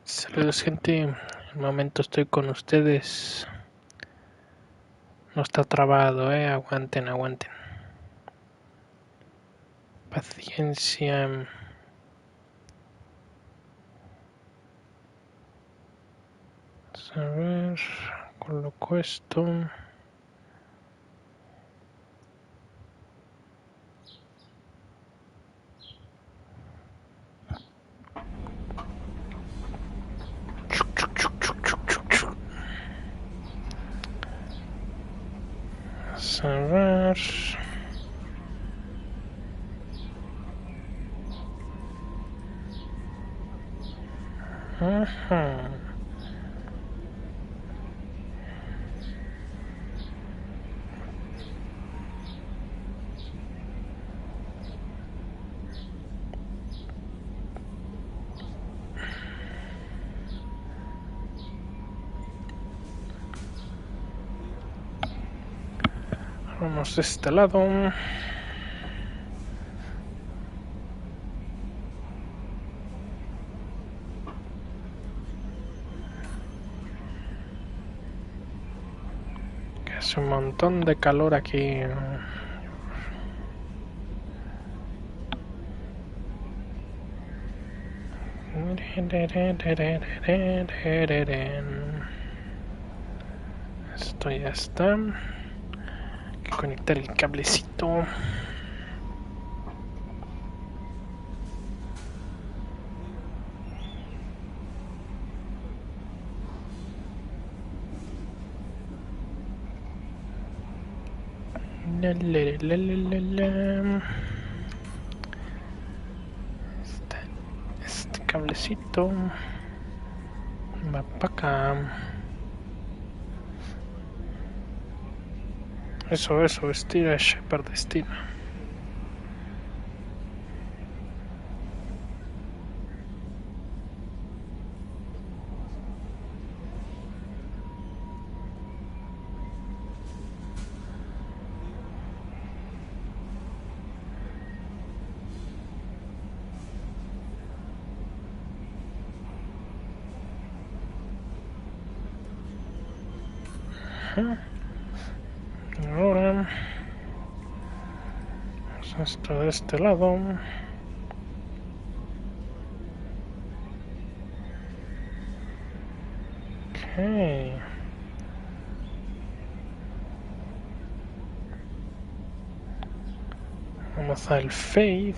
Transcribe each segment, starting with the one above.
Saludos gente, en el momento estoy con ustedes. No está trabado, aguanten. Paciencia. A ver, coloco esto. A ver. Ajá. Vamos de este lado. Que hace un montón de calor aquí. Esto ya está. Hay que conectar el cablecito. Este cablecito va para acá. Eso, estira, Shepard, estira. Ahora esto de este lado. Okay. Vamos al Faith.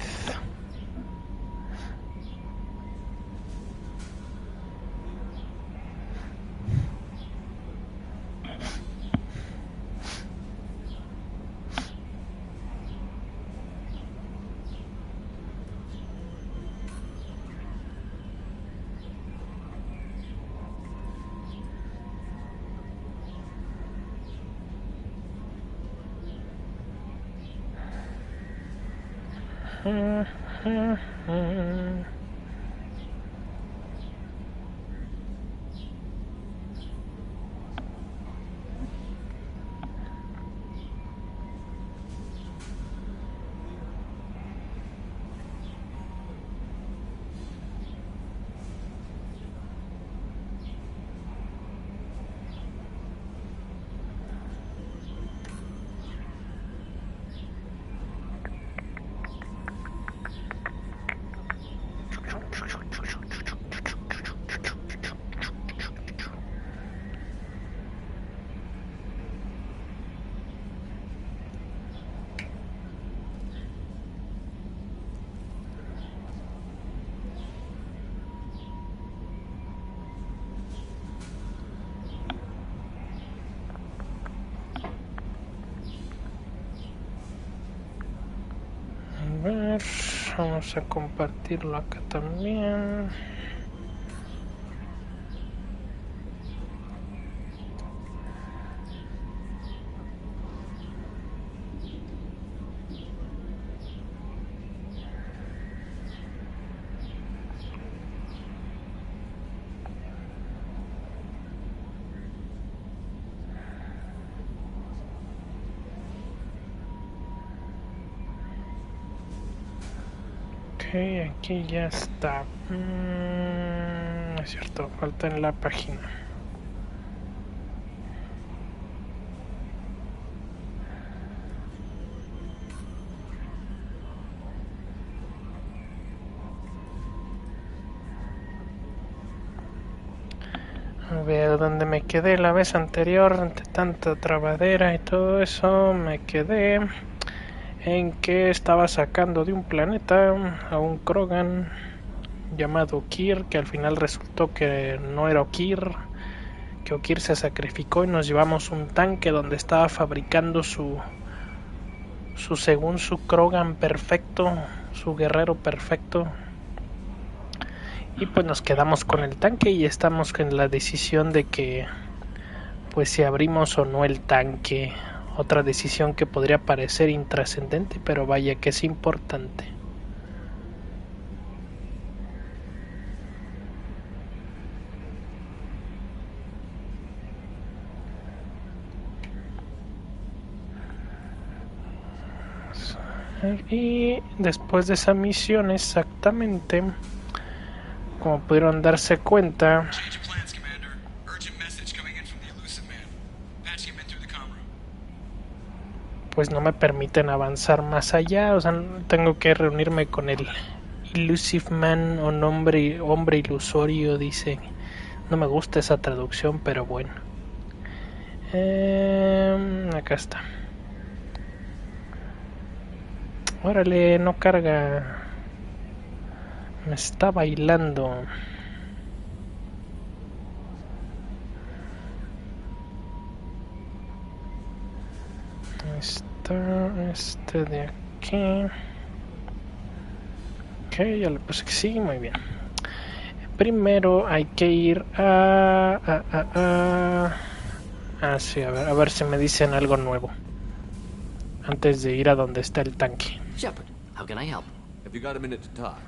A ver, vamos a compartirlo acá también. Ok, aquí ya está. es cierto, falta en la página. A ver, donde me quedé la vez anterior, ante tanta trabadera y todo eso, me quedé en que estaba sacando de un planeta a un Krogan llamado Kir, que al final resultó que no era Okir, que Okir se sacrificó y nos llevamos un tanque donde estaba fabricando según su Krogan perfecto, su guerrero perfecto. Y pues nos quedamos con el tanque y estamos en la decisión de que pues si abrimos o no el tanque. Otra decisión que podría parecer intrascendente, pero vaya que es importante. Y después de esa misión exactamente, como pudieron darse cuenta, pues no me permiten avanzar más allá. O sea, tengo que reunirme con el Illusive Man o hombre ilusorio, dice. No me gusta esa traducción, pero bueno. Acá está. Órale, no carga. Me está bailando. Está este de aquí. Ok, ya le puse que sí, muy bien. Primero hay que ir sí, a ver si me dicen algo nuevo antes de ir a donde está el tanque. Shepard, how can I help? Have you got a minute to talk?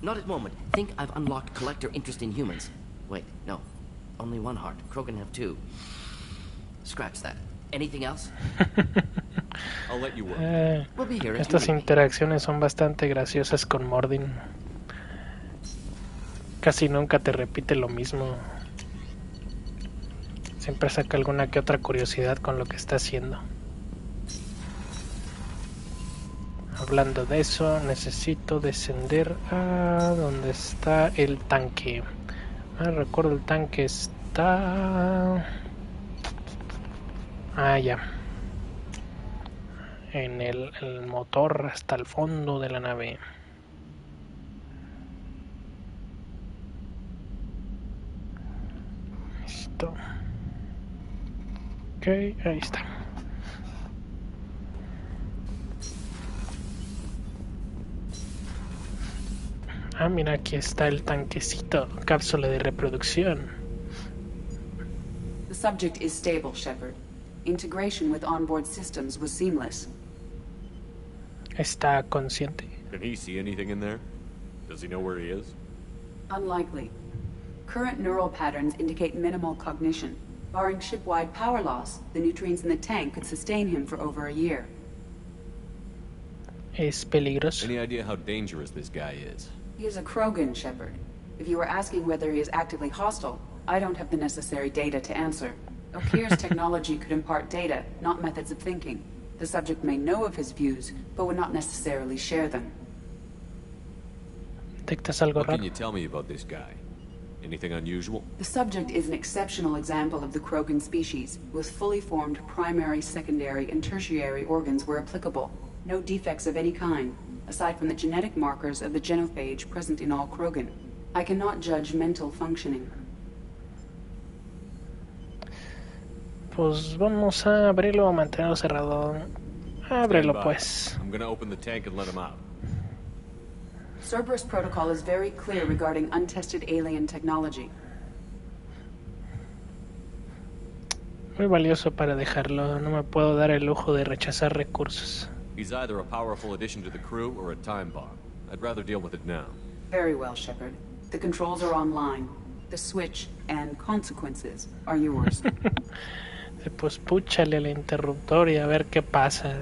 Not at the moment. Think I've unlocked collector interest in humans. Wait, no. Only one heart. Krogan have two. Scratch that. Anything else? I'll let you work. We'll be here. Estas interacciones son bastante graciosas con Mordin. Casi nunca te repite lo mismo. Siempre saca alguna que otra curiosidad con lo que está haciendo. Hablando de eso, necesito descender a donde está el tanque. Recuerdo el tanque está... ya. En el motor hasta el fondo de la nave. Listo. Ok, ahí está. Mira, aquí está el tanquecito, cápsula de reproducción. The subject is stable, Shepard. Integration with onboard systems was seamless. Está consciente. Can he see anything in there? Does he know where he is? Unlikely. Current neural patterns indicate minimal cognition. Barring ship-wide power loss, the nutrients in the tank could sustain him for over a year. Es peligroso. Any idea how dangerous this guy is? He is a Krogan, Shepard. If you were asking whether he is actively hostile, I don't have the necessary data to answer. Okir's technology could impart data, not methods of thinking. The subject may know of his views, but would not necessarily share them. ¿Detectas algo What raro? can you tell me about this guy? Anything unusual? The subject is an exceptional example of the Krogan species, with fully formed primary, secondary, and tertiary organs where applicable. No defects of any kind, aside from the genetic markers of the genophage present in all Krogan. I cannot judge mental functioning. Pues vamos a abrirlo o mantenerlo cerrado. Ábrelo Stand by. pues. I'm gonna open the tank and let him out. Cerberus protocol is very clear regarding untested alien technology. Muy valioso para dejarlo. No me puedo dar el lujo de rechazar recursos. He's either a powerful addition to the crew or a time bomb. I'd rather deal with it now. Very well, Shepard. The controls are online. The switch and consequences are yours. Pues púchale al interruptor y a ver qué pasa.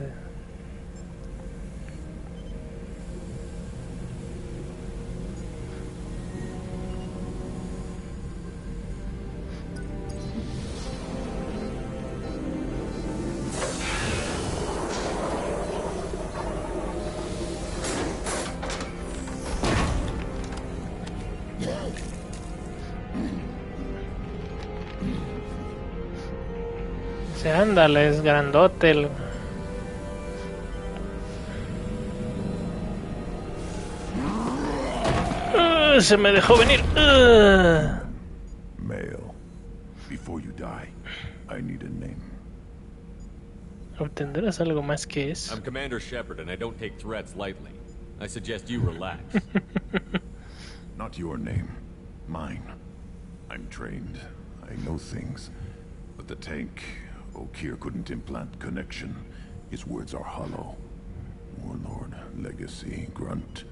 Sí, ándale, es grandote el... se me dejó venir. Male. Before you die, I need a name. ¿Obtendrás algo más que eso? I'm Commander Shepard, and I don't take threats lightly. I suggest you relax. Not your name. Mine. I'm trained. I know things. But the tank, Okir couldn't implant connection. His words are hollow. Warlord, legacy, grunt.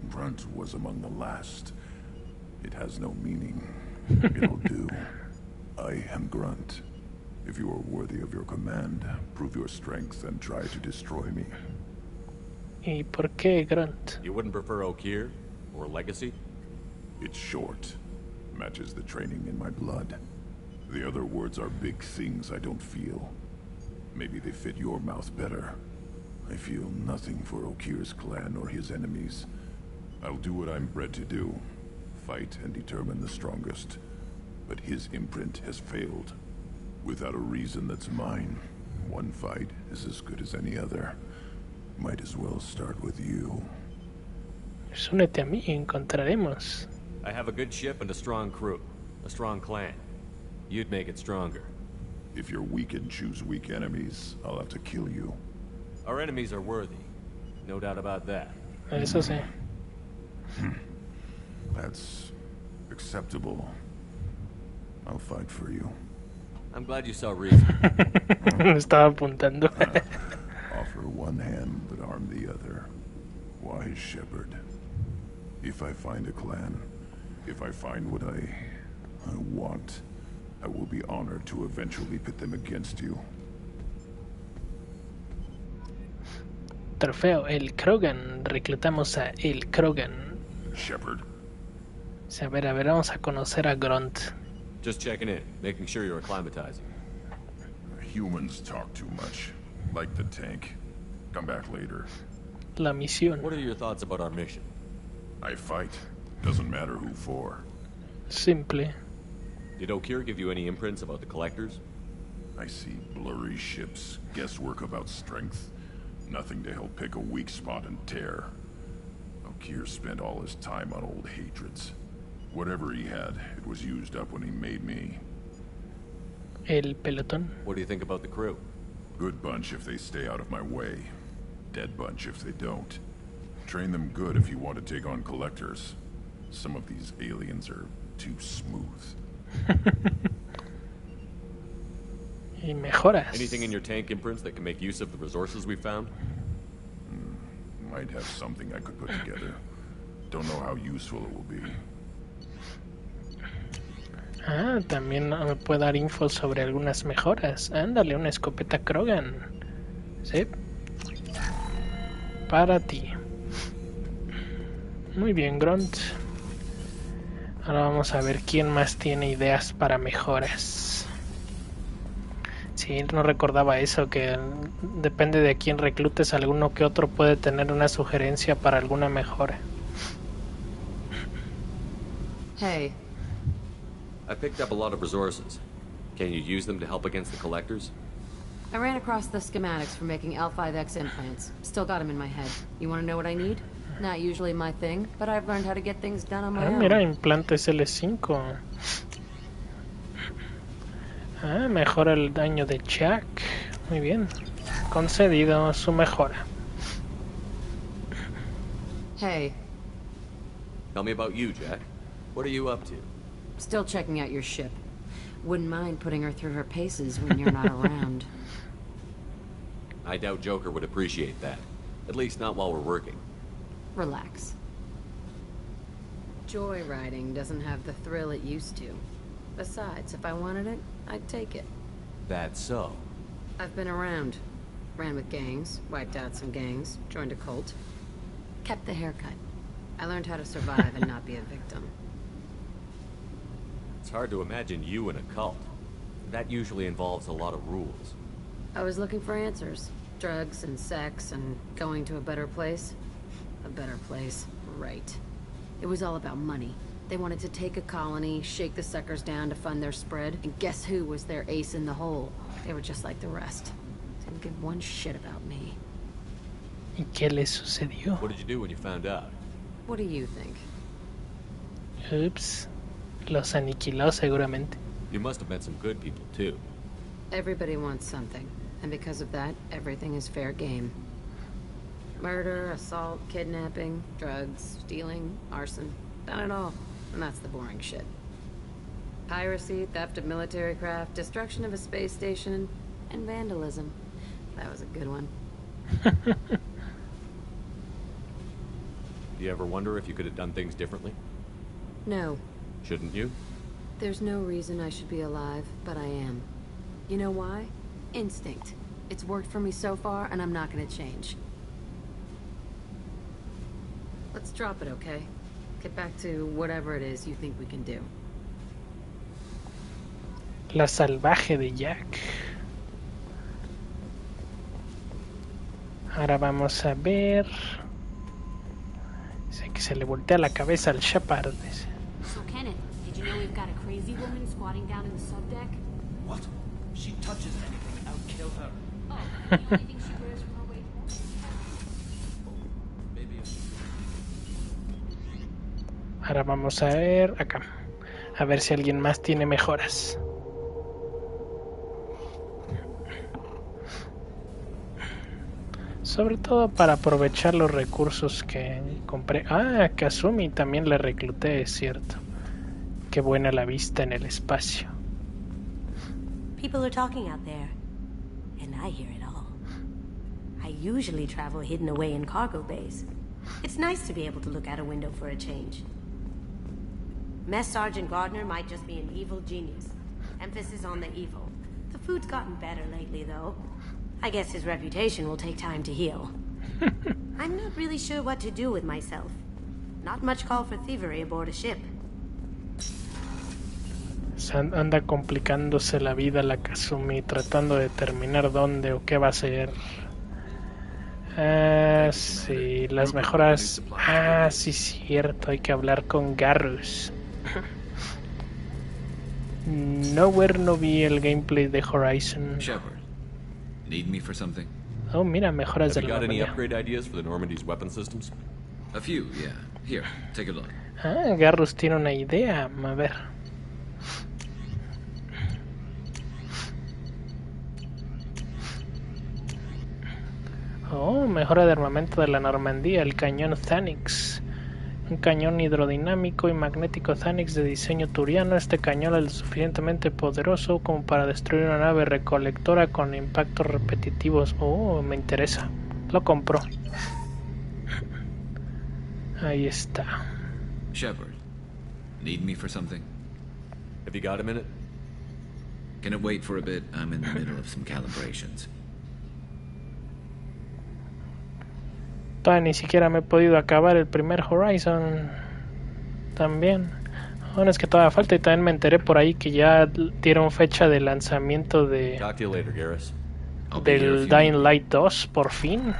Grunt was among the last. It has no meaning. It'll do. I am Grunt. If you are worthy of your command, prove your strength and try to destroy me. ¿Y por qué Grunt? You wouldn't prefer Okir? Or Legacy? It's short. Matches the training in my blood. The other words are big things I don't feel. Maybe they fit your mouth better. I feel nothing for Okir's clan or his enemies. I'll do what I'm bred to do. Fight and determine the strongest. But his imprint has failed. Without a reason that's mine. One fight is as good as any other. Might as well start with you. Únete a mí y encontraremos. I have a good ship and a strong crew. A strong clan. You'd make it stronger. If you're weak and choose weak enemies, I'll have to kill you. Our enemies are worthy. No doubt about that. Eso sí. That's acceptable. I'll fight for you. I'm glad you saw reason. Me estaba apuntando. Offer one hand, but arm the other. Wise shepherd. If I find a clan, if I find what I want, I will be honored to eventually pit them against you. Trofeo, el Krogan. Reclutamos a el Krogan. Shepherd. A ver, vamos a conocer a Grunt. Just checking in, making sure you're acclimatizing. Humans talk too much. Like the tank. Come back later. La misión. What are your thoughts about our mission? I fight. Doesn't matter who for. Simple. Did Okir give you any imprints about the Collectors? I see blurry ships, guesswork about strength. Nothing to help pick a weak spot and tear. Okir spent all his time on old hatreds. Whatever he had, it was used up when he made me. El pelotón. What do you think about the crew? Good bunch if they stay out of my way. Dead bunch if they don't. Train them good if you want to take on Collectors. Some of these aliens are too smooth. Y mejoras. Anything in your tank imprints that can make use of the resources we found? Might have something I could put together. Don't know how useful it will be. Ah, también me puede dar info sobre algunas mejoras. Ándale, una escopeta Krogan. Sí. Para ti. Muy bien, Grunt. Ahora vamos a ver quién más tiene ideas para mejoras. Sí, no recordaba eso, que depende de quién reclutes, alguno que otro puede tener una sugerencia para alguna mejora. Hey. I picked up a lot of resources. Can you use them to help against the Collectors? I ran across the schematics for making L5X implants. Still got them in my head. You want to know what I need? Not usually my thing, but I've learned how to get things done on my own. Mira, implantes L5. Ah, mejora el daño de Jack. Muy bien. Concedido su mejora. Hey. Tell me about you, Jack. What are you up to? Still checking out your ship. Wouldn't mind putting her through her paces when you're not around. I doubt Joker would appreciate that. At least not while we're working. Relax. Joyriding doesn't have the thrill it used to. Besides, if I wanted it, I'd take it. That's so. I've been around. Ran with gangs, wiped out some gangs, joined a cult. Kept the haircut. I learned how to survive and not be a victim. It's hard to imagine you in a cult. That usually involves a lot of rules. I was looking for answers. Drugs and sex and going to a better place. A better place, right. It was all about money. They wanted to take a colony, shake the suckers down to fund their spread, and guess who was their ace in the hole? They were just like the rest. Didn't give one shit about me. ¿Y qué les sucedió? What did you do when you found out? What do you think? Ups. Los aniquiló seguramente. You must have met some good people, too. Everybody wants something, and because of that, everything is fair game. Murder, assault, kidnapping, drugs, stealing, arson. Done it all. And that's the boring shit. Piracy, theft of military craft, destruction of a space station, and vandalism. That was a good one. Do you ever wonder if you could have done things differently? No. Shouldn't you? There's no reason I should be alive, but I am. You know why? Instinct. It's worked for me so far, and I'm not gonna change. Let's drop it, okay? Get back to whatever it is you think we can do. La salvaje de Jack. Ahora vamos a ver. Dice que se le voltea la cabeza al Shepard. So Kenneth, did you know we've got a crazy woman squatting down in the subdeck? What? She touches anything, I'll kill her. Oh, you only think she wears from her way home? Maybe Ahora vamos a ver acá. A ver si alguien más tiene mejoras. Sobre todo para aprovechar los recursos que compré. Ah, Kazumi también le recluté, es cierto. Qué buena la vista en el espacio. People are talking out there, and I hear it all. I usually travel hidden away in cargo bays. It's nice to be able to look out a window for a change. Mess Sergeant Gardner might just be an evil genius. Emphasis on the evil. The food's gotten better lately, though. I guess his reputation will take time to heal. I'm not really sure what to do with myself. Not much call for thievery aboard a ship. Anda complicándose la vida la Kazumi, tratando de determinar dónde o qué va a hacer. Ah, sí, las mejoras. Ah, sí, cierto, hay que hablar con Garrus. Nowhere no vi el gameplay de Horizon. Shepard, need me for something? Oh, mira, mejoras Have del you got any Normandia. upgrade ideas for the Normandy's weapon systems? A few, yeah. Here, take a look. Ah, Garrus tiene una idea. A ver. Oh, mejora de armamento de la Normandía, el cañón Thanix. Un cañón hidrodinámico y magnético Thanix de diseño turiano. Este cañón es lo suficientemente poderoso como para destruir una nave recolectora con impactos repetitivos. Oh, me interesa. Lo compro. Ahí está. Shepard, need me for something? Have you got a minute? Can it wait for a bit? I'm in the middle of some calibrations. Todavía ni siquiera me he podido acabar el primer Horizon. También. Bueno, es que todavía falta y también me enteré por ahí que ya dieron fecha de lanzamiento de Talk to you later, Garrus. I'll be here if del you need Dying me. Light 2, por fin.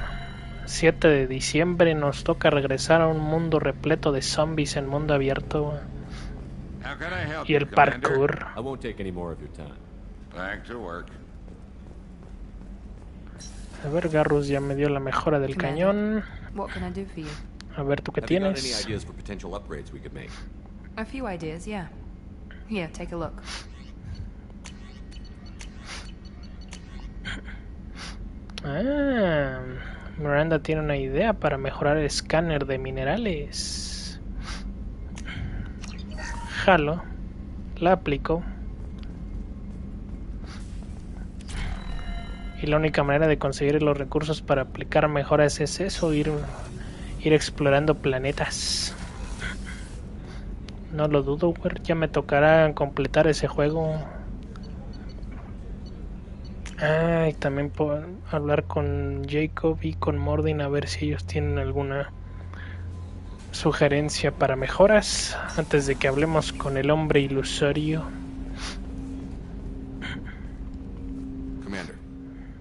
7 de diciembre nos toca regresar a un mundo repleto de zombies en mundo abierto. How can I help Y el you, Commander? parkour. I won't take any more of your time. Back to work. A ver, Garrus ya me dio la mejora del cañón. What can I do for you? A ver, ¿tú qué Have you got any tienes? ideas for potential upgrades we could make? A few ideas, yeah. Here, take a look. Ah, Miranda tiene una idea para mejorar el escáner de minerales. Jalo, la aplico. Y la única manera de conseguir los recursos para aplicar mejoras es eso, ir explorando planetas. No lo dudo, güey, ya me tocará completar ese juego. Ah, y también puedo hablar con Jacob y con Mordin a ver si ellos tienen alguna sugerencia para mejoras antes de que hablemos con el hombre ilusorio. Commander,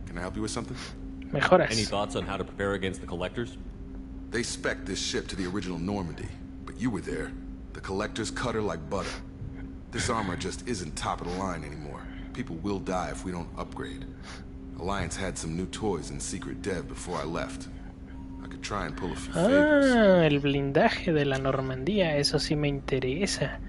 can I help you with something? Mejoras. Any thoughts on how to prepare against the Collectors? They spec'd this ship to the original Normandy, but you were there. The Collectors cut her like butter. This armor just isn't top of the line anymore. People will die if we don't upgrade. Alliance had some new toys in secret dev before I left. I could try and pull a few favors. El blindaje de la Normandía, eso sí me interesa.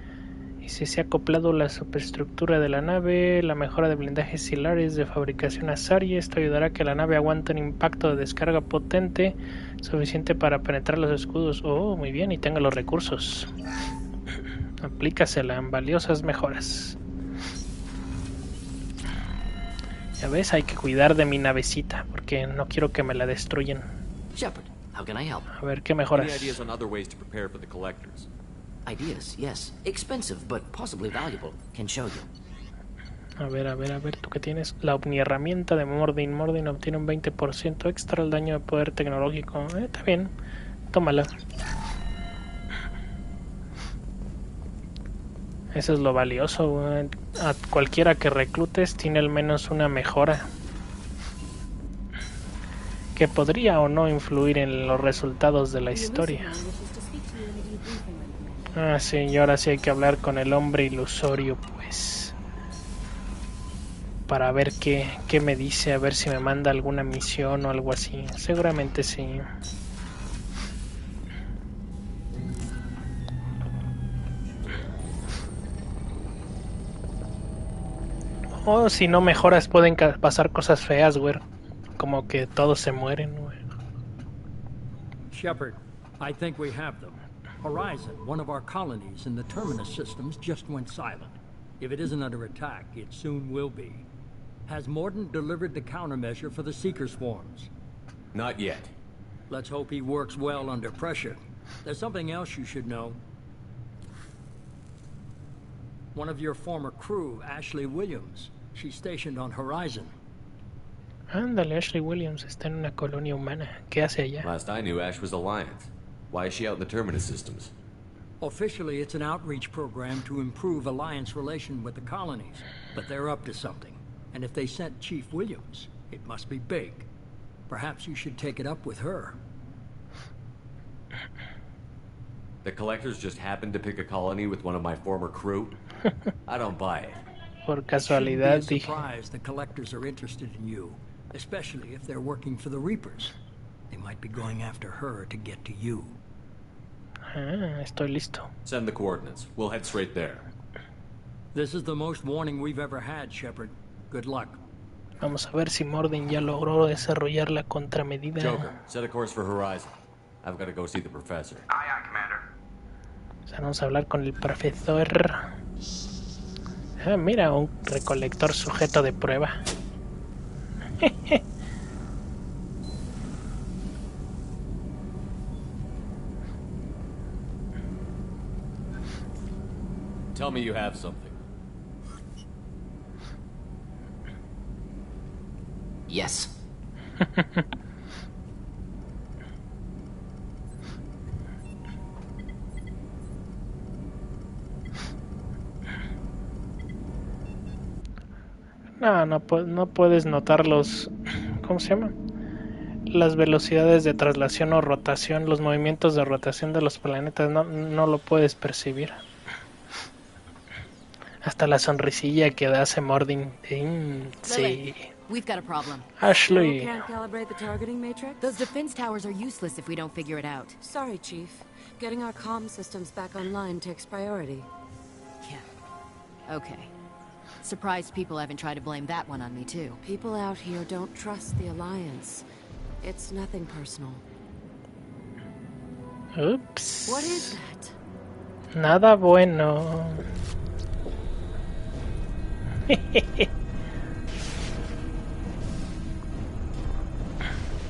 Y si se ha acoplado la superestructura de la nave, la mejora de blindajes silares de fabricación Asari, esto ayudará a que la nave aguante un impacto de descarga potente suficiente para penetrar los escudos. Oh, muy bien, y tenga los recursos. Aplícasela en valiosas mejoras. Ya ves, hay que cuidar de mi navecita, porque no quiero que me la destruyan. Shepard, how can I help? A ver, ¿qué mejoras? Any ideas on other ways to prepare for the Collectors? Ideas, yes. Expensive, but possibly valuable. Can show you. A ver, ¿tú qué tienes? La omniherramienta de Mordin. Mordin obtiene un 20% extra al daño de poder tecnológico. Está bien, tómala. Eso es lo valioso. A cualquiera que reclutes tiene al menos una mejora que podría o no influir en los resultados de la historia. Ah, sí, y ahora sí hay que hablar con el hombre ilusorio, pues. Para ver qué me dice, a ver si me manda alguna misión o algo así. Seguramente sí. O si no mejoras pueden pasar cosas feas, güey. Como que todos se mueren, güey. Shepard, I think we have them. Horizon, one of our colonies in the Terminus systems, just went silent. If it isn't under attack, it soon will be. Has Mordin delivered the countermeasure for the Seeker swarms? Not yet. Let's hope he works well under pressure. There's something else you should know. One of your former crew, Ashley Williams, she's stationed on Horizon. Ándale, Ashley Williams está en una colonia humana. ¿Qué hace allá? Last I knew, Ash was Alliance. Why is she out in the Terminus systems? Officially, it's an outreach program to improve Alliance relation with the colonies, but they're up to something. And if they sent Chief Williams, it must be big. Perhaps you should take it up with her. The Collectors just happened to pick a colony with one of my former crew? I don't buy it. Por casualidad, dije. Surprised the Collectors are interested in you, especially if they're working for the Reapers. They might be going after her to get to you. Ah, estoy listo. Send the coordinates. We'll head straight there. This is the most warning we've ever had, Shepard. Good luck. Vamos a ver si Mordin ya logró desarrollar la contramedida. Joker, set a course for Horizon. I've got to go see the professor. Aye, aye, Commander. O sea, vamos a hablar con el profesor. Ah, mira, un recolector sujeto de prueba. Tell me you have something. Yes. No puedes notar los... ¿Cómo se llama? Las velocidades de traslación o rotación, los movimientos de rotación de los planetas, no lo puedes percibir. Hasta la sonrisilla que hace Mordin. Sí. We've got a problem. Ashley. Can't calibrate the targeting matrix? Those defense towers are useless if we don't figure it out. Sorry, Chief. Getting our comm systems back online takes priority. Yeah. Okay. Surprised people haven't tried to blame that one on me, too. People out here don't trust the Alliance. It's nothing personal. Oops. What is that? Nada bueno.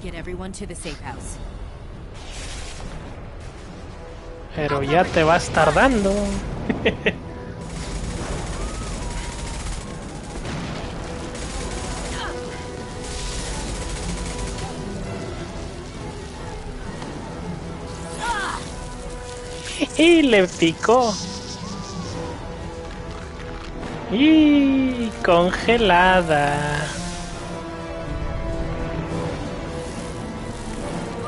Get everyone to the safe house. Pero ya te vas tardando. Y le picó. Y congelada.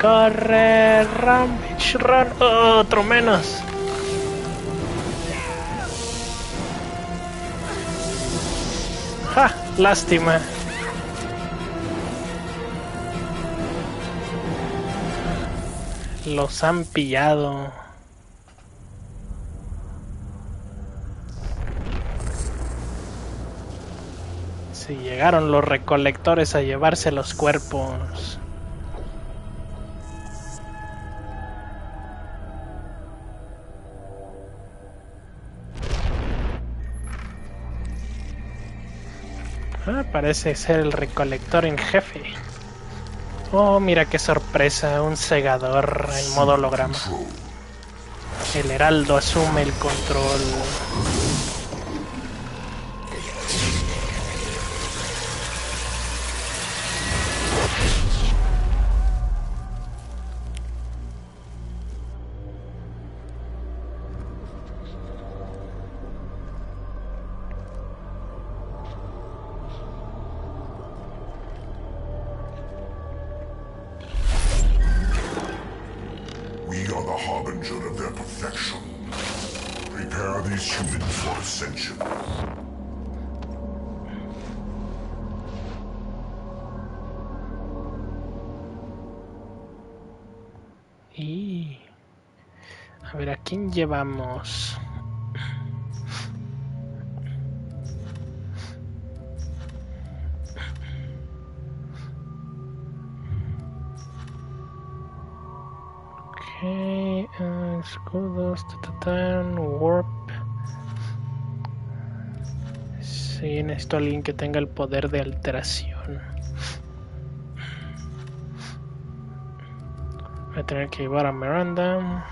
Corre, Rampage, run. Otro menos. ¡Ja! Lástima. Los han pillado. Sí, llegaron los recolectores a llevarse los cuerpos. Ah, parece ser el recolector en jefe. Oh, mira qué sorpresa, un segador en modo holograma. El heraldo asume el control. Y a ver, ¿a quién llevamos? Ok, escudos, warp. Sí, necesito a alguien que tenga el poder de alteración. Voy a tener que llevar a Miranda.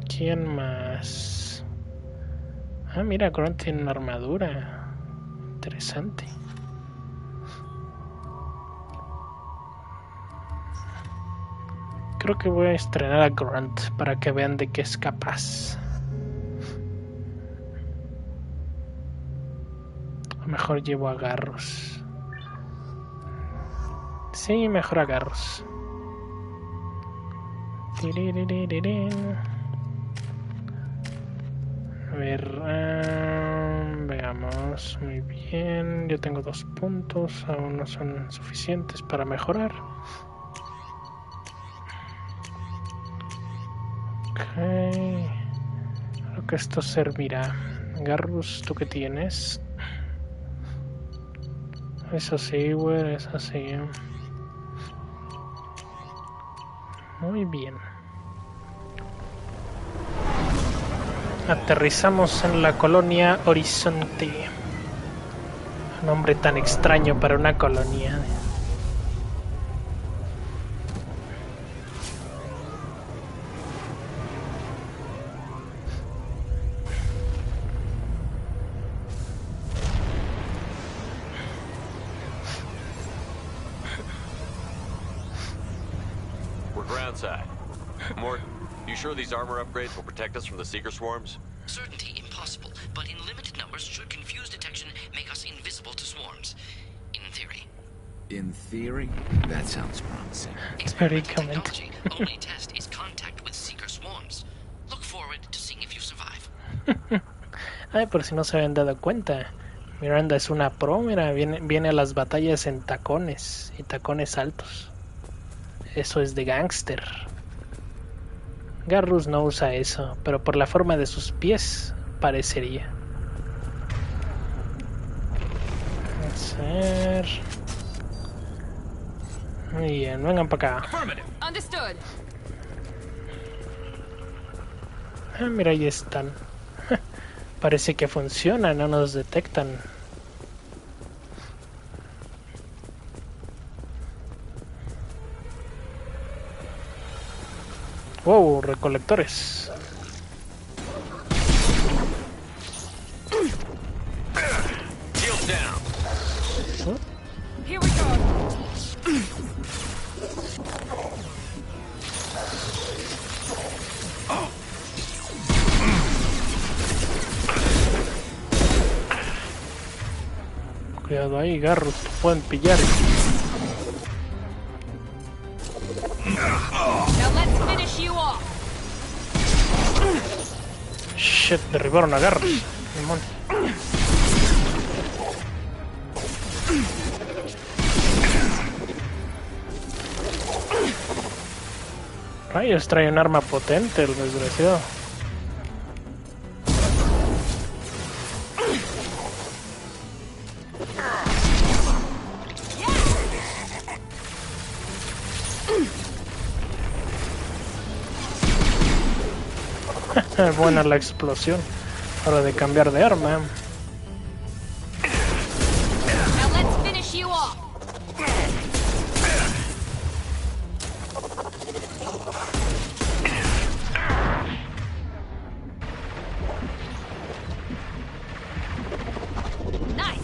¿Quién más? Ah, mira, Grunt tiene una armadura. Interesante. Creo que voy a estrenar a Grunt para que vean de qué es capaz. Mejor llevo a Garros. Sí, mejor a Garros. A ver, veamos. Muy bien, yo tengo 2 puntos, aún no son suficientes para mejorar. Ok, creo que esto servirá. Garrus, ¿tú qué tienes? Eso sí, güey, eso sí. Muy bien. Aterrizamos en la colonia Horizonte. Un nombre tan extraño para una colonia. We're groundside. Mort, you sure these armor upgrades will protect us from the seeker swarms? Certainty impossible, but in limited numbers should confuse detection make us invisible to swarms. In theory. In theory? That sounds promising. Technology. Only test is contact with seeker swarms. Look forward to seeing if you survive. Ay, por si no se habían dado cuenta. Miranda es una pro, mira, viene a las batallas en tacones y tacones altos. Eso es de gángster. Garrus no usa eso, pero por la forma de sus pies parecería. Vamos a ver. Muy bien, vengan para acá. Ah, mira, ahí están. Parece que funciona, no nos detectan. Wow, recolectores. Here we go. Cuidado ahí, Garrus, te pueden pillar. Now let's finish you off. shit, derribaron a Garrus. Limón. Rayos, trae un arma potente el desgraciado. Buena la explosión. Hora de cambiar de arma. Now let's finish you off. Nice.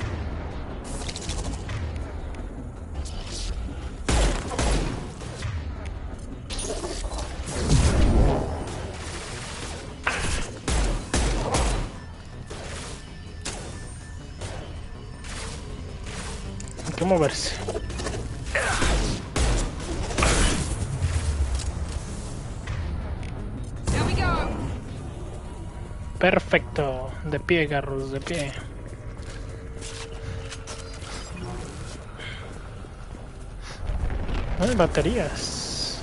Hay que moverse. There we go. Perfecto. De pie, Garrus, de pie. No hay baterías.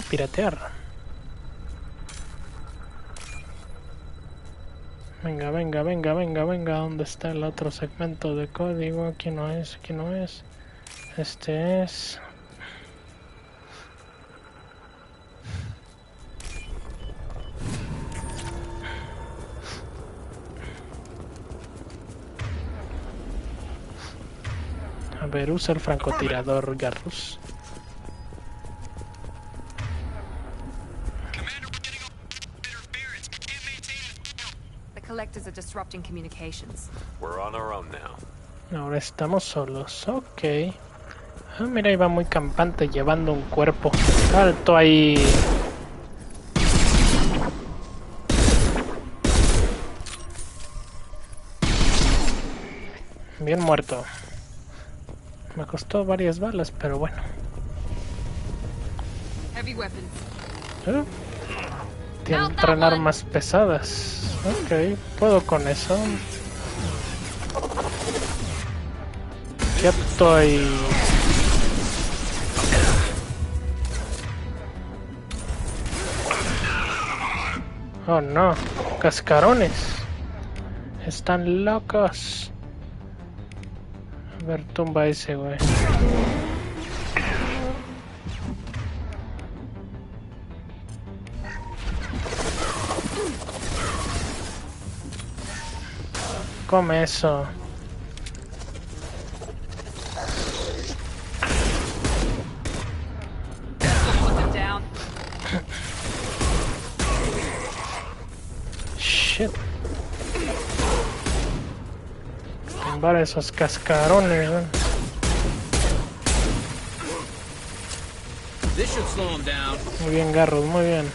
Piratear. Venga, venga, venga, venga, venga. ¿Dónde está el otro segmento de código? Aquí no es, aquí no es. Este es. A ver, usa el francotirador, Garrus. The collectors are disrupting communications. We're on our own now. Ahora estamos solos, ok. Ah, mira, iba muy campante llevando un cuerpo. Alto ahí. Bien muerto. Me costó varias balas, pero bueno. Heavy weapons. Tienen armas pesadas. Ok, puedo con eso. Quieto ahí. Oh no, cascarones. Están locos. A ver, tumba ese, güey. Come eso. Shit. Tumbar esos cascarones, ¿no? Muy bien, Garrus, muy bien.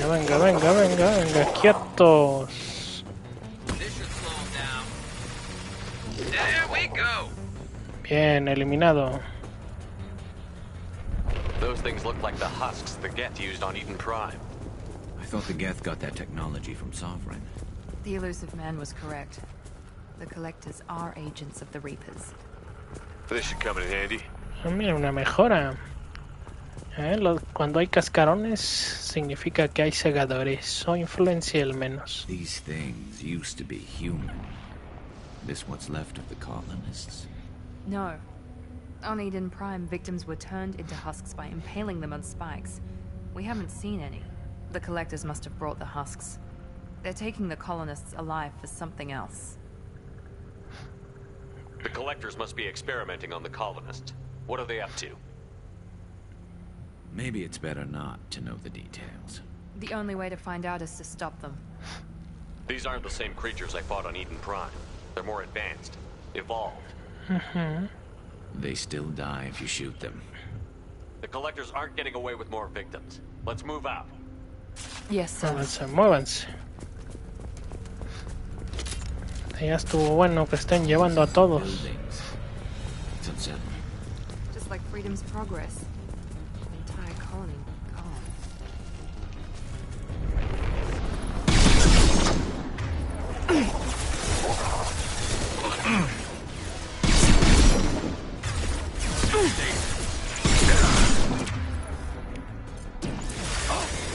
Venga, venga, venga, venga, quietos. Bien, eliminado. Those things look like the husks the Geth used on Eden Prime. I thought the Geth got that technology from Sovereign. The elusive man was correct. The collectors are agents of the Reapers. This should come in handy. Ah, mira, una mejora. Cuando hay cascarones significa que hay segadores o influencia al menos. These things used to be human. This what's left of the colonists? No. On Eden Prime, victims were turned into husks by impaling them on spikes. We haven't seen any. The collectors must have brought the husks. They're taking the colonists alive for something else. The collectors must be experimenting on the colonists. What are they up to? Maybe it's better not to know the details. The only way to find out is to stop them. These aren't the same creatures I fought on Eden Prime. They're more advanced, evolved. They still die if you shoot them. The collectors aren't getting away with more victims. Let's move out. Yes, sir. Muévanse. Ya estuvo bueno que estén llevando a todos. It's unsettling. Just like freedom's progress. The entire colony gone.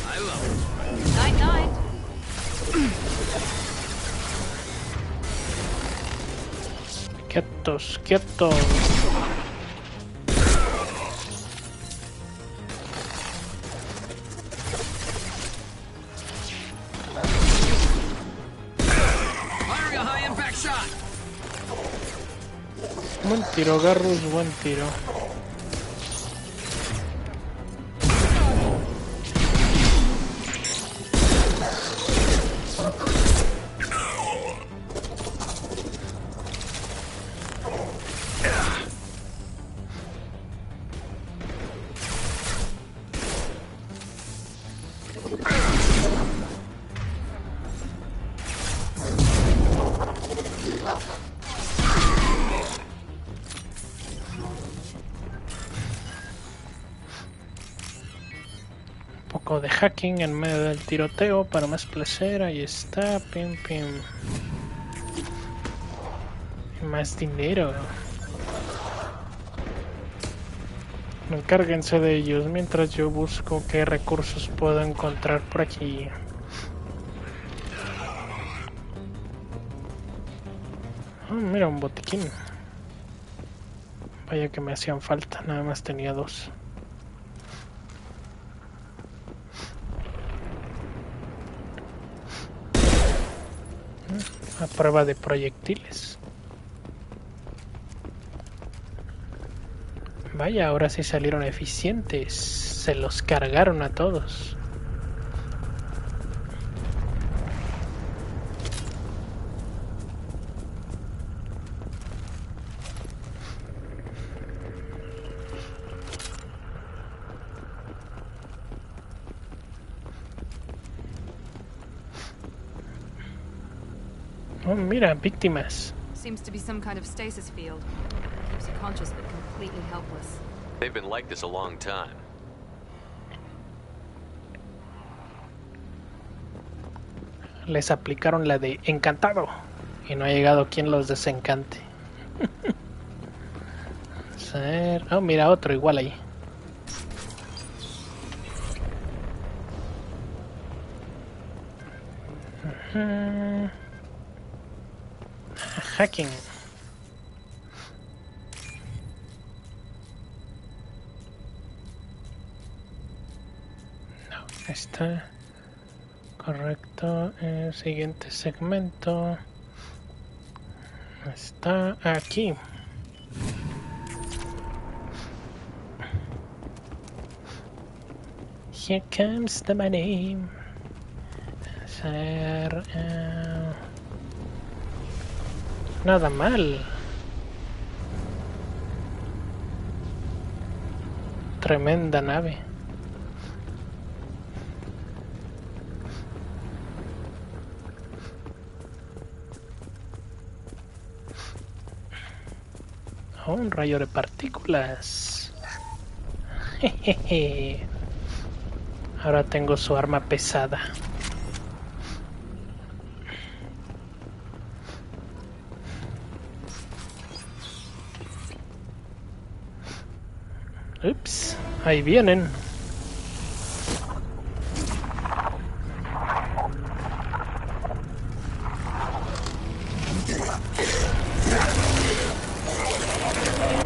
I love it. Night, night. Quietos, quietos. Firing a high impact shot. Buen tiro, Garrus, buen tiro. De hacking en medio del tiroteo para más placer. Ahí está, pim pim. Y más dinero. Encárguense de ellos mientras yo busco qué recursos puedo encontrar por aquí. Oh, mira, un botiquín. Vaya que me hacían falta, nada más tenía 2. A prueba de proyectiles. Vaya, ahora sí salieron eficientes. Se los cargaron a todos. Oh, mira, víctimas. Seems to be some kind of stasis field. Keeps you conscious but completely helpless. They've been like this a long time. Les aplicaron la de encantado y no ha llegado quien los desencante. A ver. Oh, mira, otro igual ahí. Hacking. No, está correcto. El siguiente segmento está aquí. Here comes the money. A ver, nada mal. Tremenda nave. Oh, un rayo de partículas. Jejeje. Ahora tengo su arma pesada. Ups, ahí vienen.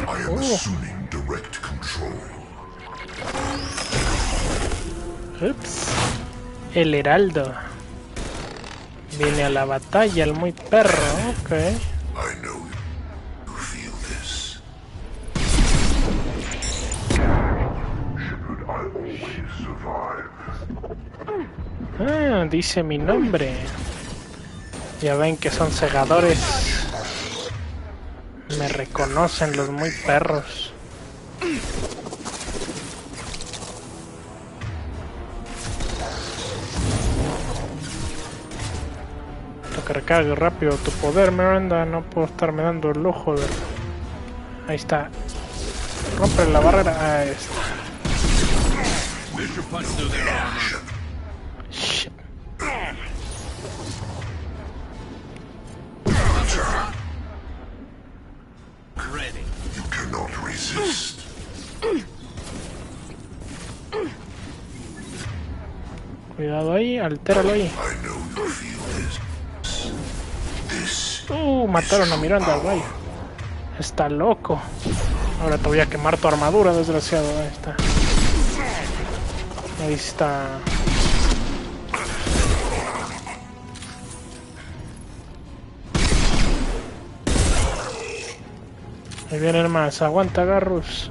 I am assuming direct control. Ups, el heraldo. Viene a la batalla, el muy perro, ok. I know you feel this. Should I always survive? Ah, dice mi nombre. Ya ven que son segadores. Me reconocen los muy perros. Que recargue rápido tu poder, Miranda. No puedo estarme dando el lujo de... Ahí está. Rompe la barrera. Ahí está. Shit. You cannot resist. Cuidado ahí, altéralo ahí. Mataron a Miranda al rayo. Está loco. Ahora te voy a quemar tu armadura, desgraciado. Ahí está. Ahí está. Ahí vienen más. Aguanta, Garrus.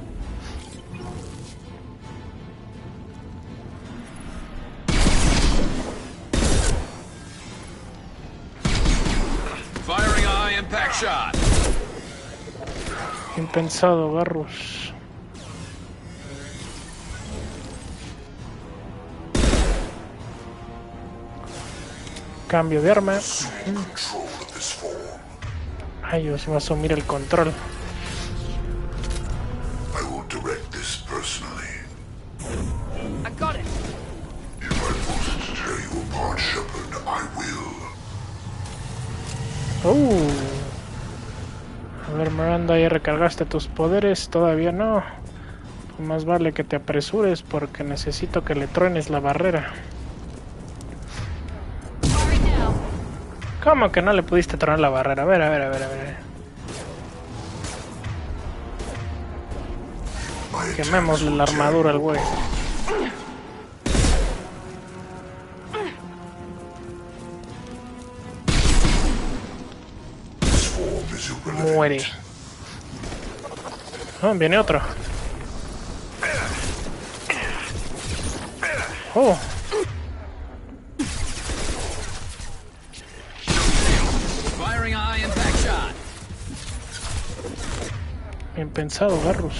Impensado, Garrus. Cambio de arma. Ay, Dios, va a asumir el control. A ver, Miranda, ¿ya recargaste tus poderes? Todavía no. Pues más vale que te apresures porque necesito que le truenes la barrera. ¿Cómo que no le pudiste tronar la barrera? A ver, a ver, a ver, a ver. Quemémosle la armadura al güey. Muere. Oh, viene otro. Oh. Bien pensado, Garrus.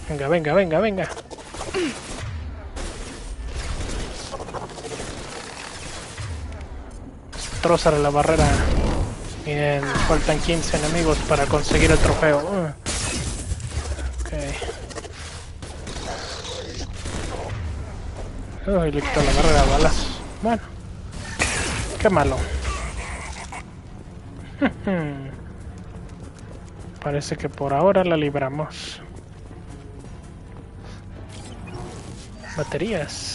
Venga, venga, venga, venga. Destrozar la barrera. Bien, faltan 15 enemigos para conseguir el trofeo. Ok. Uy, le quitó la barrera a balas. Bueno. Qué malo. Parece que por ahora la libramos. Baterías.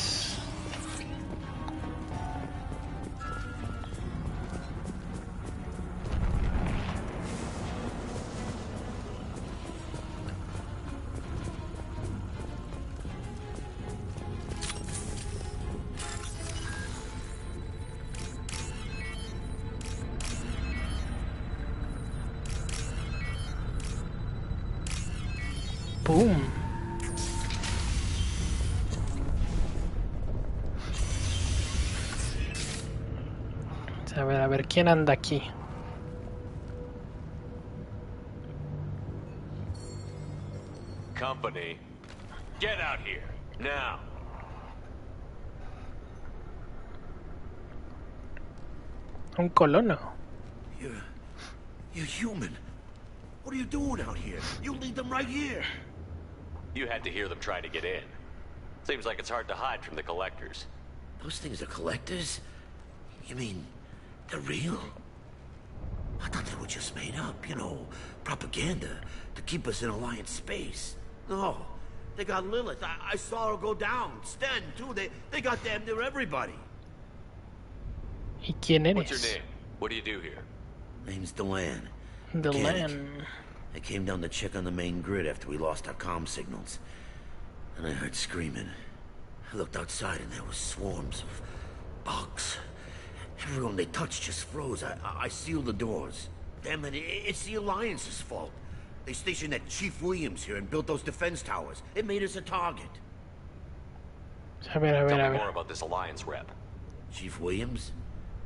Boom. A ver, ¿quién anda aquí? Company, get out here, now. Un colono. You're human. What are you doing out here? You lead them right here. You had to hear them try to get in. Seems like it's hard to hide from the collectors. Those things are collectors? You mean, they're real? I thought they were just made up, you know, propaganda to keep us in Alliance space. No, they got Lilith. I saw her go down. Sten, too. They got damn near everybody. ¿Y quién eres? What's your name? What do you do here? Name's Delan. Delan. I came down to check on the main grid after we lost our comm signals. And I heard screaming. I looked outside and there was swarms of bugs. Everyone they touched just froze. I sealed the doors. Damn it, it's the Alliance's fault. They stationed that Chief Williams here and built those defense towers. It made us a target. A ver, a ver, Tell a me ver. more about this Alliance rep. Chief Williams?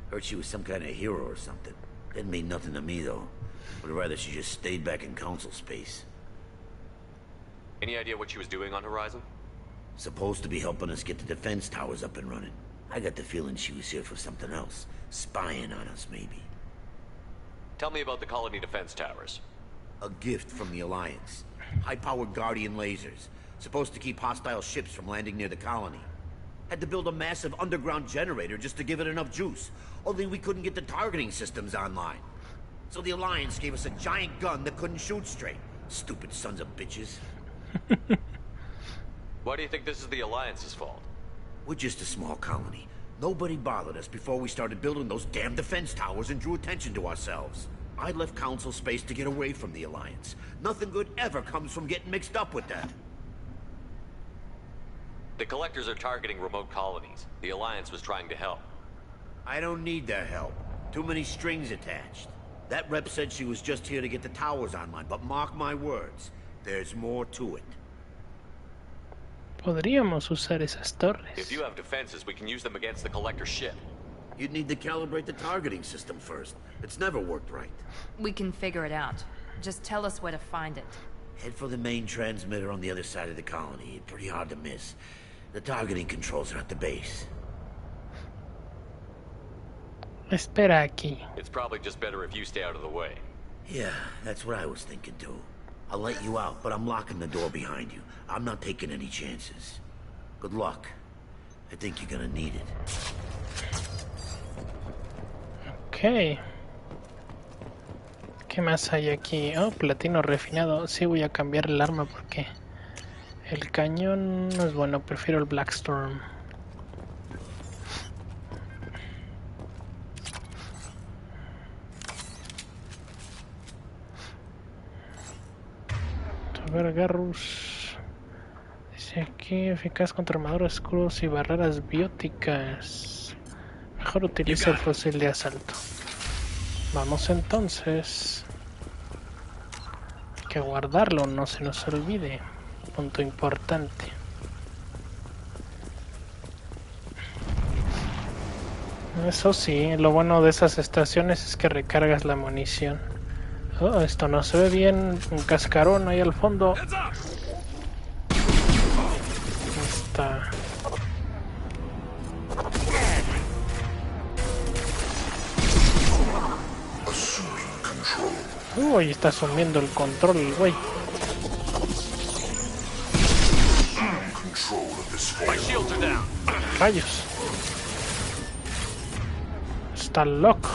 Heard she was some kind of hero or something. Didn't mean nothing to me, though. Would rather she just stayed back in council space. Any idea what she was doing on Horizon? Supposed to be helping us get the defense towers up and running. I got the feeling she was here for something else. Spying on us, maybe. Tell me about the colony defense towers. A gift from the Alliance. High-powered Guardian lasers. Supposed to keep hostile ships from landing near the colony. Had to build a massive underground generator just to give it enough juice. Only we couldn't get the targeting systems online. So the Alliance gave us a giant gun that couldn't shoot straight. Stupid sons of bitches. Why do you think this is the Alliance's fault? We're just a small colony. Nobody bothered us before we started building those damn defense towers and drew attention to ourselves. I left council space to get away from the Alliance. Nothing good ever comes from getting mixed up with them. The Collectors are targeting remote colonies. The Alliance was trying to help. I don't need their help. Too many strings attached. That rep said she was just here to get the towers online, but mark my words, there's more to it. Podríamos usar esas torres. If you have defenses, we can use them against the Collector ship. You'd need to calibrate the targeting system first. It's never worked right. We can figure it out. Just tell us where to find it. Head for the main transmitter on the other side of the colony. Pretty hard to miss. The targeting controls are at the base. Espera aquí. It's probably just better if you stay out of the way. Yeah, that's what I was thinking too. I'll let you out, but I'm locking the door behind you. I'm not taking any chances. Good luck. I think you're gonna need it. Ok. ¿Qué más hay aquí? Oh, platino refinado. Sí, voy a cambiar el arma porque el cañón no es bueno. Prefiero el Blackstorm. A ver, Garrus. Dice aquí, eficaz contra armaduras, escudos y barreras bióticas. Mejor utiliza el fusil de asalto. Vamos entonces. Hay que guardarlo, no se nos olvide. Punto importante. Eso sí, lo bueno de esas estaciones es que recargas la munición. Oh, esto no se ve bien. Un cascarón ahí al fondo. Está. Uy, está asumiendo el control el güey. Rayos. Está loco.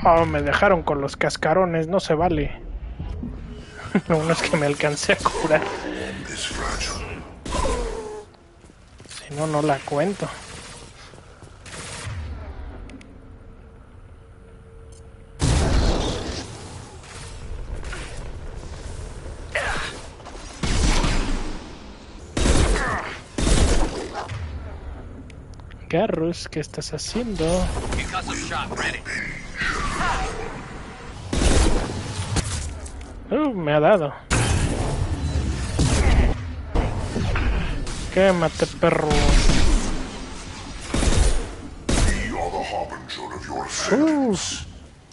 Oh, me dejaron con los cascarones, no se vale. Lo bueno es que me alcancé a curar. Si no, no la cuento. Garrus, ¿qué estás haciendo? Me ha dado. Quémate, perro.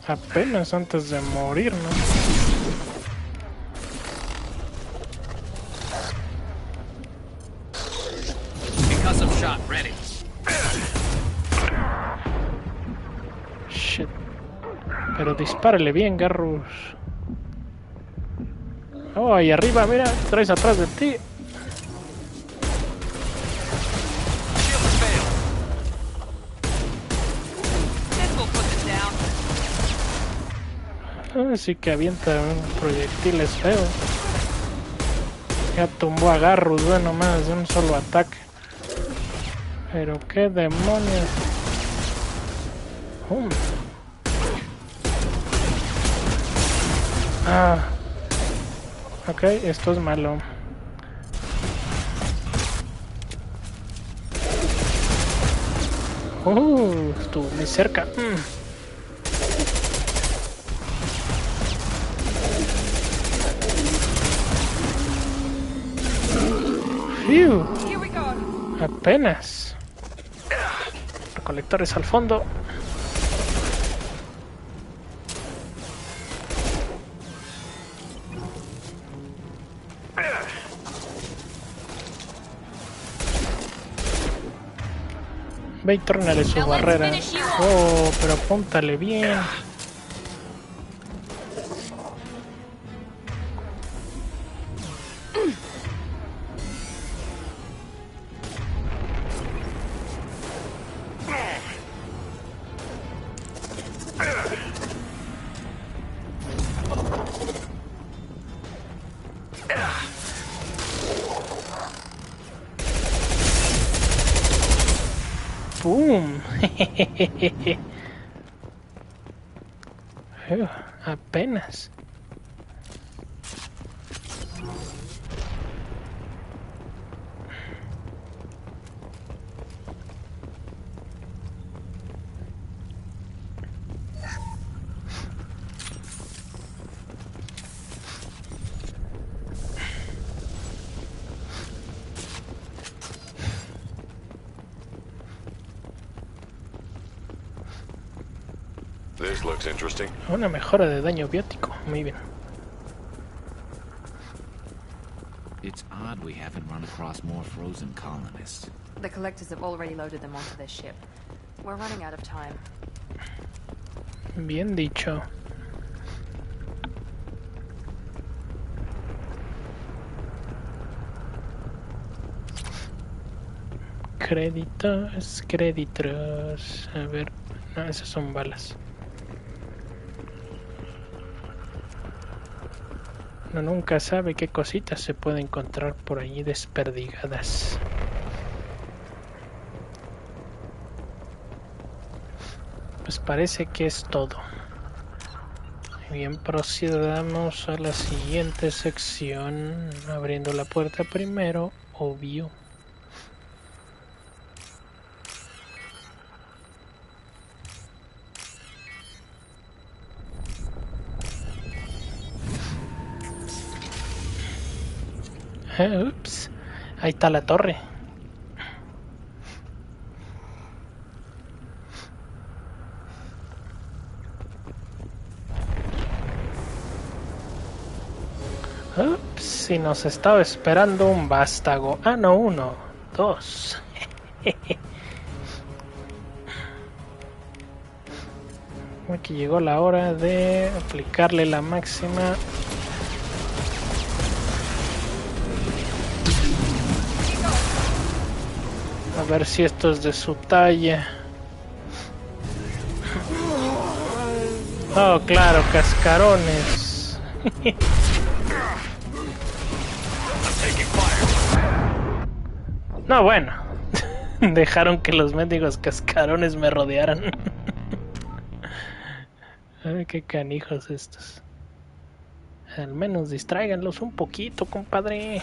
Apenas antes de morir, ¿no? Shit. Pero dispárale bien, Garrus. Oh, ahí arriba, mira, traes atrás de ti. Sí que avienta proyectiles feos. Ya tumbó a Garrus, bueno, más de un solo ataque. Pero qué demonios. Ok, esto es malo. Estuvo muy cerca. ¡Fiu! Apenas. Recolectores al fondo. Ve y tórnale su barrera. Oh, pero apúntale bien. ¡Pum! Apenas. This looks interesting. Una mejora de daño biótico. Muy bien. It's odd we haven't run across more frozen colonists. The collectors have already loaded them onto their ship. We're running out of time. Bien dicho. Créditos, créditos. A ver, no, esas son balas. Uno nunca sabe qué cositas se puede encontrar por allí desperdigadas. Pues parece que es todo. Bien, procedamos a la siguiente sección, abriendo la puerta primero, obvio. Ups, ahí está la torre. Ups, si nos estaba esperando un vástago. Ah, no, uno, dos. Aquí llegó la hora de aplicarle la máxima. A ver si esto es de su talla. Oh, claro, cascarones. No, bueno. Dejaron que los mendigos cascarones me rodearan. Ay, qué canijos estos. Al menos distráiganlos un poquito, compadre.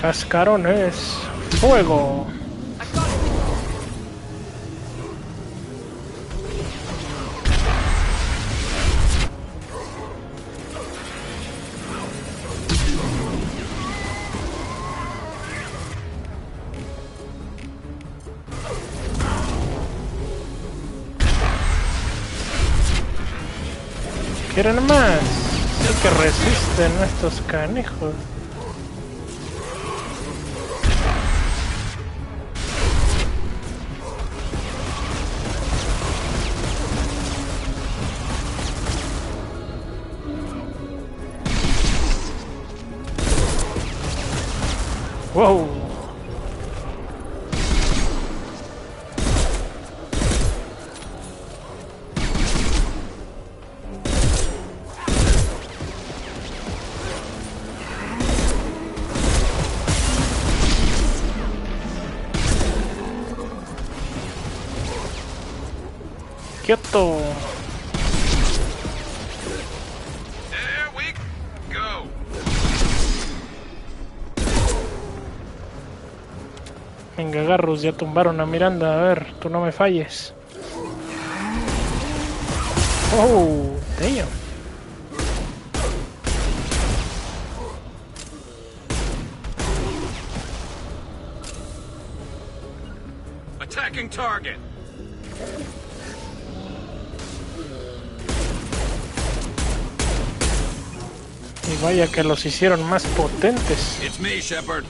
Cascarones, fuego. ¿Quieren más? Sí que resisten estos canijos. Wow. quieto. Venga, Garrus, ya tumbaron a Miranda. A ver, tú no me falles. Oh, damn. Attacking target. Y vaya que los hicieron más potentes. It's me, Shepard.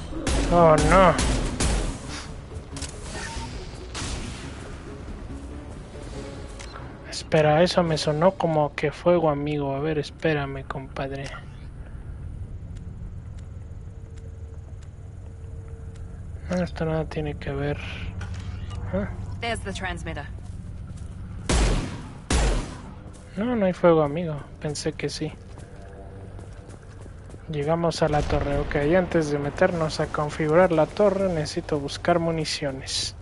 Oh, no. Espera, eso me sonó como que fuego amigo. A ver, espérame, compadre. No, esto nada tiene que ver. ¿Ah? There's the transmitter. No, no hay fuego amigo. Pensé que sí. Llegamos a la torre. Ok, antes de meternos a configurar la torre necesito buscar municiones.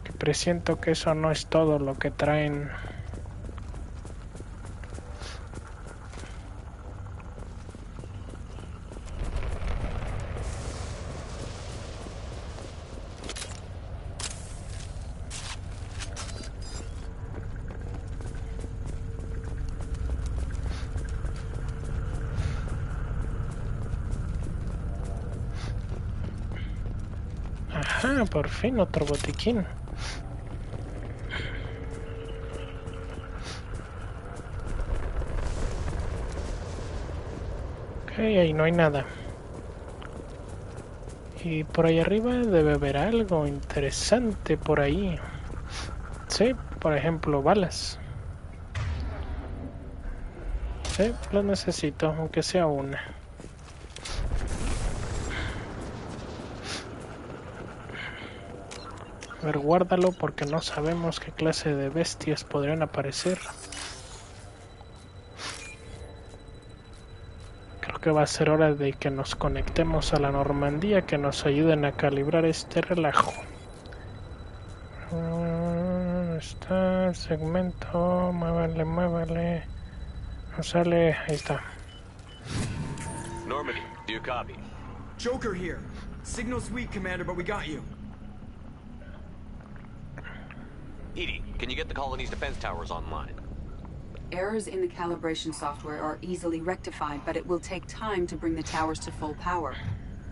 Que presiento que eso no es todo lo que traen. Ajá, por fin otro botiquín. Ok, ahí no hay nada. Y por ahí arriba debe haber algo interesante por ahí. Sí, por ejemplo, balas. Sí, lo necesito, aunque sea una. A ver, guárdalo porque no sabemos qué clase de bestias podrían aparecer. Creo que va a ser hora de que nos conectemos a la Normandía, que nos ayuden a calibrar este relajo. ¿Dónde está el segmento? Muévale, muévale. No sale, ahí está. Normandy, do you copy? Joker here. Signal's weak, Commander, but we got you. Edie, can you get the colony's defense towers online? Errors in the calibration software are easily rectified, but it will take time to bring the towers to full power.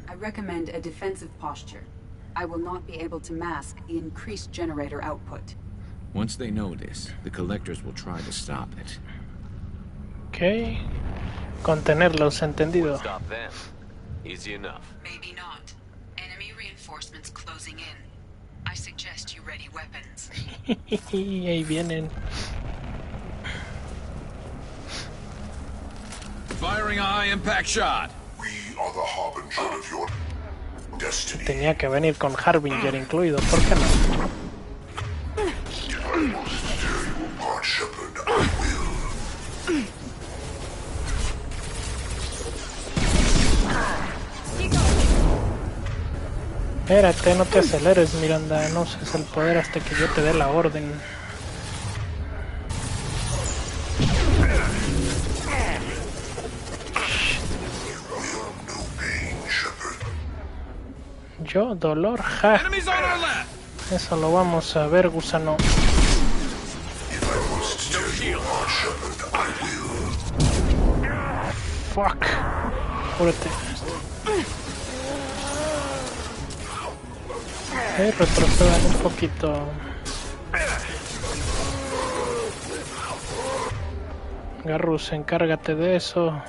I recommend a defensive posture. I will not be able to mask the increased generator output. Once they know this, the collectors will try to stop it. Ok. Contenerlos, entendido. Stop them. Easy enough. Maybe not. Enemy reinforcements closing in. I suggest you ready weapons. Ahí vienen. Firing a high impact shot. We are the harbinger of your destiny. Tenía que venir con Harbinger incluido, ¿por qué no? I will tear you apart, Shepard. I will. Espérate, no te aceleres, Miranda. No uses el poder hasta que yo te dé la orden. Yo, dolor, ja. Eso lo vamos a ver, gusano. Fuck. Apúrate. Retrocedan un poquito. Garrus, encárgate de eso.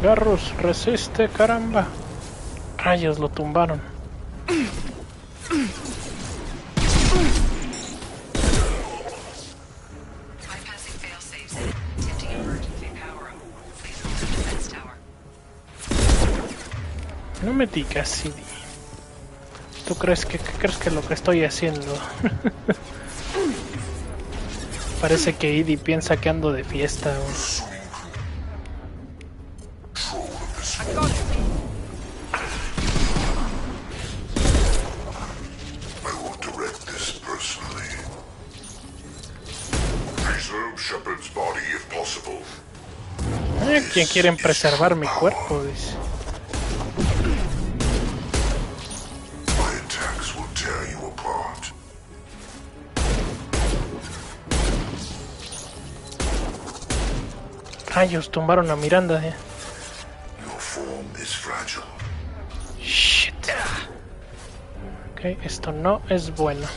Garrus, resiste, caramba. Rayos, lo tumbaron. No me digas, CD. ¿Tú crees que lo que estoy haciendo? Parece que Edie piensa que ando de fiesta, güey. ¿Quién quieren preservar mi cuerpo? Dice. Rayos, tumbaron a Miranda. Shit. Ok, esto no es bueno.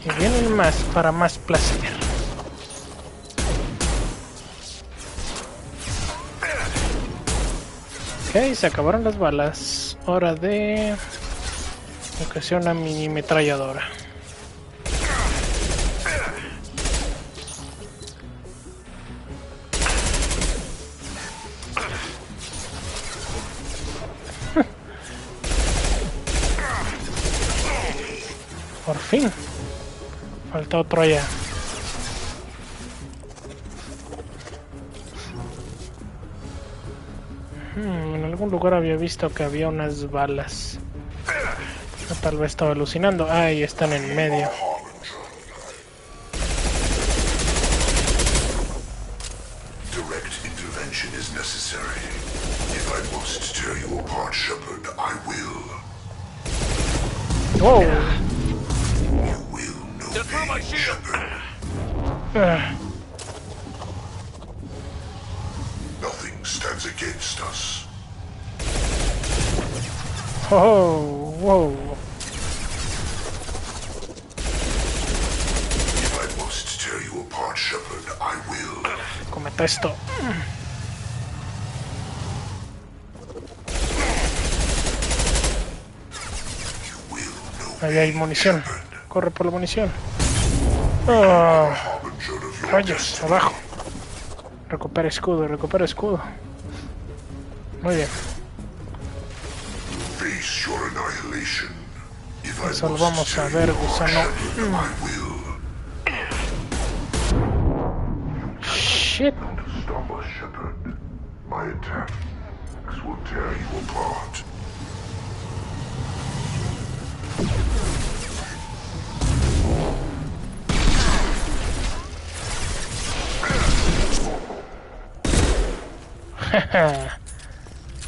Y vienen más para más placer. Ok, se acabaron las balas. Hora de... aunque sea una mini ametralladora. Por fin. Falta otro allá. En algún lugar había visto que había unas balas. O tal vez estaba alucinando. Ahí están en medio. Wow. Nothing stands against us. Oh, wow. If I must tear you apart, Shepard, I will. Cometa esto. Ahí hay munición. Corre por la munición. Oh, rayos, abajo. Recupera escudo, recupera escudo. Muy bien. Eso lo vamos a ver, gusano. Shit.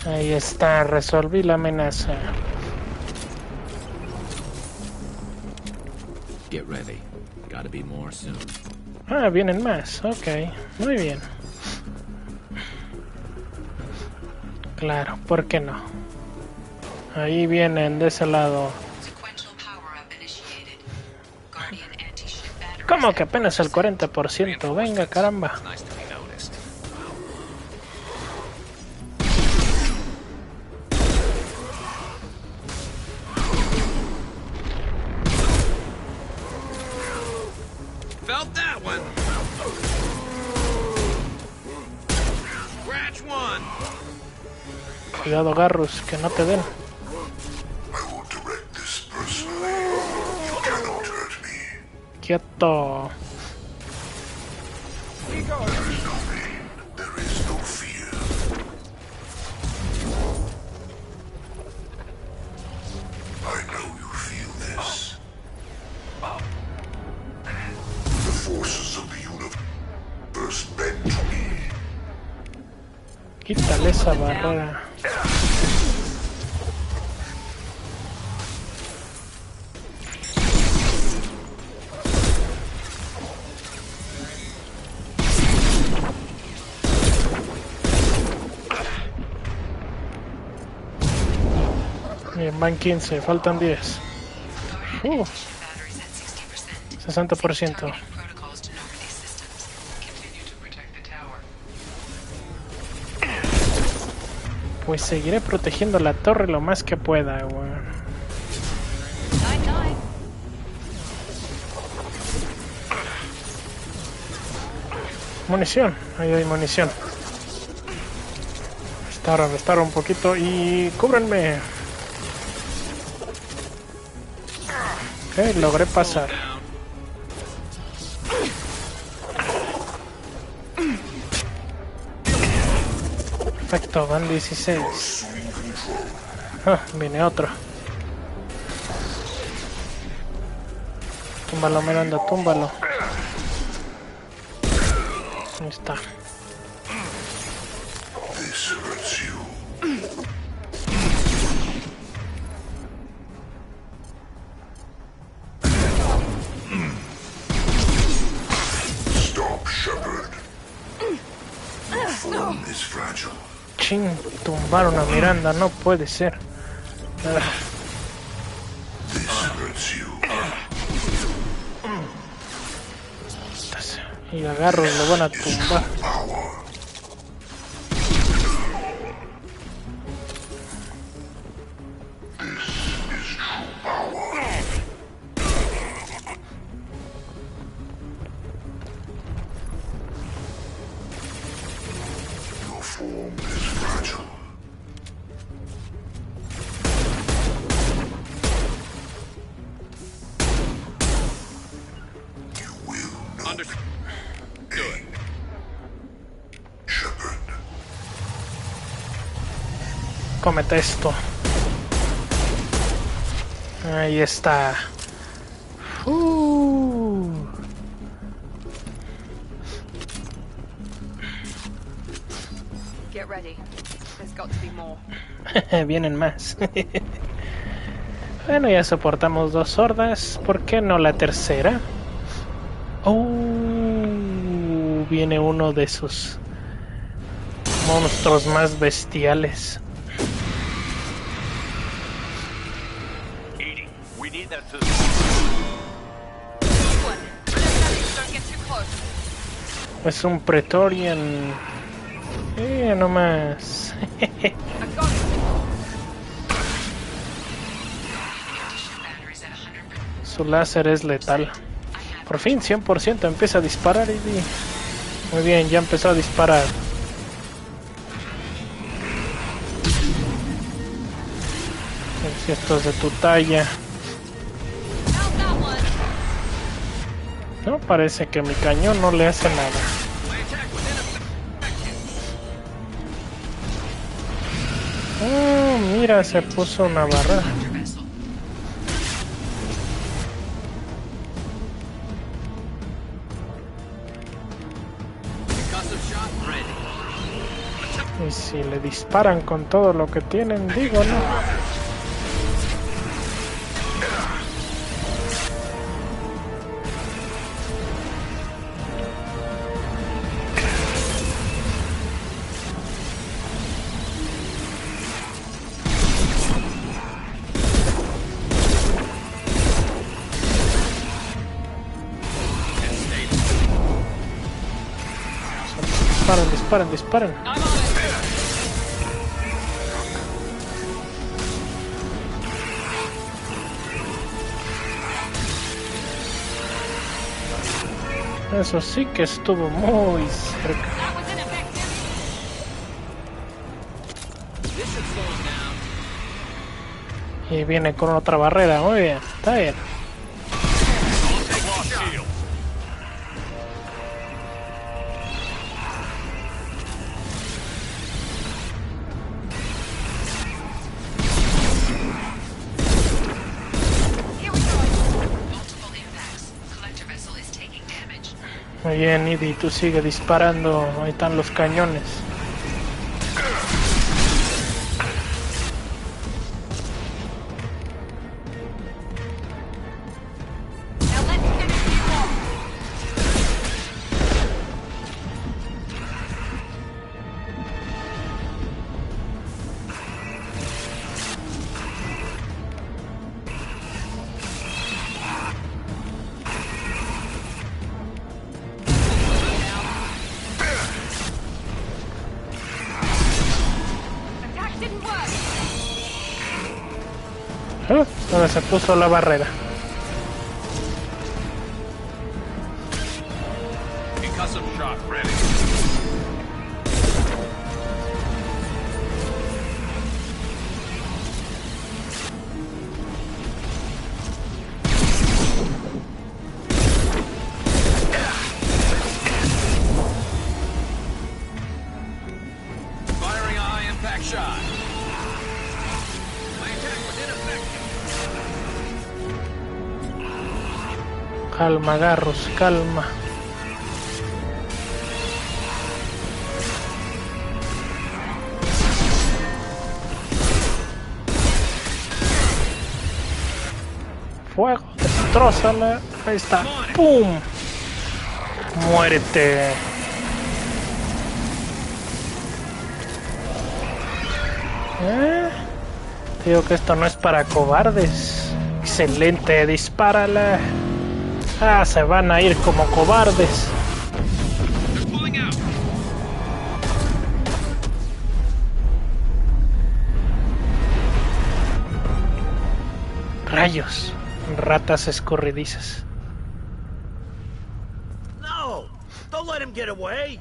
Ahí está, resolví la amenaza. Get ready. Gotta be more soon. Ah, vienen más. Ok, muy bien. Claro, ¿por qué no? Ahí vienen de ese lado. ¿Cómo que apenas el 40%? Venga, caramba. Felt that one. Scratch one. Cuidado, Garrus, que no te den. Quieto. Quítale esa barrera. Bien, van 15, faltan 10. 60%. Pues seguiré protegiendo la torre lo más que pueda, weón. Munición, ahí hay munición. Restar un poquito y cúbranme. Ok, logré pasar. Perfecto, van 16. Ah, viene otro. Túmbalo, Miranda, túmbalo. Ahí está. Chin, tumbaron a Miranda, no puede ser. Y agarro y lo van a tumbar. Cómete esto. Ahí está. Get ready. There's got to be more. Vienen más. Bueno, ya soportamos 2 hordas. ¿Por qué no la tercera? Viene uno de esos monstruos más bestiales. Es un Praetorian. No más. Su láser es letal. Por fin, 100% empieza a disparar. Muy bien, ya empezó a disparar. A ver si esto es de tu talla. No, parece que mi cañón no le hace nada. Mira, se puso una barra. Y si le disparan con todo lo que tienen, digo, ¿no? Disparen. Eso sí que estuvo muy cerca. Y viene con otra barrera, muy bien, está bien. Muy bien, Idi, tú sigue disparando, ahí están los cañones. Ahora se puso la barrera. Awesome shot ready. Firing a high impact shot. My attack was ineffective. Calma, Garros, calma. Fuego, destrózala. Ahí está. ¡Pum! Muérete. Te digo que esto no es para cobardes. Excelente, dispárala. Ah, se van a ir como cobardes. Rayos, ratas escurridizas. No! Don't let him get away!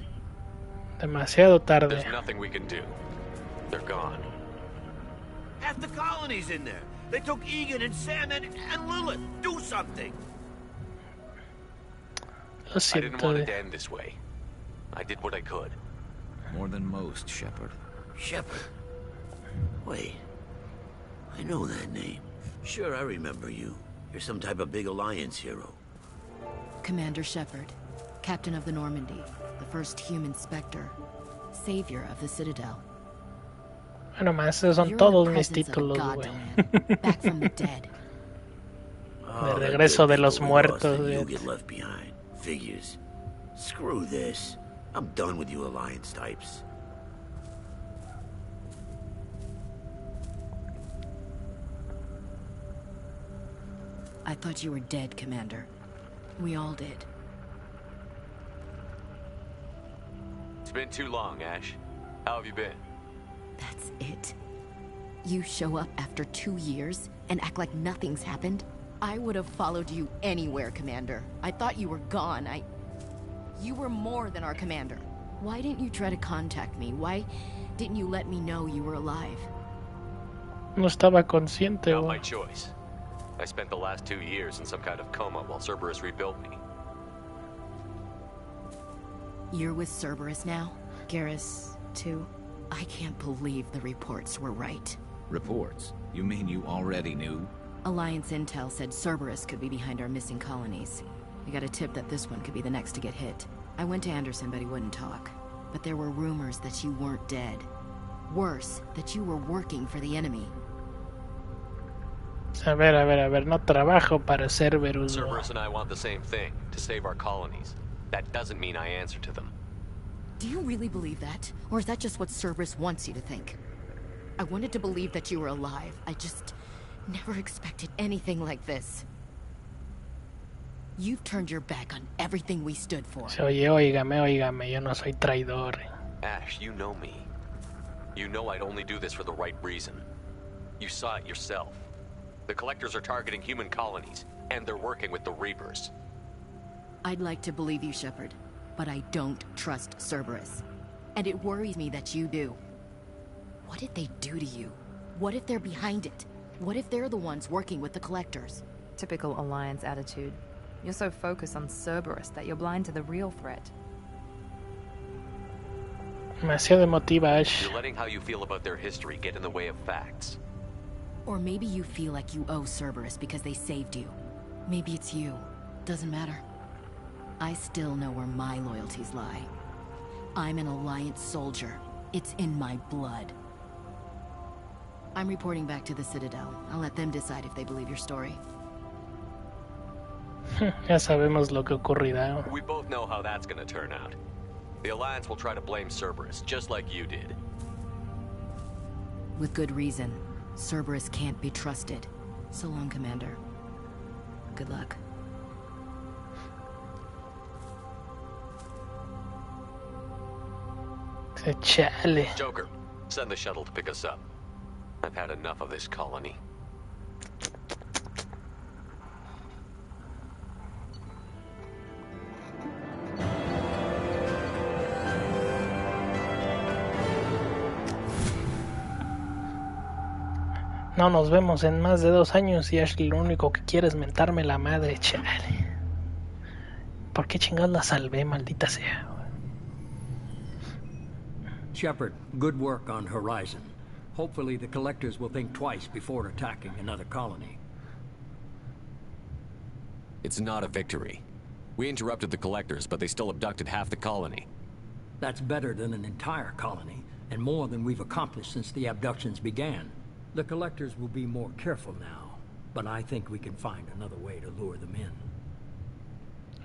Demasiado tarde. There's nothing we can do. They're gone. Half the colony's in there. They took Egan and Sam and Lilith. Do something! Lo I didn't want it siento. to end this way. I did what I could. More than most, Shepard. Shepard? Wait. I know that name. Sure, I remember you. You're some type of big Alliance hero. Commander Shepard, Captain of the Normandy, the first human Spectre, Savior of the Citadel. Bueno, más esos son You're todos the mis presence of a títulos, god güey. to land, back from the dead. De regreso de los muertos, You güey. get left behind. Figures. Screw this. I'm done with you Alliance types. I thought you were dead, Commander. We all did. It's been too long, Ash. How have you been? That's it? You show up after 2 years and act like nothing's happened? I would have followed you anywhere, Commander. I thought you were gone. You were more than our commander. Why didn't you try to contact me? Why didn't you let me know you were alive? No estaba consciente, Not my güey. choice. I spent the last 2 years in some kind of coma while Cerberus rebuilt me. You're with Cerberus now? Garrus, too? I can't believe the reports were right. Reports? You mean you already knew? Alliance intel said Cerberus could be behind our missing colonies. We got a tip that this one could be the next to get hit. I went to Anderson, but he wouldn't talk. But there were rumors that you weren't dead. Worse, that you were working for the enemy. A ver, no trabajo para Cerberus. Cerberus and I want the same thing, to save our colonies. That doesn't mean I answer to them. Do you really believe that? Or is that just what Cerberus wants you to think? I wanted to believe that you were alive. I just never expected anything like this. You've turned your back on everything we stood for. Oye, óigame, yo no soy traidor. Ash, you know me. You know I'd only do this for the right reason. You saw it yourself. The Collectors are targeting human colonies, and they're working with the Reapers. I'd like to believe you, Shepard, but I don't trust Cerberus. And it worries me that you do. What did they do to you? What if they're behind it? What if they're the ones working with the Collectors? Typical Alliance attitude. You're so focused on Cerberus that you're blind to the real threat. Demasiado emotiva, Ash. You're letting how you feel about their history get in the way of facts. Or maybe you feel like you owe Cerberus because they saved you. Maybe it's you. Doesn't matter. I still know where my loyalties lie. I'm an Alliance soldier. It's in my blood. I'm reporting back to the Citadel. I'll let them decide if they believe your story. Ya sabemos lo que ocurrirá. We both know how that's gonna turn out. The Alliance will try to blame Cerberus, just like you did. With good reason. Cerberus can't be trusted. So long, Commander. Good luck. Chale. Joker, send the shuttle to pick us up. I've had enough of this colony. No nos vemos en más de 2 años y Ashley lo único que quiere es mentarme la madre, chale. ¿Por qué chingados la salvé, maldita sea? Shepard, good work on Horizon. Hopefully the Collectors will think twice before attacking another colony. It's not a victory. We interrupted the Collectors, but they still abducted half the colony. That's better than an entire colony, and more than we've accomplished since the abductions began. The Collectors will be more careful now, but I think we can find another way to lure them in.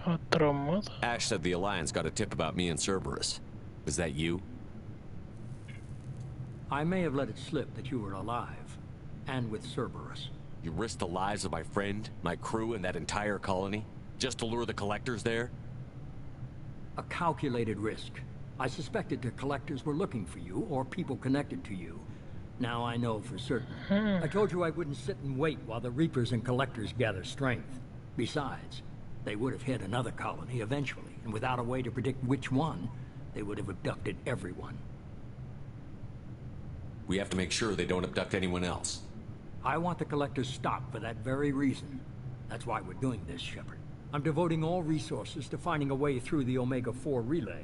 Otro modo. Ash said the Alliance got a tip about me and Cerberus. Was that you? I may have let it slip that you were alive, and with Cerberus. You risked the lives of my friend, my crew, and that entire colony? Just to lure the Collectors there? A calculated risk. I suspected the Collectors were looking for you, or people connected to you. Now I know for certain. I told you I wouldn't sit and wait while the Reapers and Collectors gather strength. Besides, they would have hit another colony eventually, and without a way to predict which one, they would have abducted everyone. We have to make sure they don't abduct anyone else. I want the Collectors stopped for that very reason. That's why we're doing this, Shepard. I'm devoting all resources to finding a way through the Omega-4 relay.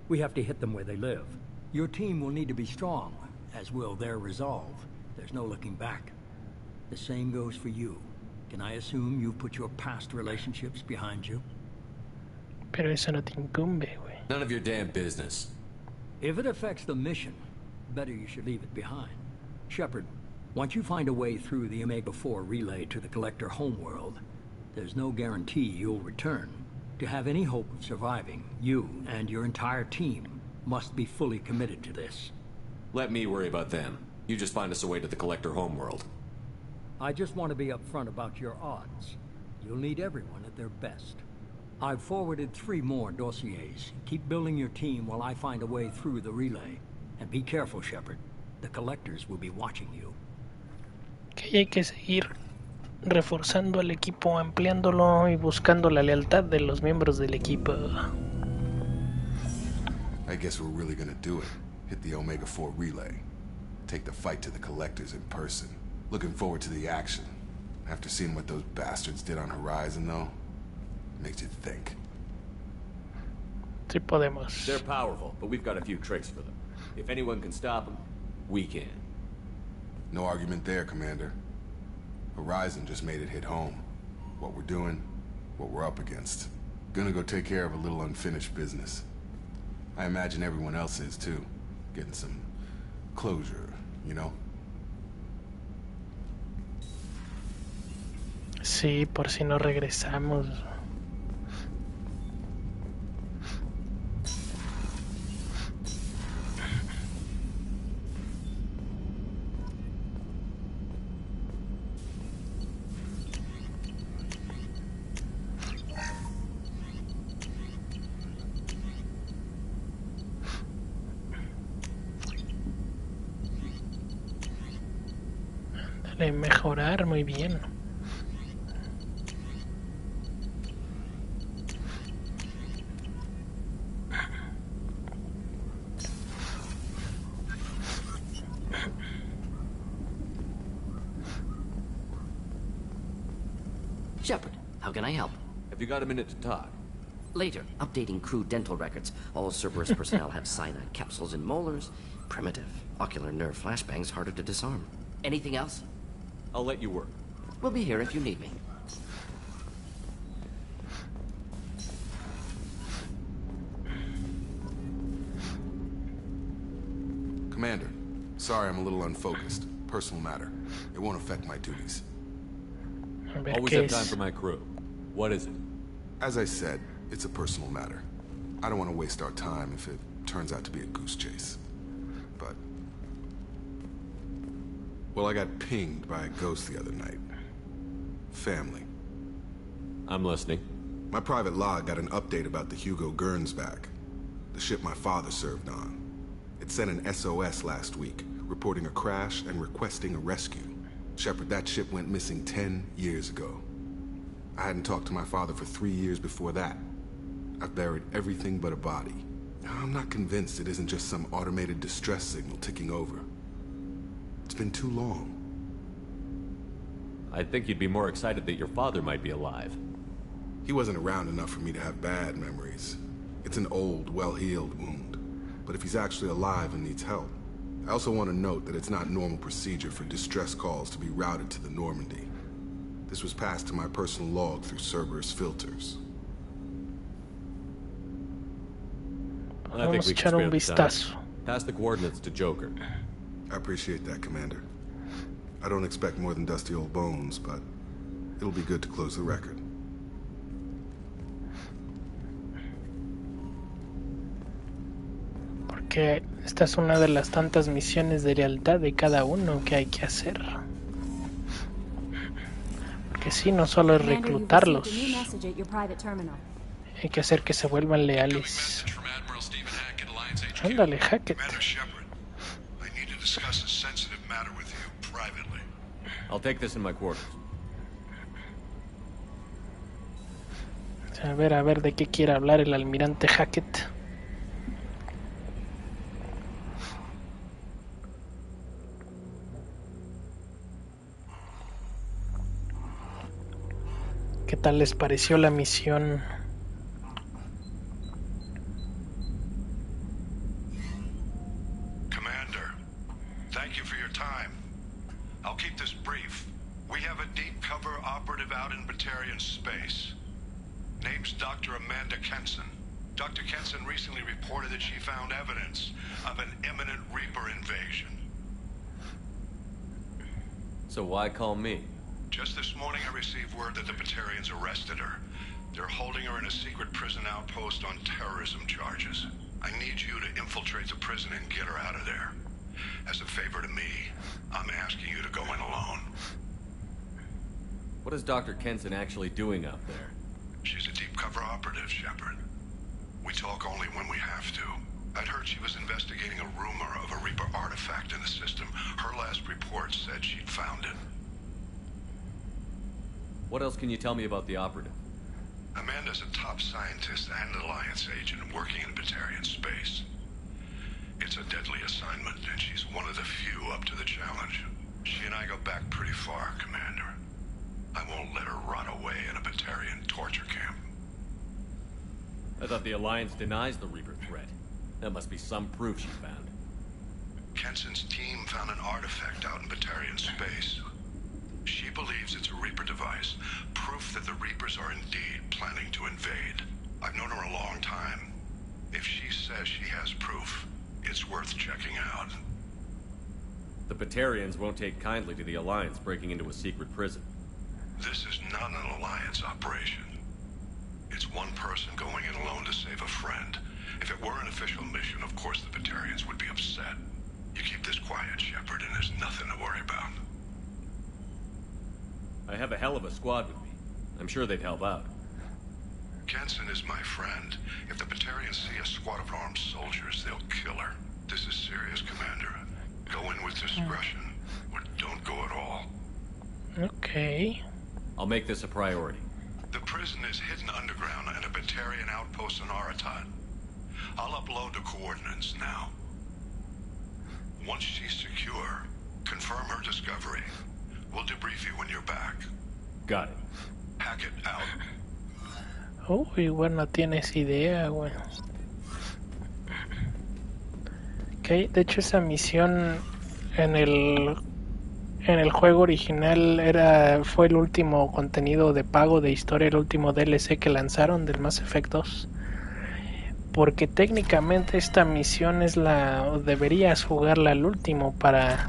We have to hit them where they live. Your team will need to be strong, as will their resolve. There's no looking back. The same goes for you. Can I assume you've put your past relationships behind you? Pero eso no te incumbe, güey. None of your damn business. If it affects the mission, better you should leave it behind. Shepard, once you find a way through the Omega-4 relay to the Collector homeworld, there's no guarantee you'll return. To have any hope of surviving, you and your entire team must be fully committed to this. Let me worry about them. You just find us a way to the Collector homeworld. I just want to be upfront about your odds. You'll need everyone at their best. I've forwarded 3 more dossiers. Keep building your team while I find a way through the relay. And be careful, Shepard. The Collectors will be watching you. Que hay que seguir reforzando al equipo, ampliándolo y buscando la lealtad de los miembros del equipo. I guess we're really gonna do it. Hit the Omega-4 relay. Take the fight to the Collectors in person. Looking forward to the action. After seeing what those bastards did on Horizon, though, makes you think. Sí podemos. They're powerful, but we've got a few tricks for them. If anyone can stop them, we can. No argument there, Commander. Horizon just made it hit home. What we're doing, what we're up against. Gonna go take care of a little unfinished business. I imagine everyone else is, too. Getting some closure, you know? Sí, por si no regresamos. Dale, mejorar, muy bien. Shepard, how can I help? Have you got a minute to talk? Later, updating crew dental records. All Cerberus personnel have cyanide capsules in molars. Primitive. Ocular nerve flashbangs harder to disarm. Anything else? I'll let you work. We'll be here if you need me. Commander, sorry I'm a little unfocused. Personal matter. It won't affect my duties. Always have time for my crew. What is it? As I said, it's a personal matter. I don't want to waste our time if it turns out to be a goose chase. But... well, I got pinged by a ghost the other night. Family. I'm listening. My private log got an update about the Hugo Gernsback, the ship my father served on. It sent an SOS last week, reporting a crash and requesting a rescue. Shepard, that ship went missing 10 years ago. I hadn't talked to my father for 3 years before that. I've buried everything but a body. I'm not convinced it isn't just some automated distress signal ticking over. It's been too long. I'd think you'd be more excited that your father might be alive. He wasn't around enough for me to have bad memories. It's an old, well-healed wound. But if he's actually alive and needs help, I also want to note that it's not normal procedure for distress calls to be routed to the Normandy. This was passed to my personal log through Cerberus filters. I think we can spare the time. Pass the coordinates to Joker. I appreciate that, Commander. I don't expect more than dusty old bones, but it'll be good to close the record. Porque esta es una de las tantas misiones de lealtad de cada uno que hay que hacer. Porque sí, no solo es reclutarlos, hay que hacer que se vuelvan leales. Ándale, Hackett. I'll take this in my quarters. A ver de qué quiere hablar el almirante Hackett. ¿Qué tal les pareció la misión? Commander, thank you for your time. I'll keep this brief. We have a deep cover operative out in Batarian space. Name's Dr. Amanda Kenson. Dr. Kenson recently reported that she found evidence of an imminent Reaper invasion. So why call me? Just this morning I received word that the Batarians arrested her. They're holding her in a secret prison outpost on terrorism charges. I need you to infiltrate the prison and get her out of there. As a favor to me, I'm asking you to go in alone. What is Dr. Kenson actually doing out there? She's a deep cover operative, Shepard. We talk only when we have to. I'd heard she was investigating a rumor of a Reaper artifact in the system. Her last report said she'd found it. What else can you tell me about the operative? Amanda's a top scientist and Alliance agent working in Batarian space. It's a deadly assignment, and she's one of the few up to the challenge. She and I go back pretty far, Commander. I won't let her rot away in a Batarian torture camp. I thought the Alliance denies the Reaper threat. That must be some proof she found. Kenson's team found an artifact out in Batarian space. She believes it's a Reaper device, proof that the Reapers are indeed planning to invade. I've known her a long time. If she says she has proof, it's worth checking out. The Batarians won't take kindly to the Alliance breaking into a secret prison. This is not an Alliance operation. It's one person going in alone to save a friend. If it were an official mission, of course the Batarians would be upset. You keep this quiet, Shepard, and there's nothing to worry about. I have a hell of a squad with me. I'm sure they'd help out. Kenson is my friend. If the Batarians see a squad of armed soldiers, they'll kill her. This is serious, Commander. Go in with discretion, or don't go at all. Okay. I'll make this a priority. The prison is hidden underground in a Batarian outpost on Aratat. I'll upload the coordinates now. Once she's secure, confirm her discovery. We'll debrief you when you're back. Got it. Hackett out. Uy, bueno, tienes idea, güey. Ok, de hecho esa misión en el juego original fue el último contenido de pago de historia, el último DLC que lanzaron del Mass Effect 2. Porque técnicamente esta misión deberías jugarla al último para...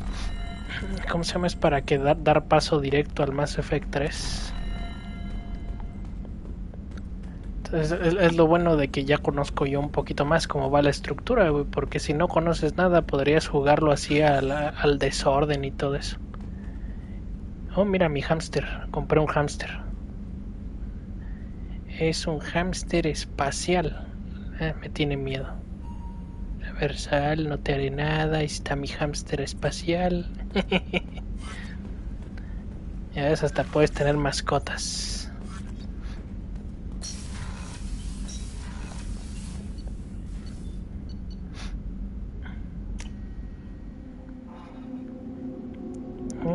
¿Cómo se llama? Es para dar paso directo al Mass Effect 3. Entonces es lo bueno de que ya conozco yo un poquito más cómo va la estructura, güey, porque si no conoces nada podrías jugarlo así al desorden y todo eso. Oh, mira mi hámster, compré un hámster. Es un hámster espacial. Me tiene miedo. A ver, sal, no te haré nada. Ahí está mi hámster espacial. Ya ves, hasta puedes tener mascotas.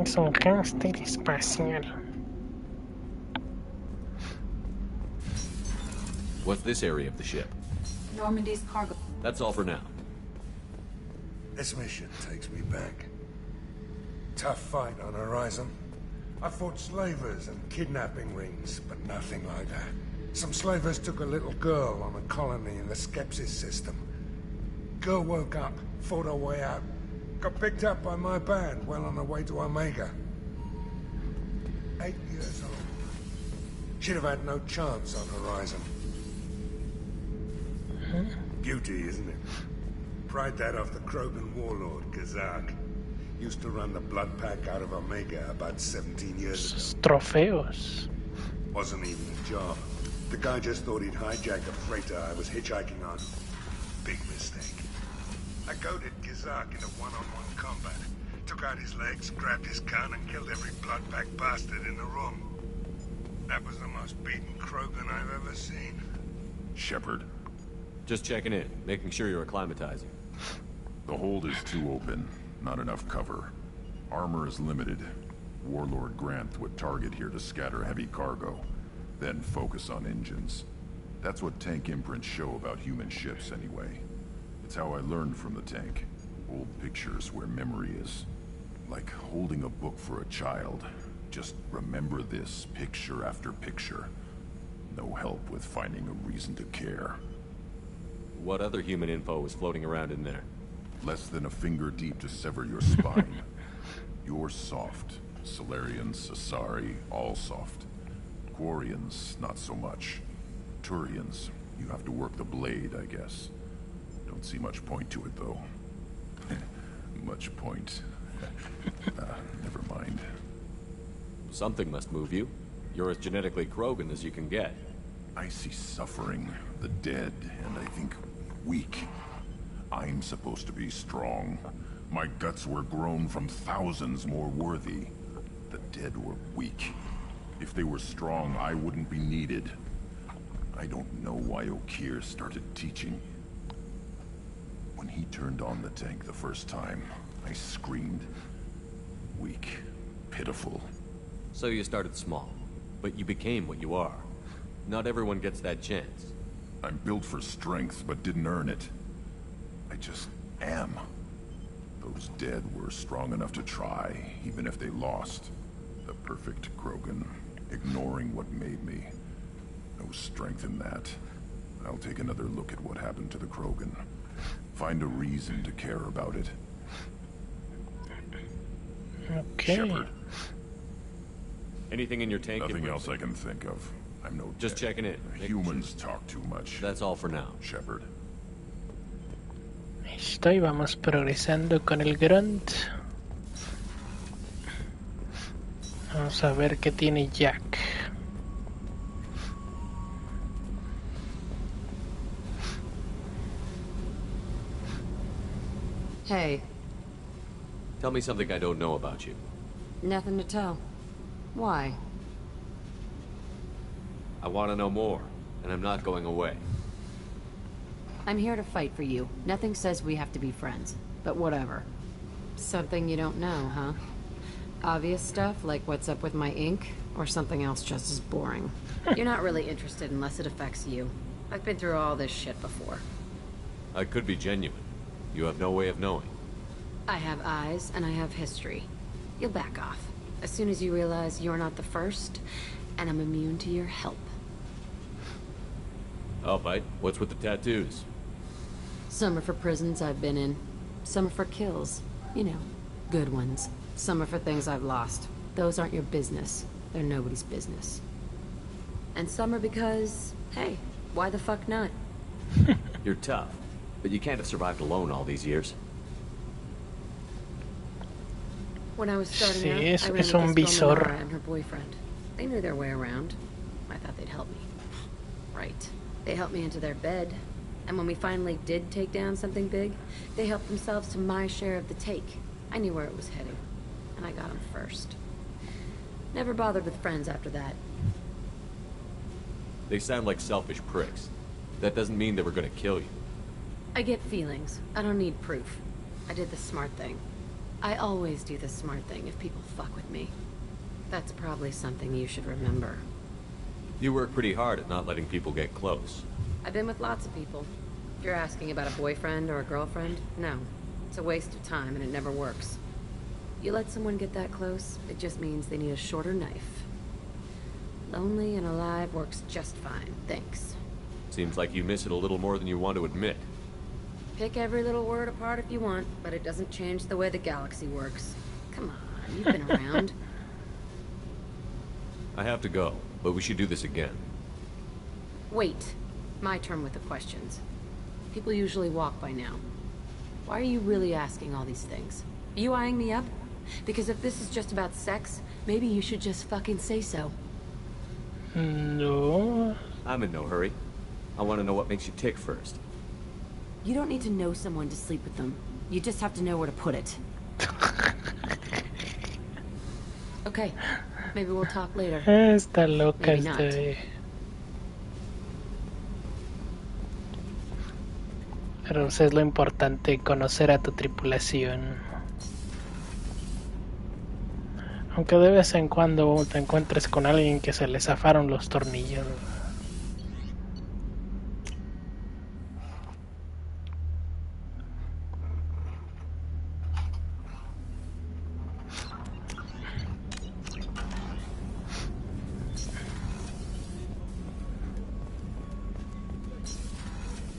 Es un hámster espacial. What's this area of the ship? Normandy's cargo. That's all for now. This mission takes me back. Tough fight on Horizon. I fought slavers and kidnapping rings, but nothing like that. Some slavers took a little girl on a colony in the Skepsis system. Girl woke up, fought her way out, got picked up by my band well on her way to Omega. 8 years old. She'd have had no chance on Horizon. Beauty, isn't it? Pried that off the Krogan warlord, Kazak. Used to run the blood pack out of Omega about 17 years ago. Trofeos. Wasn't even a job. The guy just thought he'd hijack a freighter I was hitchhiking on. Big mistake. I goaded Kazak into one-on-one combat. Took out his legs, grabbed his gun, and killed every blood pack bastard in the room. That was the most beaten Krogan I've ever seen. Shepard. Just checking in, making sure you're acclimatizing. The hold is too open. Not enough cover. Armor is limited. Warlord Grant would target here to scatter heavy cargo, then focus on engines. That's what tank imprints show about human ships anyway. It's how I learned from the tank. Old pictures where memory is. Like holding a book for a child. Just remember this picture after picture. No help with finding a reason to care. What other human info was floating around in there? Less than a finger deep to sever your spine. You're soft. Solarians, Asari, all soft. Quarians, not so much. Turians, you have to work the blade, I guess. Don't see much point to it, though. Much point. Never mind. Something must move you. You're as genetically Krogan as you can get. I see suffering, the dead, and I think weak. I'm supposed to be strong. My guts were grown from thousands more worthy. The dead were weak. If they were strong, I wouldn't be needed. I don't know why Okir started teaching. When he turned on the tank the first time, I screamed. Weak. Pitiful. So you started small, but you became what you are. Not everyone gets that chance. I'm built for strength, but didn't earn it. I just am. Those dead were strong enough to try, even if they lost. The perfect Krogan, ignoring what made me. No strength in that. I'll take another look at what happened to the Krogan. Find a reason to care about it. Okay. Shepard. Anything in your tank? Nothing else I can think of. I'm no Just dead. checking in. Humans talk too much. That's all for now. Shepard. Listo, y vamos progresando con el grunt. Vamos a ver qué tiene Jack. Hey. Tell me something I don't know about you. Nothing to tell. Why? I want to know more, and I'm not going away. I'm here to fight for you. Nothing says we have to be friends, but whatever. Something you don't know, huh? Obvious stuff like what's up with my ink, or something else just as boring. You're not really interested unless it affects you. I've been through all this shit before. I could be genuine. You have no way of knowing. I have eyes, and I have history. You'll back off. As soon as you realize you're not the first, and I'm immune to your help. I'll bite. What's with the tattoos? Some are for prisons I've been in. Some are for kills. You know, good ones. Some are for things I've lost. Those aren't your business. They're nobody's business. And some are because, hey, why the fuck not? You're tough, but you can't have survived alone all these years. When I was starting out, Sí, I ran es un with this girl, visor. Nora, and her boyfriend. They knew their way around. I thought they'd help me. Right. They helped me into their bed. And when we finally did take down something big, they helped themselves to my share of the take. I knew where it was heading. And I got them first. Never bothered with friends after that. They sound like selfish pricks. That doesn't mean they were gonna kill you. I get feelings. I don't need proof. I did the smart thing. I always do the smart thing if people fuck with me. That's probably something you should remember. You work pretty hard at not letting people get close. I've been with lots of people. If you're asking about a boyfriend or a girlfriend, no. It's a waste of time and it never works. You let someone get that close, it just means they need a shorter knife. Lonely and alive works just fine, thanks. Seems like you miss it a little more than you want to admit. Pick every little word apart if you want, but it doesn't change the way the galaxy works. Come on, you've been around. I have to go, but we should do this again. Wait. My turn with the questions. People usually walk by now. Why are you really asking all these things? Are you eyeing me up? Because if this is just about sex, maybe you should just fucking say so. No. I'm in no hurry. I want to know what makes you tick first. You don't need to know someone to sleep with them. You just have to know where to put it. Okay. Maybe we'll talk later. Está loca Maybe not. Pero pues, es lo importante, conocer a tu tripulación. Aunque de vez en cuando te encuentres con alguien que se le zafaron los tornillos.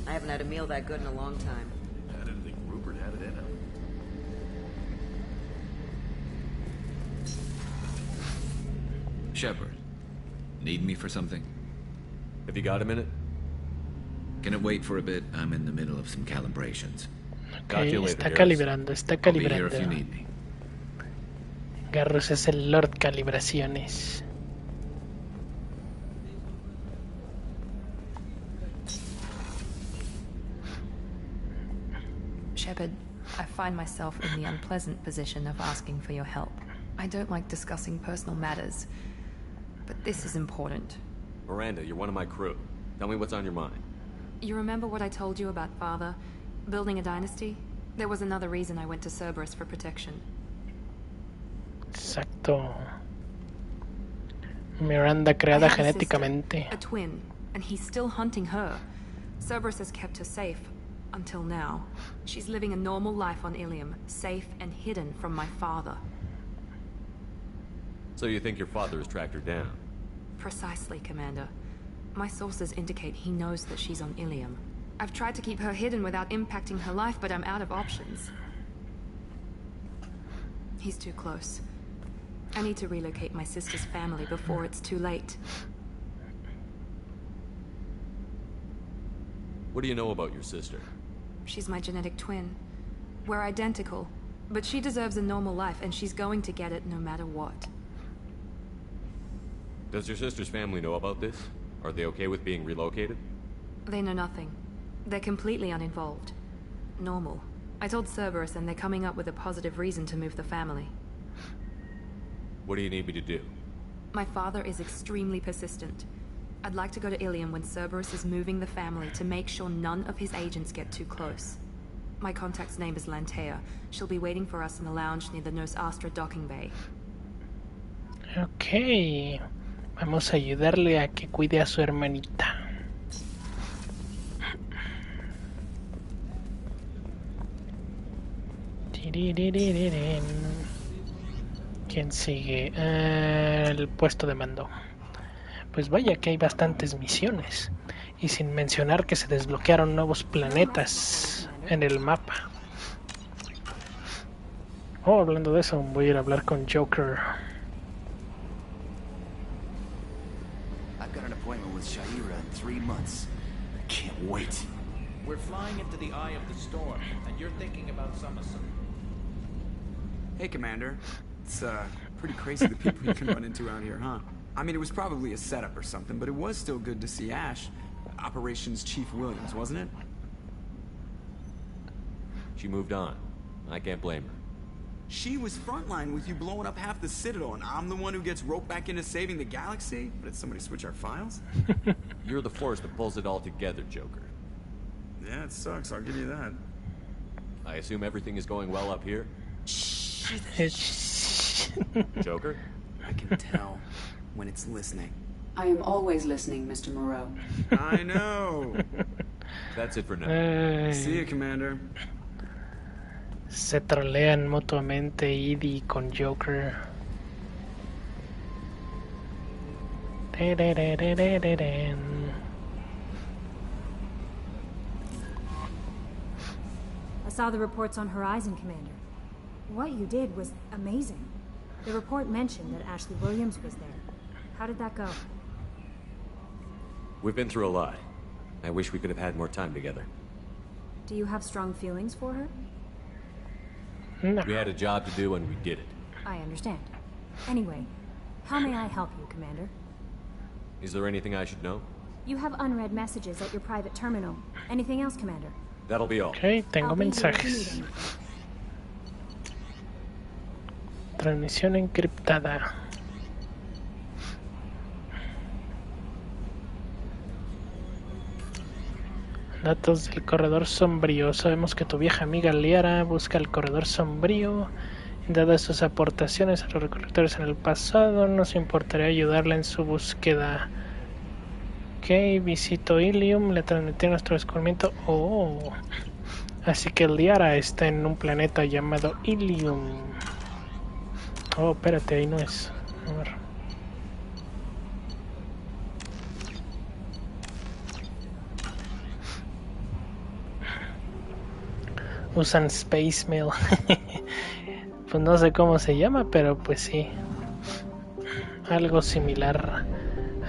I haven't had a meal that good in a long time. I didn't think Rupert had it in him. Shepard, need me for something? Have you got a minute? Can it wait for a bit? I'm in the middle of some calibrations. Okay, está calibrando, está calibrando. I'll be here if you need me. Garrus es el Lord Calibraciones. Shepard, I find myself in the unpleasant position of asking for your help. I don't like discussing personal matters, but this is important. Miranda, you're one of my crew. Tell me what's on your mind. You remember what I told you about Father? Building a dynasty? There was another reason I went to Cerberus for protection. Exacto. Miranda creada genéticamente. A twin, and he's still hunting her. Cerberus has kept her safe, until now. She's living a normal life on Ilium, safe and hidden from my father. So you think your father has tracked her down? Precisely, Commander. My sources indicate he knows that she's on Ilium. I've tried to keep her hidden without impacting her life, but I'm out of options. He's too close. I need to relocate my sister's family before it's too late. What do you know about your sister? She's my genetic twin. We're identical, but she deserves a normal life, and she's going to get it no matter what. Does your sister's family know about this? Are they okay with being relocated? They know nothing. They're completely uninvolved. Normal. I told Cerberus, and they're coming up with a positive reason to move the family. What do you need me to do? My father is extremely persistent. I'd like to go to Ilium when Cerberus is moving the family to make sure none of his agents get too close. My contact's name is Lantea. She'll be waiting for us in the lounge near the Nos Astra docking bay. Ok. Vamos a ayudarle a que cuide a su hermanita. ¿Quién sigue? El puesto de mando. Pues vaya que hay bastantes misiones. Y sin mencionar que se desbloquearon nuevos planetas en el mapa. Oh, hablando de eso, voy a ir a hablar con Joker. I've got an appointment with Shaira in 3 months. I can't wait. We're flying into the eye of the storm, and you're thinking about Summerson. Hey, Commander. It's, pretty crazy the people you can run into around here, huh? I mean, it was probably a setup or something, but it was still good to see Ash. Operations Chief Williams, wasn't it? She moved on. I can't blame her. She was frontline with you blowing up half the Citadel, and I'm the one who gets roped back into saving the galaxy? Did somebody switch our files? You're the force that pulls it all together, Joker. Yeah, it sucks, I'll give you that. I assume everything is going well up here? Joker? I can tell when it's listening. I am always listening, Mr. Moreau. I know. That's it for now. See you, Commander. Se trolean mutuamente Edie con Joker. I saw the reports on Horizon, Commander. What you did was amazing. The report mentioned that Ashley Williams was there. How did that go? We've been through a lot. I wish we could have had more time together. Do you have strong feelings for her? No. We had a job to do and we did it. I understand. Anyway, how may I help you, Commander? Is there anything I should know? You have unread messages at your private terminal. Anything else, Commander? That'll be all. Ok, tengo mensajes. Transmisión encriptada. Datos del corredor sombrío. Sabemos que tu vieja amiga Liara busca el corredor sombrío. Dadas sus aportaciones a los recolectores en el pasado, nos importaría ayudarla en su búsqueda. Ok, visito Ilium, le transmití nuestro descubrimiento. Oh, así que Liara está en un planeta llamado Ilium. Oh, espérate, ahí no es. A ver. Usan Space Mail. Pues no sé cómo se llama, pero pues sí. Algo similar.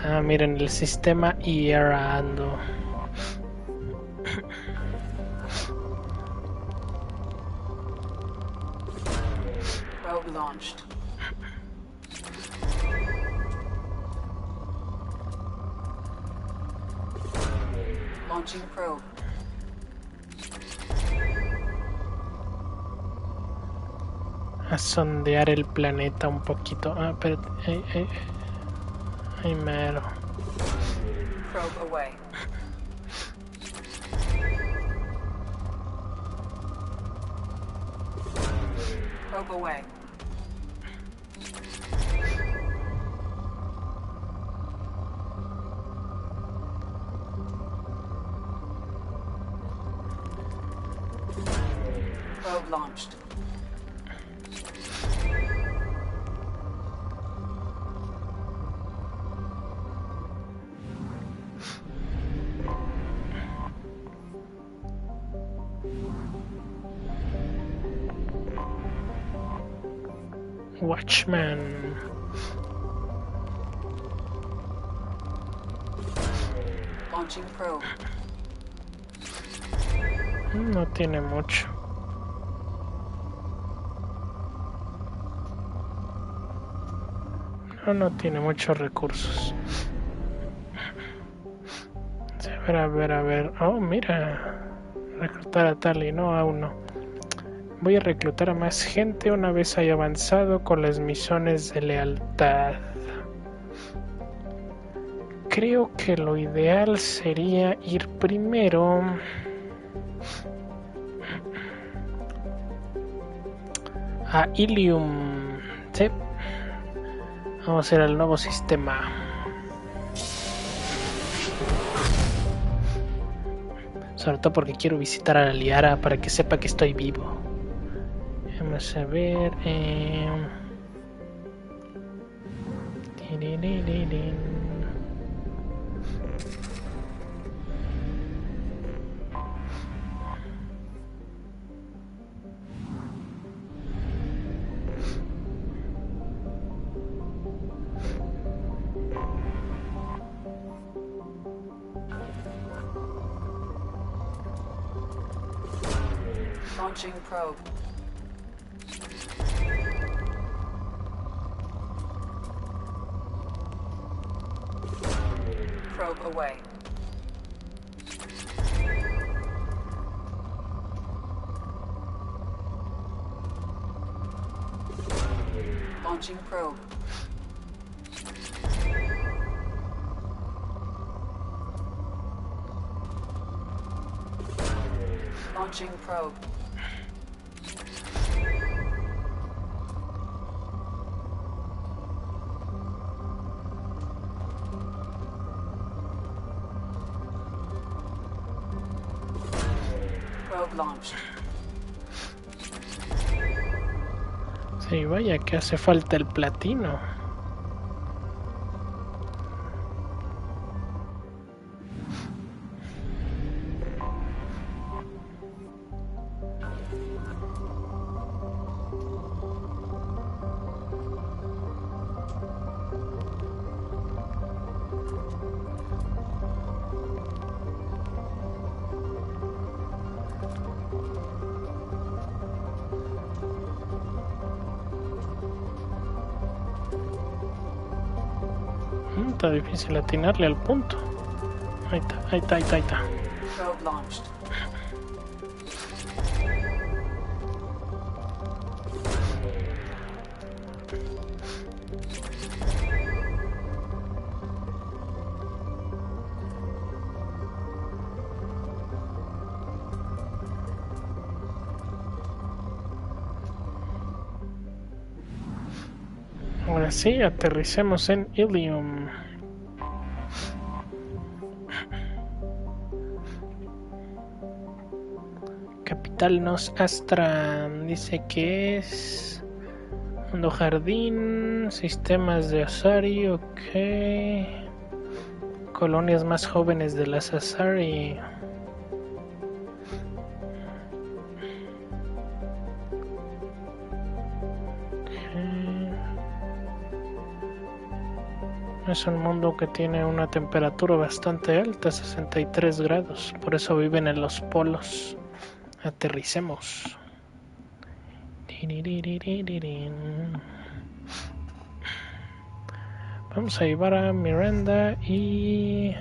Ah, miren, el sistema IRA ando. Probe launched. Launching probe. A sondear el planeta un poquito. Ah, pero ay, mero. Probe away. Probe away. Probe launched. Watchman. Launching probe. No tiene mucho. No tiene muchos recursos. A ver. Oh, mira. Reclutar a Tali, no, aún no. Voy a reclutar a más gente una vez haya avanzado con las misiones de lealtad. Creo que lo ideal sería ir primero a Ilium. Sí. Vamos a ir al nuevo sistema. Sobre todo porque quiero visitar a la Liara para que sepa que estoy vivo. Vamos a ver. Launching probe. Probe away. Launching probe. Launching probe. Probe launched. Sí, vaya que hace falta el platino. Está difícil atinarle al punto. Ahí está, ahí está, ahí está, ahí está. Probe launched. Ahora sí, aterricemos en Ilium. Capital Nos Astra. Dice que es mundo jardín, sistemas de Asari, ok. Colonias más jóvenes de las Asari. Es un mundo que tiene una temperatura bastante alta, 63 grados, por eso viven en los polos. Aterricemos. Vamos a llevar a Miranda y...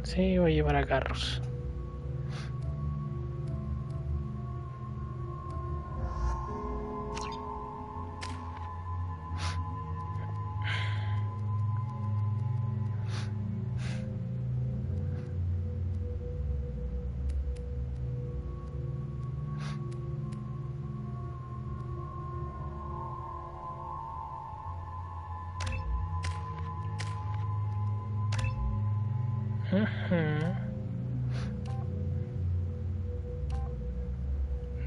sí, voy a llevar a Garros.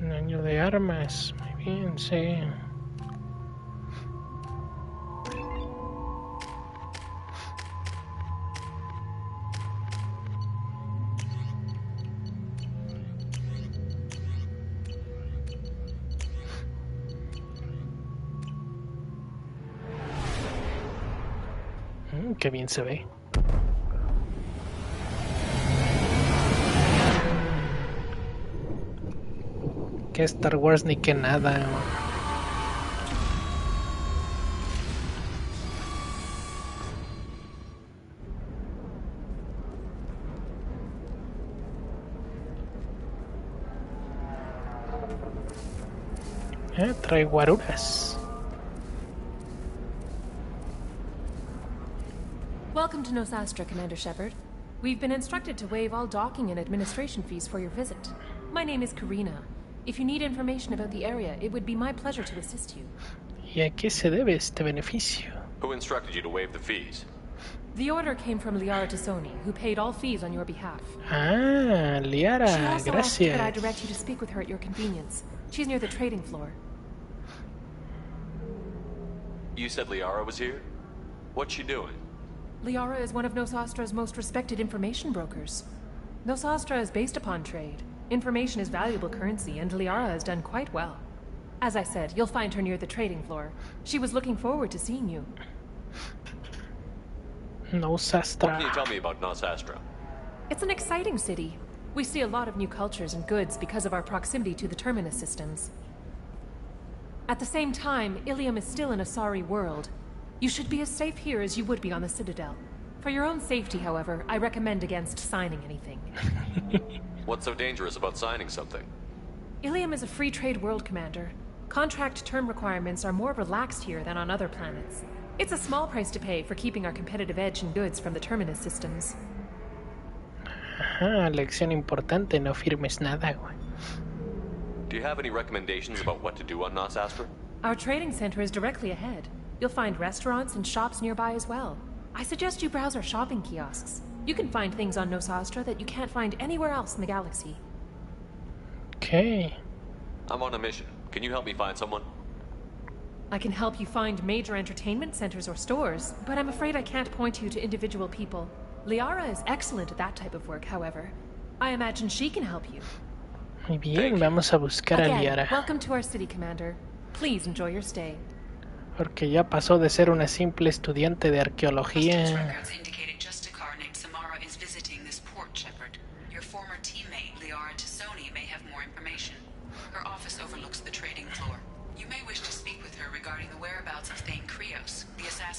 Un año de armas, muy bien, sí. Qué bien se ve. Que Star Wars ni que nada. Trae guaruras. Welcome to Nos Astra, Commander Shepard. We've been instructed to waive all docking and administration fees for your visit. My name is Karina. If you need information about the area, it would be my pleasure to assist you. ¿Y a qué se debe este beneficio? Who instructed you to waive the fees? The order came from Liara Tassoni, who paid all fees on your behalf. Ah, Liara, She also asked gracias. that I direct you to speak with her at your convenience. She's near the trading floor. You said Liara was here? What's she doing? Liara is one of Nos Astra's most respected information brokers. Nos Astra is based upon trade. Information is valuable currency, and Liara has done quite well. As I said, you'll find her near the trading floor. She was looking forward to seeing you. Nos Astra. What can you tell me about Nos Astra? It's an exciting city. We see a lot of new cultures and goods because of our proximity to the Terminus systems. At the same time, Ilium is still an Asari world. You should be as safe here as you would be on the Citadel. For your own safety, however, I recommend against signing anything. What's so dangerous about signing something? Ilium is a free trade world, Commander. Contract term requirements are more relaxed here than on other planets. It's a small price to pay for keeping our competitive edge in goods from the Terminus systems. Ajá, lección importante, no firmes nada, güey. Do you have any recommendations about what to do on Nos Astra? Our trading center is directly ahead. You'll find restaurants and shops nearby as well. I suggest you browse our shopping kiosks. You can find things on Nosastra that you can't find anywhere else in the galaxy. Okay. I'm on a mission. Can you help me find someone? I can help you find major entertainment centers or stores, but I'm afraid I can't point you to individual people. Liara is excellent at that type of work, however. I imagine she can help you. Muy bien, vamos a buscar a Again, Liara. welcome to our city, Commander. Please enjoy your stay. Porque ya pasó de ser una simple estudiante de arqueología.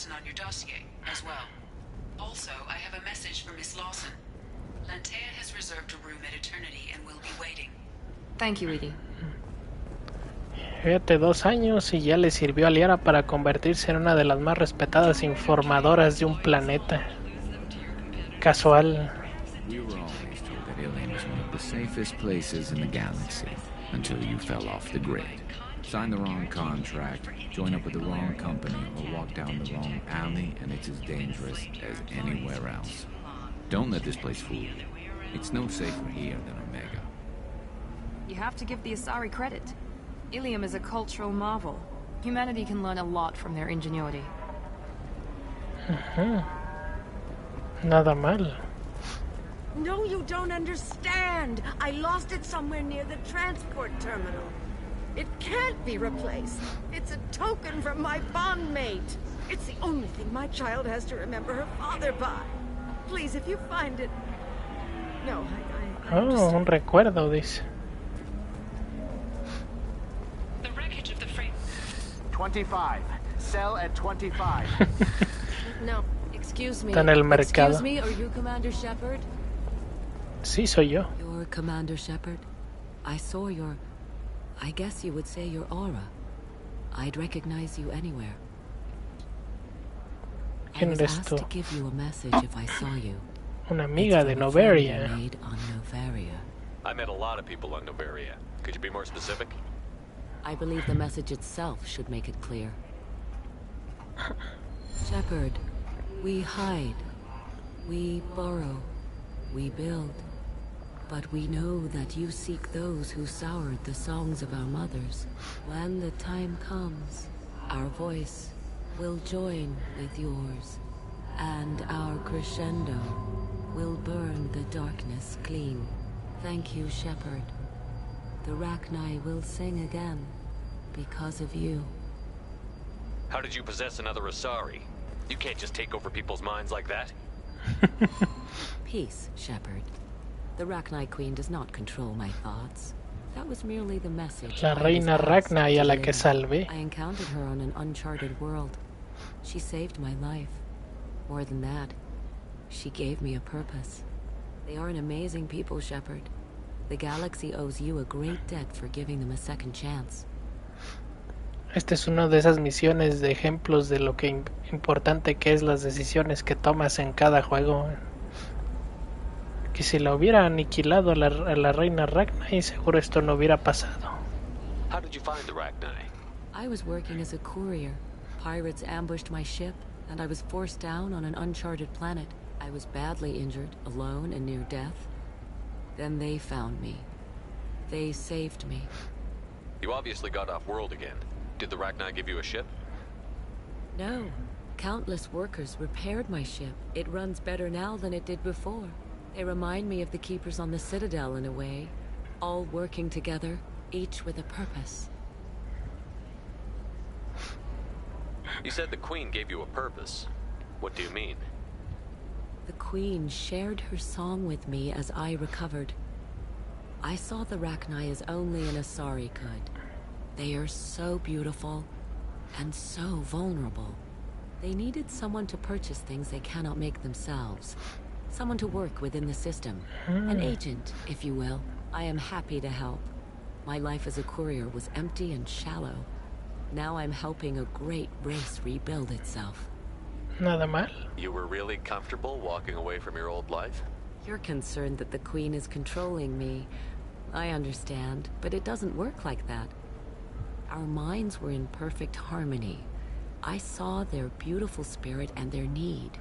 On your dossier as well. Also, I have a message for Miss Lawson. Lantea has reserved a room at Eternity and will be waiting. Thank you, Edie. Fíjate, 2 años y ya le sirvió a Liara para convertirse en una de las más respetadas informadoras de un planeta. Casual. We were always told that Ilium is one of the safest places in the galaxy until you fell off the grid. Sign the wrong contract, join up with the wrong company, or walk down the wrong alley, and it's as dangerous as anywhere else. Don't let this place fool you. It's no safer here than Omega. You have to give the Asari credit. Ilium is a cultural marvel. Humanity can learn a lot from their ingenuity. Nada mal. No, you don't understand. I lost it somewhere near the transport terminal. It can't be replaced. It's a token from my bondmate. It's the only thing my child has to remember her father by. Please, if you find it... No, Oh, un recuerdo, dice. The wreckage of the freight... 25. Sell at 25. No, excuse me. Está en el mercado. Excuse me, are you Commander Shepard? Sí, soy yo. You're Commander Shepard? I saw your... I guess you would say your aura. I'd recognize you anywhere. I was asked to give you a message if I saw you. Una amiga de Novaria. I met a lot of people on Novaria. Could you be more specific? I believe the message itself should make it clear. Shepard, we hide. We borrow. We build. But we know that you seek those who soured the songs of our mothers. When the time comes, our voice will join with yours, and our crescendo will burn the darkness clean. Thank you, Shepard. The Rachni will sing again because of you. How did you possess another Asari? You can't just take over people's minds like that. Peace, Shepard. The Rachni Queen does not control my thoughts. That was merely the message. La reina Rachni a la que salvé. I encountered her on an uncharted world. She saved my life. More than that, she gave me a purpose. They are an amazing people, Shepard. The galaxy owes you a great debt for giving them a second chance. Este es uno de esas misiones de ejemplos de lo que importante que es las decisiones que tomas en cada juego. Que si la hubiera aniquilado a la reina Rachni, seguro esto no hubiera pasado. How did you find the Rachni? I was working as a courier. Pirates ambushed my ship, and I was forced down on an uncharted planet. I was badly injured, alone and near death. Then they found me. They saved me. You obviously got off world again. Did the Rachni give you a ship? No. Countless workers repaired my ship. It runs better now than it did before. They remind me of the Keepers on the Citadel in a way. All working together, each with a purpose. You said the Queen gave you a purpose. What do you mean? The Queen shared her song with me as I recovered. I saw the Rachni as only an Asari could. They are so beautiful and so vulnerable. They needed someone to purchase things they cannot make themselves. Someone to work within the system. An agent, if you will. I am happy to help. My life as a courier was empty and shallow. Now I'm helping a great race rebuild itself. Nada mal. You were really comfortable walking away from your old life? You're concerned that the Queen is controlling me. I understand, but it doesn't work like that. Our minds were in perfect harmony. I saw their beautiful spirit and their need.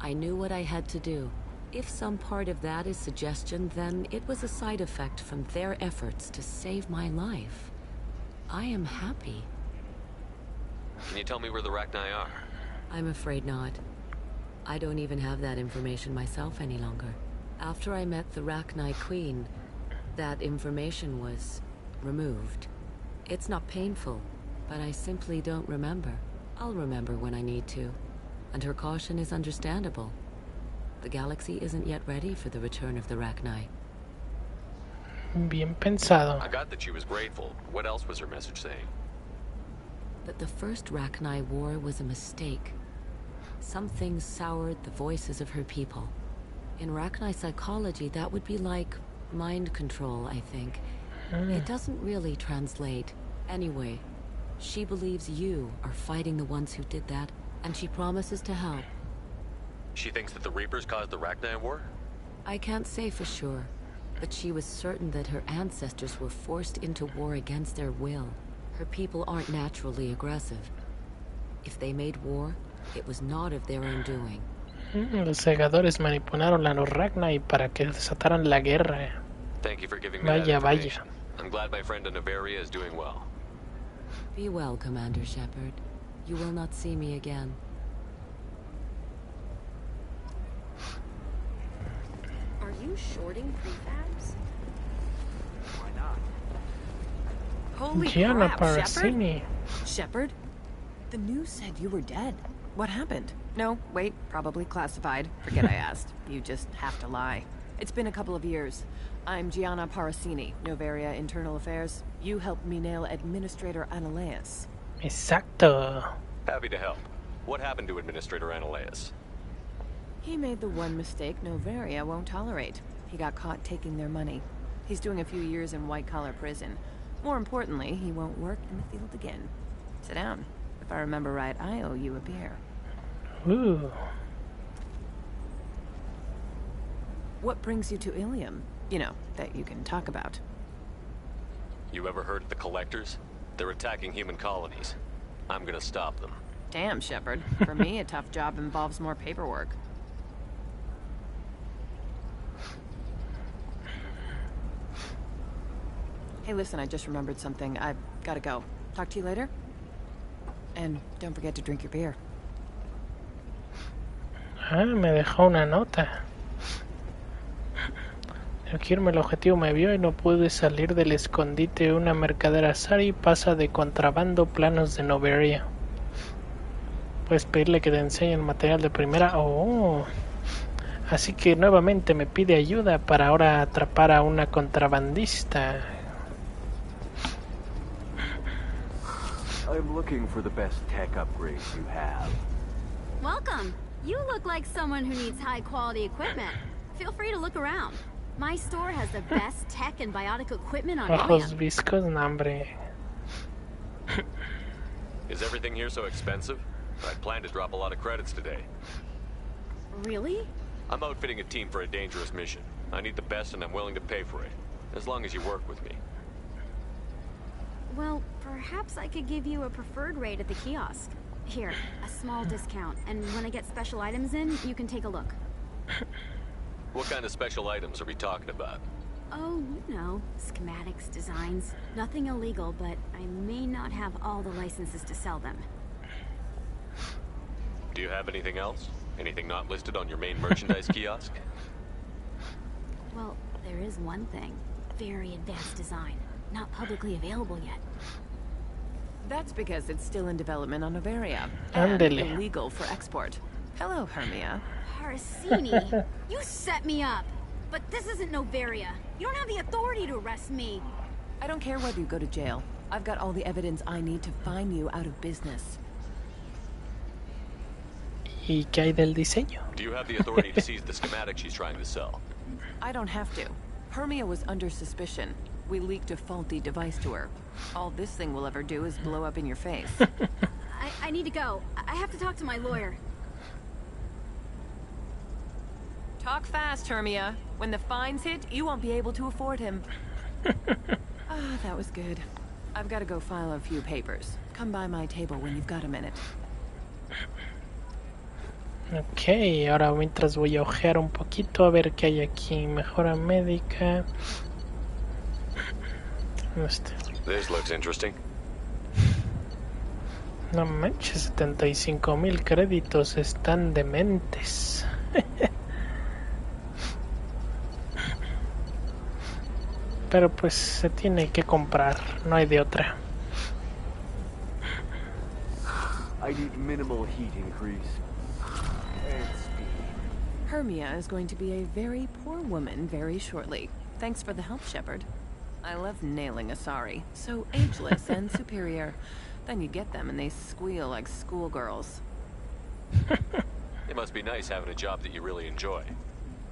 I knew what I had to do. If some part of that is suggestion, then it was a side effect from their efforts to save my life. I am happy. Can you tell me where the Rachni are? I'm afraid not. I don't even have that information myself any longer. After I met the Rachni Queen, that information was removed. It's not painful, but I simply don't remember. I'll remember when I need to, and her caution is understandable. The galaxy isn't yet ready for the return of the Rachni. Bien pensado. I got that she was grateful. What else was her message saying? That the first Rachni war was a mistake. Something soured the voices of her people. In Rachni psychology, that would be like mind control, I think. It doesn't really translate. Anyway, she believes you are fighting the ones who did that, and she promises to help. She thinks that the Reapers caused the Rachni war? I can't say for sure, but she was certain that her ancestors were forced into war against their will. Her people aren't naturally aggressive. If they made war, it was not of their own doing. Los segadores manipularon a los Rachni para que desataran la guerra. Thank you for giving me that Vaya, information. vaya. I'm glad my friend in Noveria is doing well. Be well, Commander Shepard. You will not see me again. Are you shorting prefabs? Why not? Holy Gianna crap, Parassini. Shepard? The news said you were dead. What happened? No, wait, probably classified. Forget I asked. You just have to lie. It's been a couple of years. I'm Gianna Parassini, Noveria Internal Affairs. You helped me nail Administrator Analeas. Exacto. Happy to help. What happened to Administrator Analeas? He made the one mistake Noveria won't tolerate. He got caught taking their money. He's doing a few years in white-collar prison. More importantly, he won't work in the field again. Sit down. If I remember right, I owe you a beer. Ooh. What brings you to Ilium? You know, that you can talk about. You ever heard of the Collectors? They're attacking human colonies. I'm gonna stop them. Damn, Shepard. For me, a tough job involves more paperwork. Hey, listen, I just remembered something. I've gotta go. Talk to you later? And don't forget to drink your beer. Ah, me dejó una nota. Tengo que irme, el objetivo me vio y no pude salir del escondite. Una mercadera Sari pasa de contrabando planos de Noveria. Puedes pedirle que te enseñe el material de primera. Oh. Así que nuevamente me pide ayuda para ahora atrapar a una contrabandista. I'm looking for the best tech upgrades you have. Welcome. You look like someone who needs high-quality equipment. Feel free to look around. My store has the best tech and biotic equipment on Ojos Ilium. viscos, no, hombre. Is everything here so expensive? I plan to drop a lot of credits today. Really? I'm outfitting a team for a dangerous mission. I need the best and I'm willing to pay for it. As long as you work with me. Well, perhaps I could give you a preferred rate at the kiosk. Here, a small discount, and when I get special items in, you can take a look. What kind of special items are we talking about? Oh, you know, schematics, designs. Nothing illegal, but I may not have all the licenses to sell them. Do you have anything else? Anything not listed on your main merchandise kiosk? Well, there is one thing. Very advanced design. Not publicly available yet. That's because it's still in development on Noveria. And Ándele. illegal for export. Hello, Hermia. Parassini, you set me up. But this isn't Noveria. You don't have the authority to arrest me. I don't care whether you go to jail. I've got all the evidence I need to find you out of business. ¿Y qué hay del diseño? Do you have the authority to seize the schematic she's trying to sell? I don't have to. Hermia was under suspicion. We leaked a faulty device to her. All this thing will ever do is blow up in your face. I need to go. I have to talk to my lawyer. Talk fast, Hermia. When the fines hit, you won't be able to afford him. Ah, that was good. I've got to go file a few papers. Come by my table when you've got a minute. Ok, ahora mientras voy a ojear un poquito a ver qué hay aquí. Mejora médica. This looks interesting. No manches, 75,000 créditos, están dementes. Pero pues se tiene que comprar, no hay de otra. I need minimal heat increase. And speed. Hermia is going to be a very poor woman very shortly. Thanks for the help, Shepard. I love nailing Asari. So ageless and superior. Then you get them and they squeal like schoolgirls. It must be nice having a job that you really enjoy.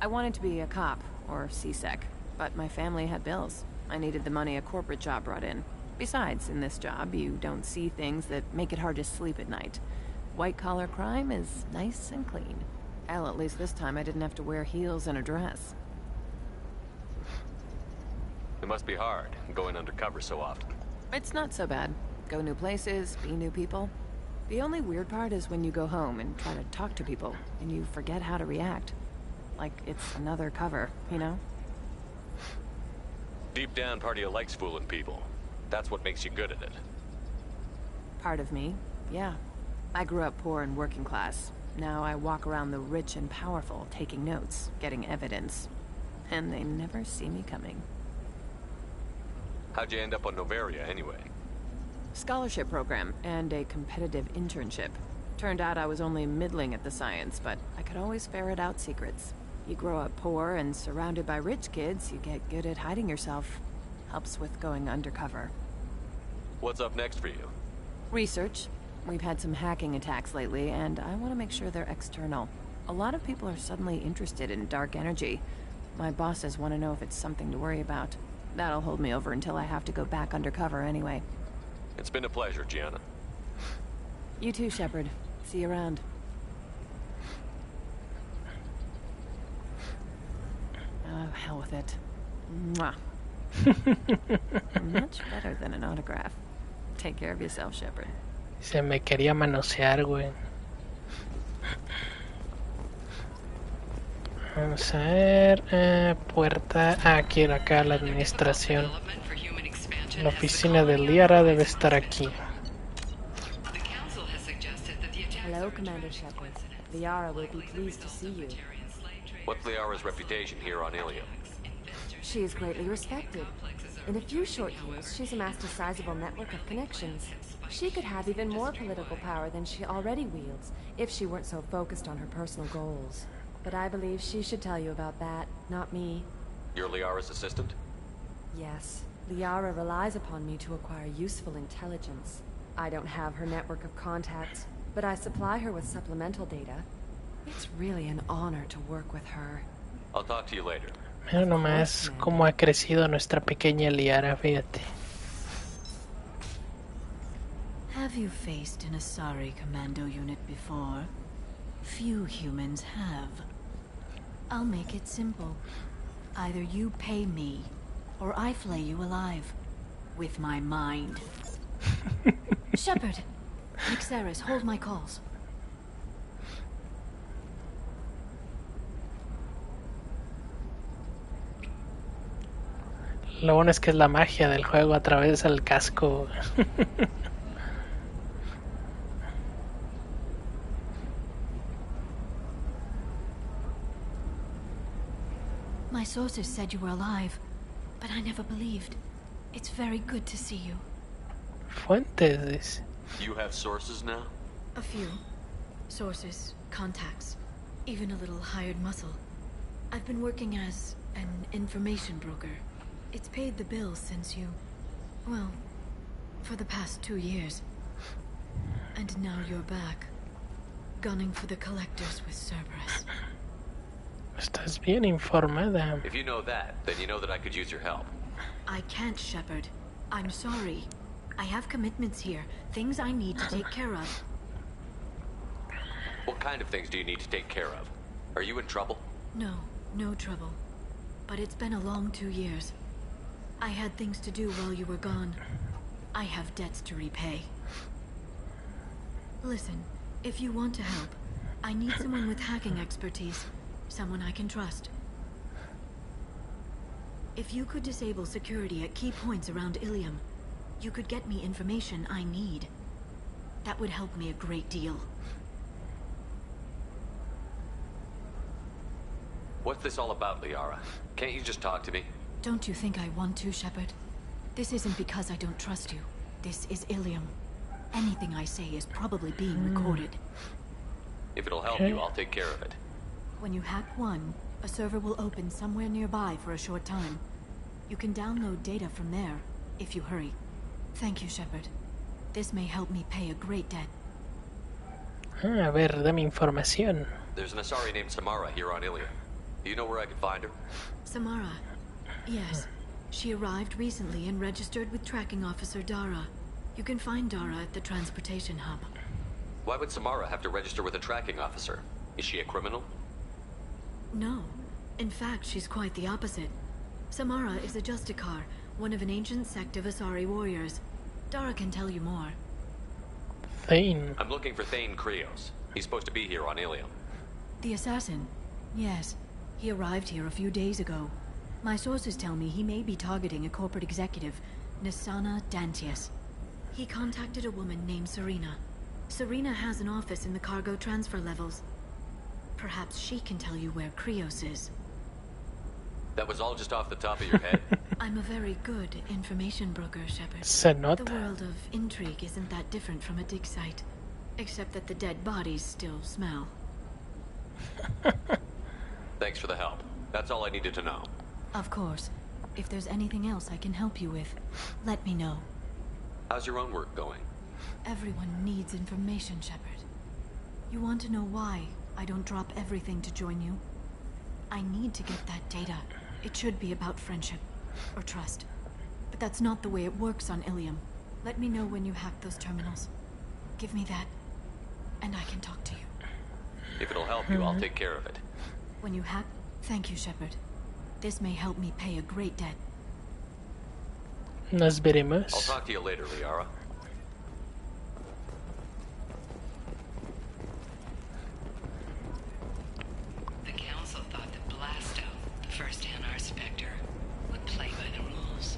I wanted to be a cop, or CSEC, but my family had bills. I needed the money a corporate job brought in. Besides, in this job, you don't see things that make it hard to sleep at night. White-collar crime is nice and clean. Hell, at least this time I didn't have to wear heels and a dress. It must be hard, going undercover so often. It's not so bad. Go new places, be new people. The only weird part is when you go home and try to talk to people, and you forget how to react. Like it's another cover, you know? Deep down, part of you likes fooling people. That's what makes you good at it. Part of me, yeah. I grew up poor and working class. Now I walk around the rich and powerful, taking notes, getting evidence. And they never see me coming. How'd you end up on Novaria, anyway? Scholarship program and a competitive internship. Turned out I was only middling at the science, but I could always ferret out secrets. You grow up poor and surrounded by rich kids, you get good at hiding yourself. Helps with going undercover. What's up next for you? Research. We've had some hacking attacks lately, and I want to make sure they're external. A lot of people are suddenly interested in dark energy. My bosses want to know if it's something to worry about. That'll hold me over until I have to go back undercover anyway. It's been a pleasure, Gianna. You too, Shepard. See you around. Oh, hell with it. Mwah. Much better than an autograph. Take care of yourself, Shepard. Se me quería manosear, güey. Vamos a ver, puerta, aquí acá la administración. La oficina de Liara debe estar aquí. Hello, Commander Shepard. Liara will be pleased to see you. What's Liara's reputation here on Ilium? She is greatly respected. In a few short years, she's amassed a sizable network of connections. She could have even more political power than she already wields, if she weren't so focused on her personal goals. But I believe she should tell you about that, not me. You're Liara's assistant? Yes. Liara relies upon me to acquire useful intelligence. I don't have her network of contacts, but I supply her with supplemental data. It's really an honor to work with her. I'll talk to you later. Mira nomás cómo ha crecido nuestra pequeña Liara, fíjate. Have you faced an Asari commando unit before? Few humans have. I'll make it simple. Either you pay me, or I flay you alive. With my mind. Shepard! Nixeris, hold my calls. Lo bueno es que es la magia del juego, atraviesa el casco. My sources said you were alive, but I never believed. It's very good to see you. Fuentes. You have sources now? A few. Sources, contacts, even a little hired muscle. I've been working as an information broker. It's paid the bills since you... well, for the past 2 years. And now you're back, gunning for the collectors with Cerberus. Estás bien informada. If you know that, then you know that I could use your help. I can't, Shepard. I'm sorry. I have commitments here, things I need to take care of. What kind of things do you need to take care of? Are you in trouble? No, no trouble. But it's been a long 2 years. I had things to do while you were gone. I have debts to repay. Listen, if you want to help, I need someone with hacking expertise. Someone I can trust. If you could disable security at key points around Ilium, you could get me information I need. That would help me a great deal. What's this all about, Liara? Can't you just talk to me? Don't you think I want to, Shepard? This isn't because I don't trust you. This is Ilium. Anything I say is probably being recorded. If it'll help you, I'll take care of it. When you hack one, a server will open somewhere nearby for a short time. You can download data from there, if you hurry. Thank you, Shepard. This may help me pay a great debt. A ver, dame información. There's an Asari named Samara here on Ilium. Do you know where I could find her? Samara? Yes. She arrived recently and registered with tracking officer Dara. You can find Dara at the transportation hub. Why would Samara have to register with a tracking officer? Is she a criminal? No. In fact, she's quite the opposite. Samara is a Justicar, one of an ancient sect of Asari warriors. Dara can tell you more. Thane. I'm looking for Thane Krios. He's supposed to be here on Ilium. The assassin? Yes. He arrived here a few days ago. My sources tell me he may be targeting a corporate executive, Nisana Dantius. He contacted a woman named Serena. Serena has an office in the cargo transfer levels. Perhaps she can tell you where Krios is. That was all just off the top of your head? I'm a very good information broker, Shepard. Se nota. The world of intrigue isn't that different from a dig site, except that the dead bodies still smell. Thanks for the help. That's all I needed to know. Of course. If there's anything else I can help you with, let me know. How's your own work going? Everyone needs information, Shepard. You want to know why I don't drop everything to join you? I need to get that data. It should be about friendship or trust. But that's not the way it works on Ilium. Let me know when you hack those terminals. Give me that, and I can talk to you. If it'll help you, I'll take care of it. When you hack, thank you, Shepard. This may help me pay a great debt. Nos veremos. I'll talk to you later, Liara. The Council thought that Blasto, the first NR Spectre, would play by the rules.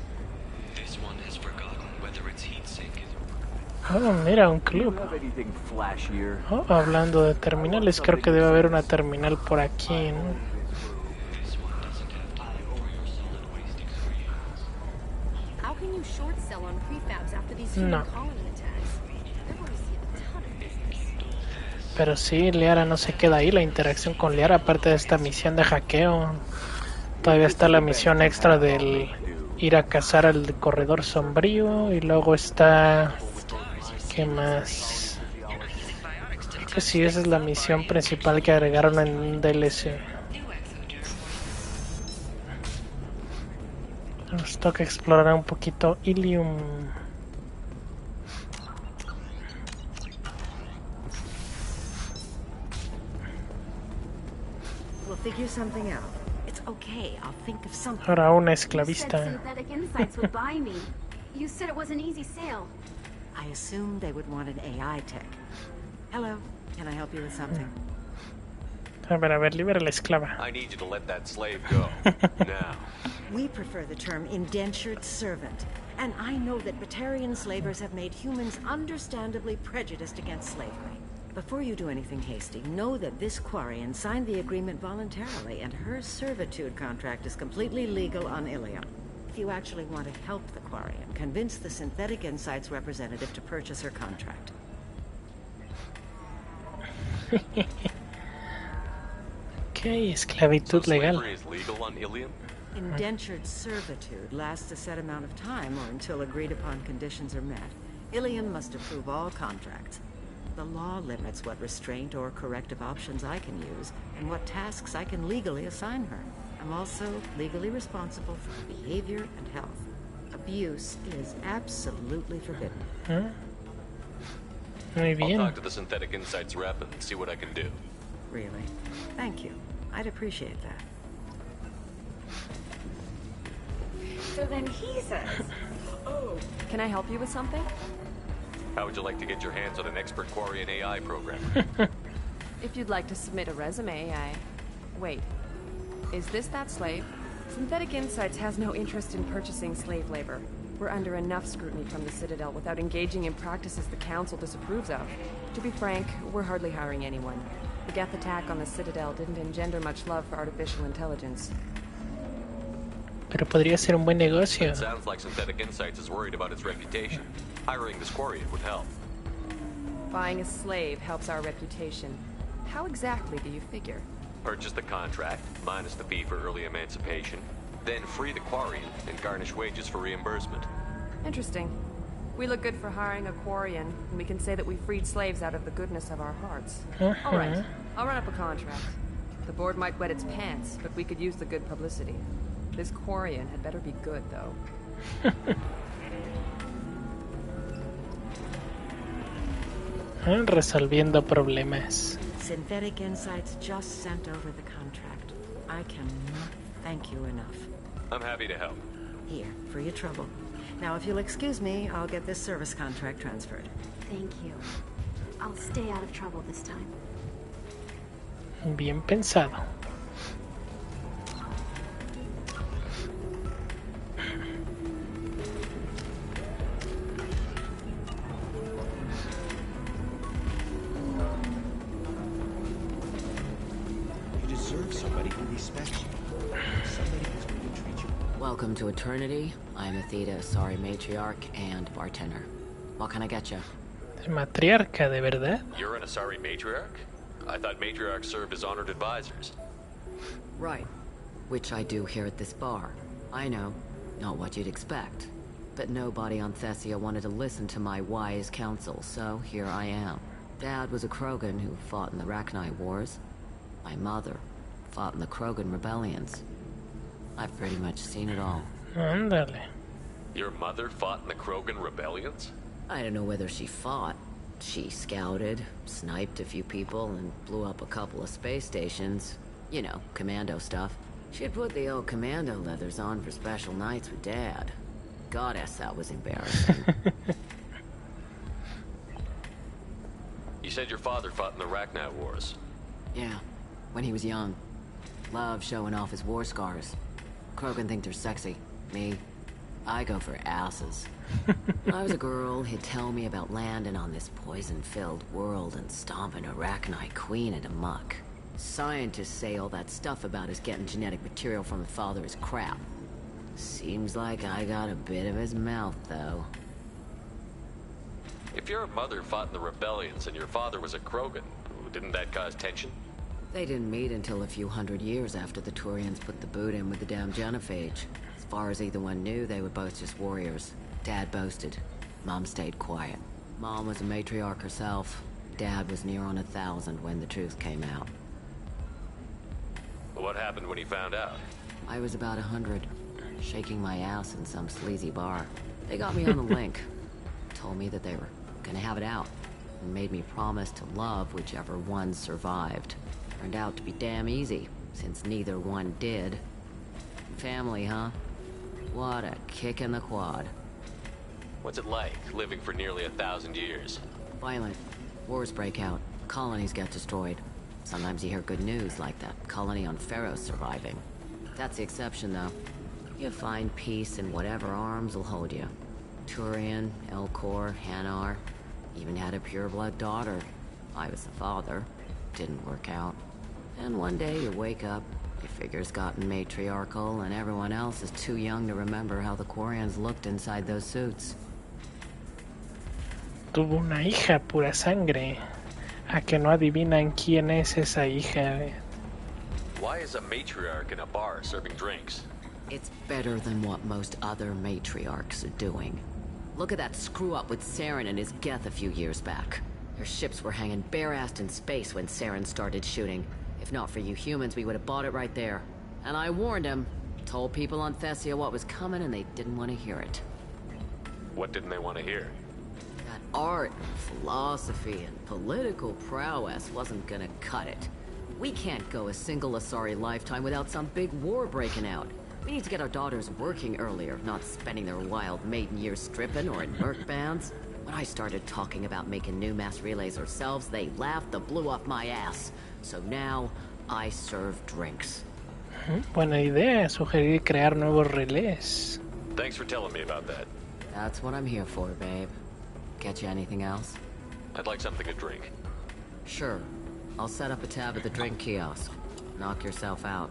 This one has forgotten whether its heat sink is... Oh, mira, un club. Oh, hablando de terminales, creo que debe haber una terminal por aquí, ¿no? How can you short sell on prefabs after these human colony attacks? They're going to see a ton of business. Pero sí, Liara no se queda ahí. La interacción con Liara, aparte de esta misión de hackeo, todavía está la misión extra del ir a cazar al corredor sombrío. Y luego está... ¿qué más? Creo que sí, esa es la misión principal que agregaron en DLC. Nos toca explorar un poquito Ilium. We'll figure something out. It's okay. I'll think of something. Ahora una You said esclavista. synthetic insights would buy me. You said it was an easy sale. I assumed they would want an AI tech. Hello. Can I help you with something? A ver, libera la esclava. I need you to let that slave go. Now. We prefer the term indentured servant. And I know that Batarian slavers have made humans understandably prejudiced against slavery. Before you do anything hasty, know that this Quarian signed the agreement voluntarily, and her servitude contract is completely legal on Ilium. If you actually want to help the Quarian, convince the Synthetic Insights representative to purchase her contract. Ok, esclavitud So legal. slavery is legal on Ilium? Indentured servitude lasts a set amount of time or until agreed upon conditions are met. Ilium must approve all contracts. The law limits what restraint or corrective options I can use and what tasks I can legally assign her. I'm also legally responsible for her behavior and health. Abuse is absolutely forbidden. Muy I'll bien. talk to the Synthetic Insights rep and see what I can do. Really? Thank you. I'd appreciate that. So then he says, oh, can I help you with something? How would you like to get your hands on an expert Quarian AI programmer? If you'd like to submit a resume, Wait. Is this that slave? Synthetic Insights has no interest in purchasing slave labor. We're under enough scrutiny from the Citadel without engaging in practices the Council disapproves of. To be frank, we're hardly hiring anyone. The Geth attack on the Citadel didn't engender much love for artificial intelligence. Pero podría ser un buen negocio. It sounds like Synthetic Insights is worried about its reputation. Hiring this quarian would help. Buying a slave helps our reputation. How exactly do you figure? Purchase the contract, minus the fee for early emancipation, then free the quarian and garnish wages for reimbursement. Interesting. We look good for hiring a quarian, and we can say that we freed slaves out of the goodness of our hearts. All right, I'll run up a contract. The board might wet its pants, but we could use the good publicity. This quarian had better be good, though. Resolviendo problemas. Synthetic Insights just sent over the contract. I cannot thank you enough. I'm happy to help. Here, for your trouble. Now, if you'll excuse me, I'll get this service contract transferred. Thank you. I'll stay out of trouble this time. Bien pensado. Welcome to Eternity. I'm Athena, sorry matriarch and bartender. What can I get you? Matriarca, ¿de verdad? You're an Asari matriarch? I thought matriarchs served as honored advisors. Right. Which I do here at this bar. I know. Not what you'd expect. But nobody on Thessia wanted to listen to my wise counsel, so here I am. Dad was a Krogan who fought in the Rachni Wars. My mother fought in the Krogan rebellions. I've pretty much seen it all. Ándale. Your mother fought in the Krogan rebellions? I don't know whether she fought. She scouted, sniped a few people, and blew up a couple of space stations. You know, commando stuff. She'd put the old commando leathers on for special nights with Dad. Goddess, that was embarrassing. You said your father fought in the Rachni Wars. Yeah, when he was young. Loved showing off his war scars. Krogan think they're sexy. Me, I go for asses. When I was a girl, he'd tell me about landing on this poison-filled world and stomping a Rachni queen into muck. Scientists say all that stuff about us getting genetic material from the father is crap. Seems like I got a bit of his mouth, though. If your mother fought in the rebellions and your father was a Krogan, didn't that cause tension? They didn't meet until a few hundred years after the Turians put the boot in with the damn genophage. As far as either one knew, they were both just warriors. Dad boasted. Mom stayed quiet. Mom was a matriarch herself. Dad was near on 1,000 when the truth came out. What happened when he found out? I was about 100, shaking my ass in some sleazy bar. They got me on the link. Told me that they were gonna have it out. And made me promise to love whichever one survived. Turned out to be damn easy, since neither one did. Family, huh? What a kick in the quad. What's it like, living for nearly 1,000 years? Violent. Wars break out. Colonies get destroyed. Sometimes you hear good news, like that colony on Pharaoh's surviving. That's the exception, though. You find peace in whatever arms will hold you. Turian, Elcor, Hanar. Even had a pureblood daughter. I was the father. Didn't work out. And one day you wake up, your figure's gotten matriarchal, and everyone else is too young to remember how the Quarians looked inside those suits. Tuvo una hija pura sangre. A que no adivinan quién es esa hija. Why is a matriarch in a bar serving drinks? It's better than what most other matriarchs are doing. Look at that screw-up with Saren and his Geth a few years back. Their ships were hanging bare-assed in space when Saren started shooting. If not for you humans, we would have bought it right there. And I warned him. Told people on Thessia what was coming, and they didn't want to hear it. What didn't they want to hear? That art, philosophy, and political prowess wasn't gonna cut it. We can't go a single Asari lifetime without some big war breaking out. We need to get our daughters working earlier, not spending their wild maiden years stripping or in merc bands. When I started talking about making new mass relays ourselves, they laughed the blue off my ass. So now, I serve drinks. Buena idea, sugerir crear nuevos relés. Thanks for telling me about that. That's what I'm here for, babe. Get you anything else? I'd like something to drink. Sure. I'll set up a tab at the drink kiosk. Knock yourself out.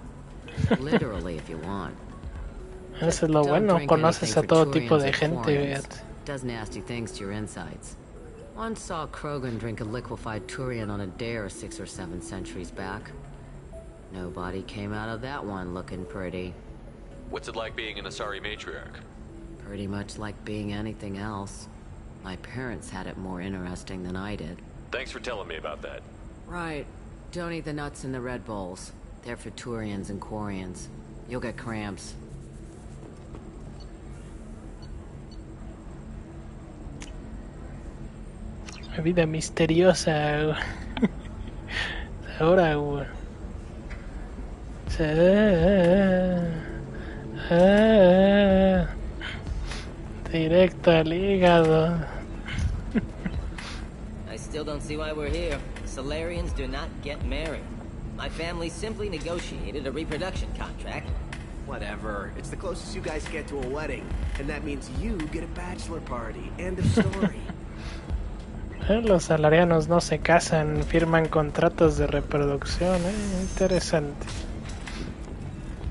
Literally, if you want. Eso es lo bueno, conoces a todo tipo de gente, fíjate. Does nasty things to your insides. Once saw Krogan drink a liquefied Turian on a dare 6 or 7 centuries back. Nobody came out of that one looking pretty. What's it like being an Asari matriarch? Pretty much like being anything else. My parents had it more interesting than I did. Thanks for telling me about that. Right. Don't eat the nuts in the Red Bowls. They're for Turians and Quarians. You'll get cramps. La vida misteriosa. Ahora, güey. Directo al hígado. I still don't see why we're here. Solarians do not get married. My family simply negotiated a reproduction contract. Whatever. It's the closest you guys get to a wedding. And that means you get a bachelor party. End of story. Los salarianos no se casan, firman contratos de reproducción, interesante.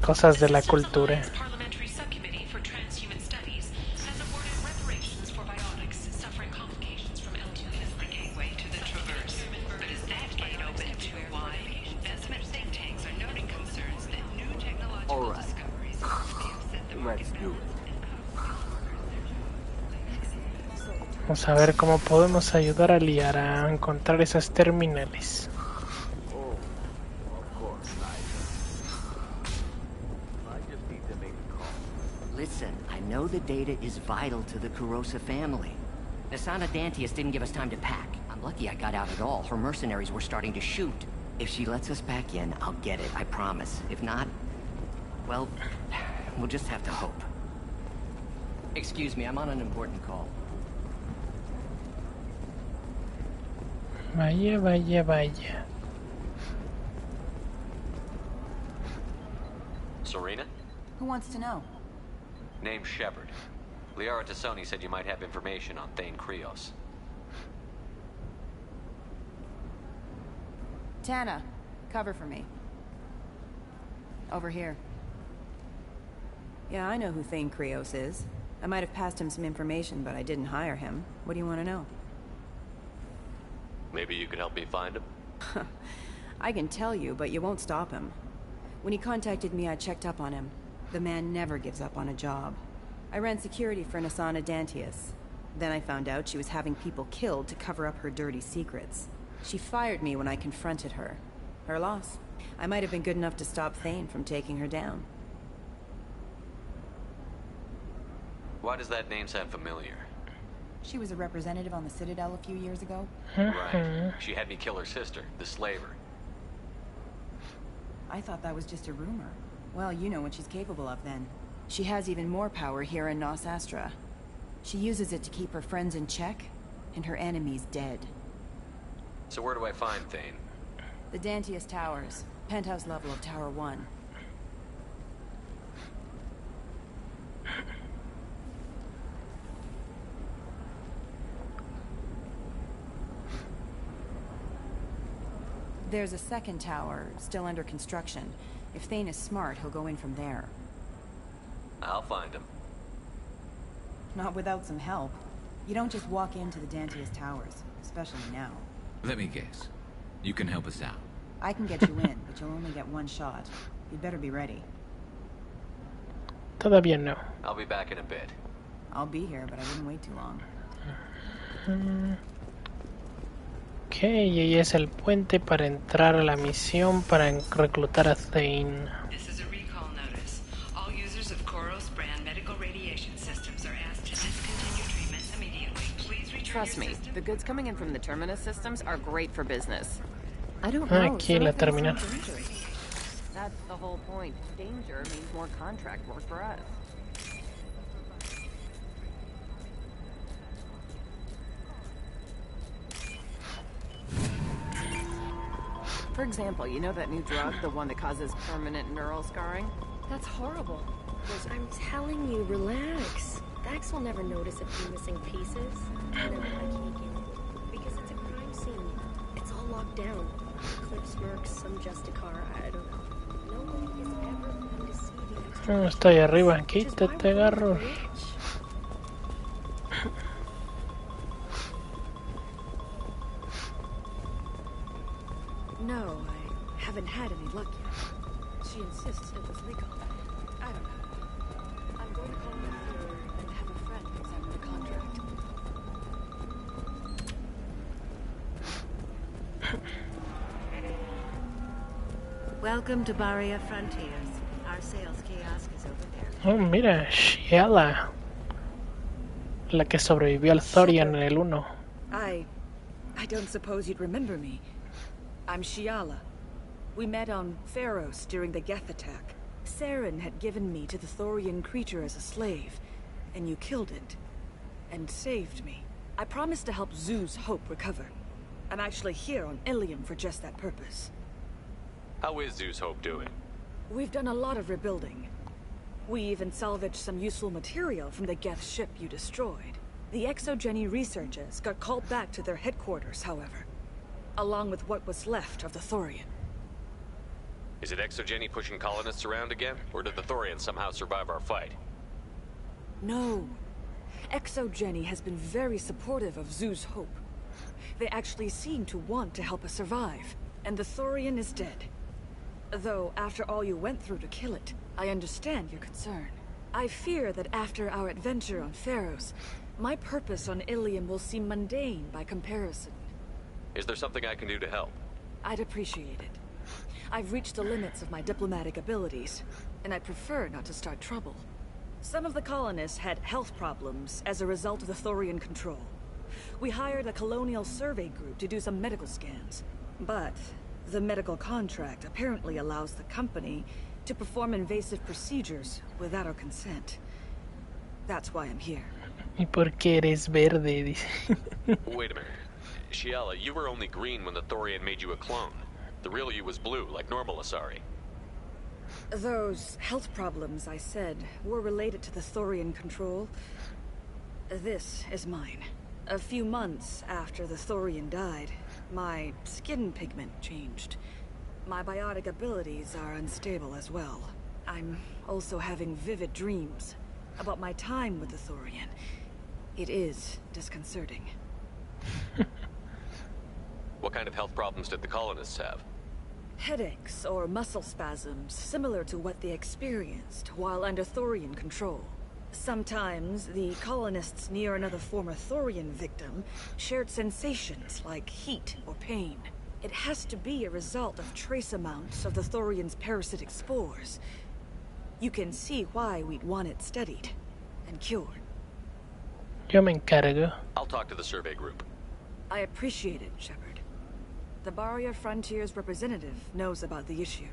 Cosas de la cultura. Vamos a ver cómo podemos ayudar a Liara a encontrar esas terminales. Listen, I know the data is vital to the Kurosa family. Asana Dantius didn't give us time to pack. I'm lucky I got out at all. Her mercenaries were starting to shoot. If she lets us back in, I'll get it, I promise. If not, well, we'll just have to hope. Excuse me, I'm on an important call. Vaya, vaya, vaya. Serena? Who wants to know? Name's Shepard. Liara Tassoni said you might have information on Thane Krios. Tana, cover for me. Over here. Yeah, I know who Thane Krios is. I might have passed him some information, but I didn't hire him. What do you want to know? Maybe you could help me find him? I can tell you, but you won't stop him. When he contacted me, I checked up on him. The man never gives up on a job. I ran security for Asana Dantius. Then I found out she was having people killed to cover up her dirty secrets. She fired me when I confronted her. Her loss. I might have been good enough to stop Thane from taking her down. Why does that name sound familiar? She was a representative on the Citadel a few years ago. Right. She had me kill her sister, the slaver. I thought that was just a rumor. Well, you know what she's capable of then. She has even more power here in Nos Astra. She uses it to keep her friends in check, and her enemies dead. So where do I find Thane? The Dantius Towers, penthouse level of Tower 1. There's a second tower, still under construction. If Thane is smart, he'll go in from there. I'll find him. Not without some help. You don't just walk into the Dantius Towers, especially now. Let me guess. You can help us out. I can get you in, but you'll only get one shot. You'd better be ready. Todavía no. I'll be back in a bit. I'll be here, but I wouldn't wait too long. Ok, y ahí es el puente para entrar a la misión para reclutar a Thane. This is a recall notice. All users of Koros brand medical radiation systems are asked to discontinue treatment immediately. Please return. Trust me, the goods coming in from the Terminus systems are great for business. I don't know. Aquí la terminal. That's the whole point. Danger means more contract work for us. For example, you know that new drug, the one that causes permanent neural scarring? That's horrible. I'm telling you, relax. Vax will never notice a few missing pieces. And then I can't get it. Because it's a crime scene. It's all locked down. Clips, mercs, some Justicar, I don't know. Nobody is ever going to see the extra. Estoy arriba, quítate, garros. No, I haven't had any luck yet. She insists it was legal. I don't know. I'm going to call my lawyer and have a friend examine the contract. Welcome to Barria Frontiers. Our sales kiosk is over there. Oh, mira, Shiala. La que sobrevivió al Thorian en el 1. I don't suppose you'd remember me. I'm Shiala. We met on Pharos during the Geth attack. Saren had given me to the Thorian creature as a slave, and you killed it. And saved me. I promised to help Zeus Hope recover. I'm actually here on Ilium for just that purpose. How is Zeus Hope doing? We've done a lot of rebuilding. We even salvaged some useful material from the Geth ship you destroyed. The Exogeny researchers got called back to their headquarters, however, along with what was left of the Thorian. Is it Exogeny pushing colonists around again, or did the Thorians somehow survive our fight? No. Exogeny has been very supportive of Zeus Hope. They actually seem to want to help us survive, and the Thorian is dead. Though, after all you went through to kill it, I understand your concern. I fear that after our adventure on Pharos, my purpose on Ilium will seem mundane by comparison. Is there something I can do to help? I'd appreciate it. I've reached the limits of my diplomatic abilities, and I prefer not to start trouble. Some of the colonists had health problems as a result of the Thorian control. We hired a colonial survey group to do some medical scans, but the medical contract apparently allows the company to perform invasive procedures without our consent. That's why I'm here. ¿Y por qué eres verde? Dice. Wait a minute. Shiala, you were only green when the Thorian made you a clone. The real you was blue, like normal Asari. Those health problems I said were related to the Thorian control. This is mine. A few months after the Thorian died, my skin pigment changed. My biotic abilities are unstable as well. I'm also having vivid dreams about my time with the Thorian. It is disconcerting. What kind of health problems did the colonists have? Headaches or muscle spasms, similar to what they experienced while under Thorian control. Sometimes, the colonists near another former Thorian victim shared sensations like heat or pain. It has to be a result of trace amounts of the Thorian's parasitic spores. You can see why we'd want it studied and cured. Yo me encargo. I'll talk to the survey group. I appreciate it, Shepard. The Barria Frontiers representative knows about the issue.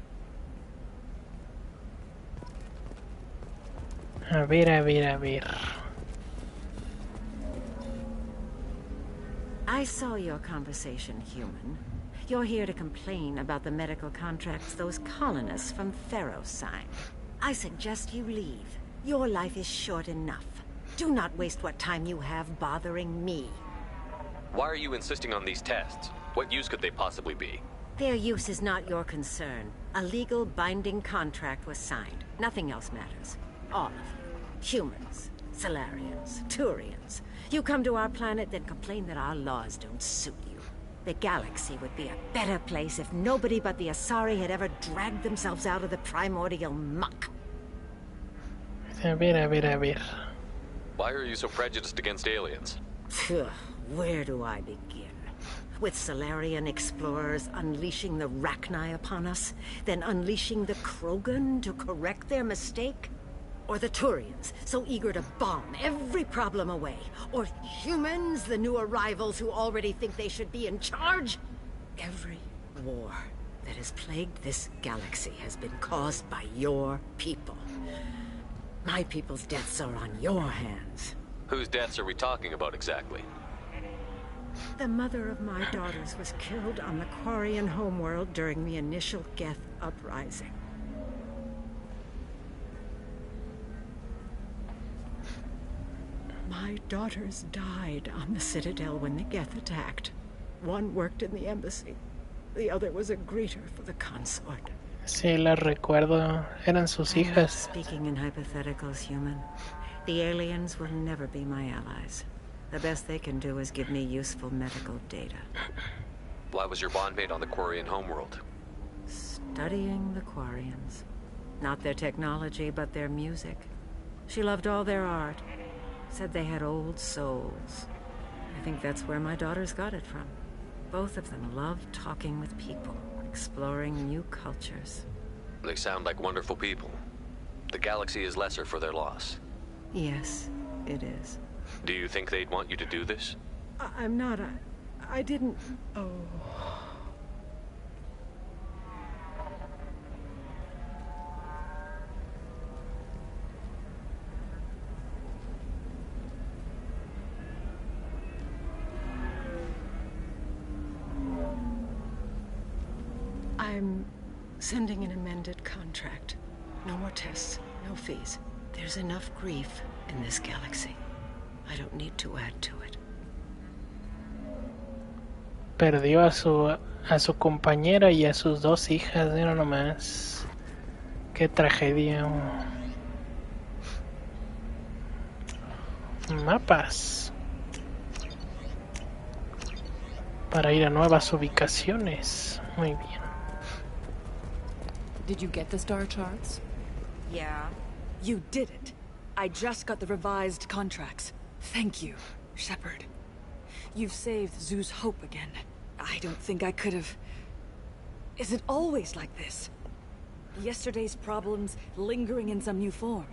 A ver. I saw your conversation, human. You're here to complain about the medical contracts those colonists from Pharos signed. I suggest you leave. Your life is short enough. Do not waste what time you have bothering me. Why are you insisting on these tests? What use could they possibly be? Their use is not your concern. A legal binding contract was signed. Nothing else matters. All of you. Humans, Solarians, Turians. You come to our planet, then complain that our laws don't suit you. The galaxy would be a better place if nobody but the Asari had ever dragged themselves out of the primordial muck. A ver. Why are you so prejudiced against aliens? Where do I begin? With Solarian explorers unleashing the Rachni upon us, then unleashing the Krogan to correct their mistake? Or the Turians, so eager to bomb every problem away? Or humans, the new arrivals who already think they should be in charge? Every war that has plagued this galaxy has been caused by your people. My people's deaths are on your hands. Whose deaths are we talking about exactly? The mother of my daughters was killed on the Quarian homeworld during the initial Geth uprising. My daughters died on the Citadel when the Geth attacked. One worked in the embassy. The other was a greeter for the consort. Sí, las recuerdo. Eran sus hijas. Speaking in hypotheticals, human. The aliens will never be my allies. The best they can do is give me useful medical data. Why was your bondmate on the Quarian homeworld? Studying the Quarians. Not their technology, but their music. She loved all their art. Said they had old souls. I think that's where my daughters got it from. Both of them loved talking with people, exploring new cultures. They sound like wonderful people. The galaxy is lesser for their loss. Yes, it is. Do you think they'd want you to do this? I'm not. I didn't. Oh. I'm sending an amended contract. No more tests, no fees. There's enough grief in this galaxy. I don't need to add to it. Perdió a su compañera y a sus dos hijas, mira nomás. Qué tragedia. Mapas. Para ir a nuevas ubicaciones. Muy bien. Did you get the star charts? Yeah. You did it. I just got the revised contracts. Thank you, Shepard. You've saved Zoo's hope again. I don't think I could have... Is it always like this? Yesterday's problems lingering in some new form.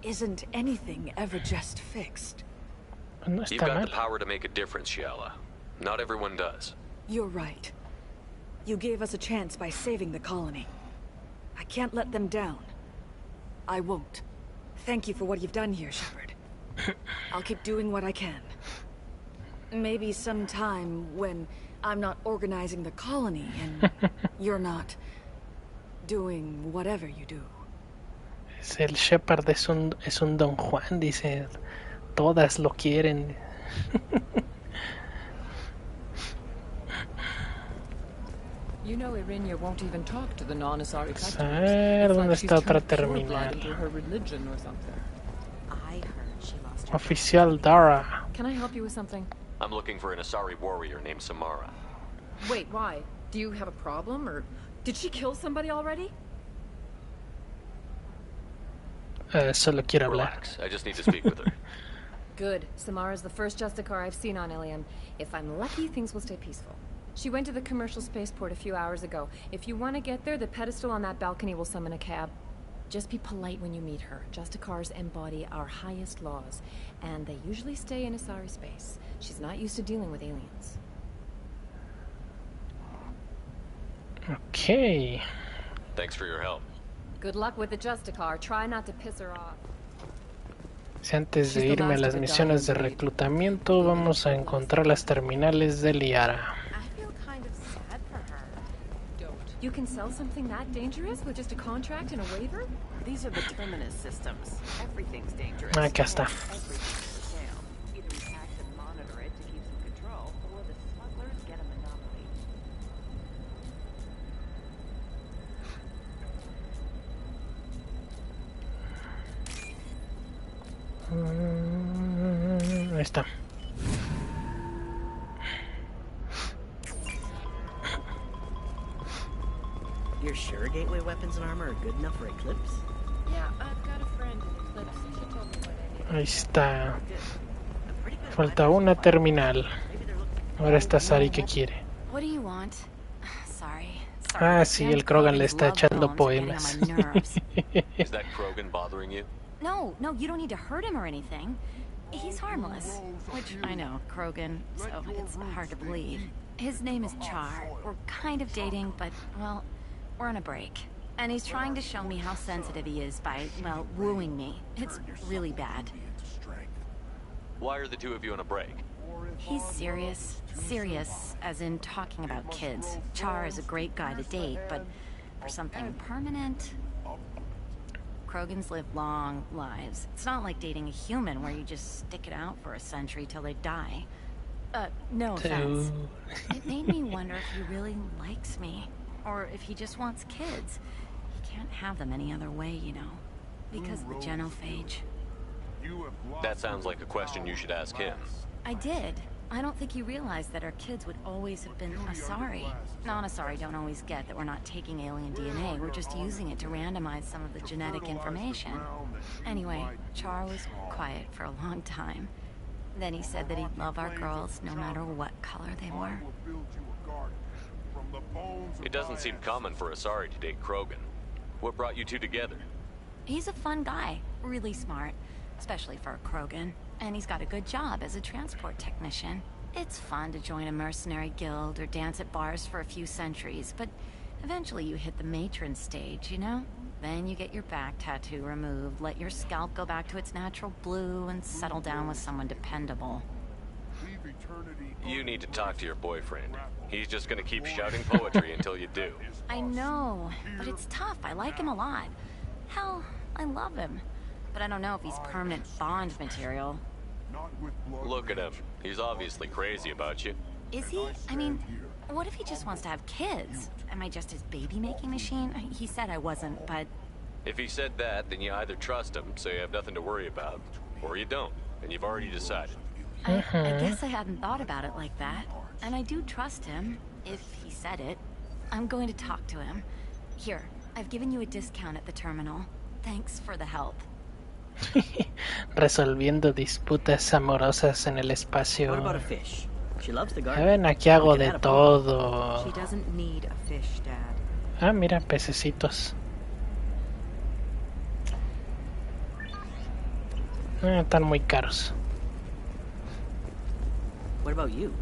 Isn't anything ever just fixed? You've got the power to make a difference, Shiala. Not everyone does. You're right. You gave us a chance by saving the colony. I can't let them down. I won't. Thank you for what you've done here, Shepard. I'll keep doing what I can. Maybe sometime when I'm not organizing the colony and you're not doing whatever you do. El Shepard es un Don Juan, dice. Todas lo quieren. You know, Irinia won't even talk to the non-Asari customers. A ver, ¿dónde está otra terminal? Her religion or something. I heard she lost her Oficial Dara. Can I help you with something? I'm looking for an Asari warrior named Samara. Wait, why? Do you have a problem, or did she kill somebody already? Solo quiero hablar. Relax. I just need to speak with her. Good. Samara's the first Justicar I've seen on Ilium. If I'm lucky, things will stay peaceful. She went to the commercial spaceport a few hours ago. If you want to get there, the pedestal on that balcony will summon a cab. Just be polite when you meet her. Justicars embody our highest laws, and they usually stay in Asari space. She's not used to dealing with aliens. Okay. Thanks for your help. Good luck with the Justicar. Try not to piss her off. Si antes de irme a las misiones de reclutamiento, vamos a encontrar las terminales de Liara. You can sell something that dangerous with just a contract and a waiver? These are the terminus systems. Everything's dangerous. Acá está. Either we hack and monitor it to keep some control, or the smugglers get a monopoly. Ahí está. You're sure gateway weapons and armor are good enough for Eclipse? Yeah, I've got a friend in Eclipse. She told me what I need. Ahí está. Falta una terminal. Ahora está Sari que quiere. What do you want? Sorry. Ah, sí, el Krogan le está echando poemas. Is that Krogan bothering you? No, you don't need to hurt him or anything. He's harmless. Which, I know, Krogan, so it's hard to believe. His name is Char. We're kind of dating, but, well, we're on a break. And he's trying to show me how sensitive he is by, well, wooing me. It's really bad. Why are the two of you on a break? He's serious. Serious, as in talking about kids. Char is a great guy to date, but for something permanent... Krogans live long lives. It's not like dating a human where you just stick it out for a century till they die. No offense. It made me wonder if he really likes me. Or if he just wants kids. He can't have them any other way, you know. Because of the genophage. That sounds like a question you should ask him. I did. I don't think he realized that our kids would always have been Asari. Non-Asari don't always get that we're not taking alien DNA, we're just using it to randomize some of the genetic information. Anyway, Char was quiet for a long time. Then he said that he'd love our girls no matter what color they were. It doesn't seem common for Asari to date Krogan. What brought you two together? He's a fun guy, really smart, especially for a Krogan. And he's got a good job as a transport technician. It's fun to join a mercenary guild or dance at bars for a few centuries, but eventually you hit the matron stage, you know? Then you get your back tattoo removed, let your scalp go back to its natural blue, and settle down with someone dependable. You need to talk to your boyfriend. He's just gonna keep shouting poetry until you do. I know, but it's tough. I like him a lot. Hell, I love him. But I don't know if he's permanent Bond material. Look at him. He's obviously crazy about you. Is he? I mean, what if he just wants to have kids? Am I just his baby-making machine? He said I wasn't, but... If he said that, then you either trust him, so you have nothing to worry about, or you don't, and you've already decided. I guess I hadn't thought about it like that. And I do trust him, if he said it. I'm going to talk to him. Here, I've given you a discount at the terminal. Thanks for the help. Resolviendo disputas amorosas en el espacio. What about a fish? She loves the Ya garden. ven, aquí hago de todo. She doesn't need a fish, Dad. Ah, mira, pececitos. Están muy caros. What about you?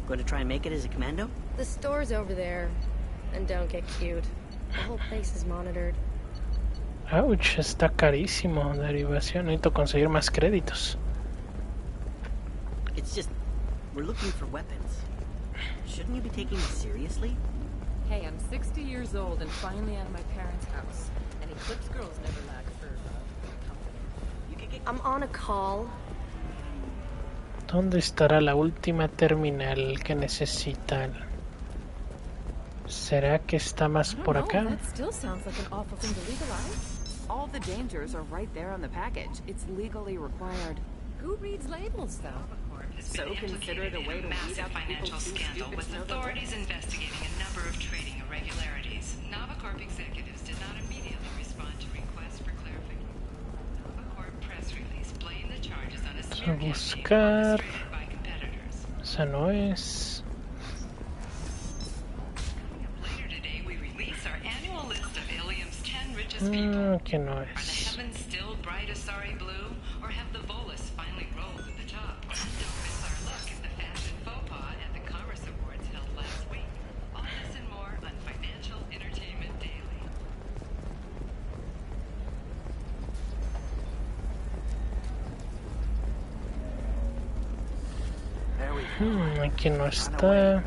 Going to try and make it as a commando? The store's over there. And don't get cute. The whole place is monitored. Ouch, está carísimo. Derivación, necesito conseguir más créditos. It's just, we're looking for weapons. Shouldn't you be taking this seriously? Hey, I'm 60 years old and finally out of my parents' house. And Eclipse girls never lack for company. I'm on a call. ¿Dónde estará la última terminal que necesitan? ¿Será que está más por acá? That still sounds like an awful thing to legalize. All the dangers are right there on the package. It's legally required. Who reads labels, though? So considered a way to weed out Financial scandal with authorities investigating a number of trading irregularities. Novacorp executives did not immediately respond to requests for clarification. Novacorp press release blamed the charges on a smear campaign Buscar. orchestrated by competitors. Esa no es. Later today, we release our annual list of Ilium's 10 richest people. Que no Are the es. heavens still bright Asari blue, or have the Volus finally rolled to the top? Don't miss our look at the fashion faux pas at the Commerce Awards held last week. All this and more on Financial Entertainment Daily. Aquí no está.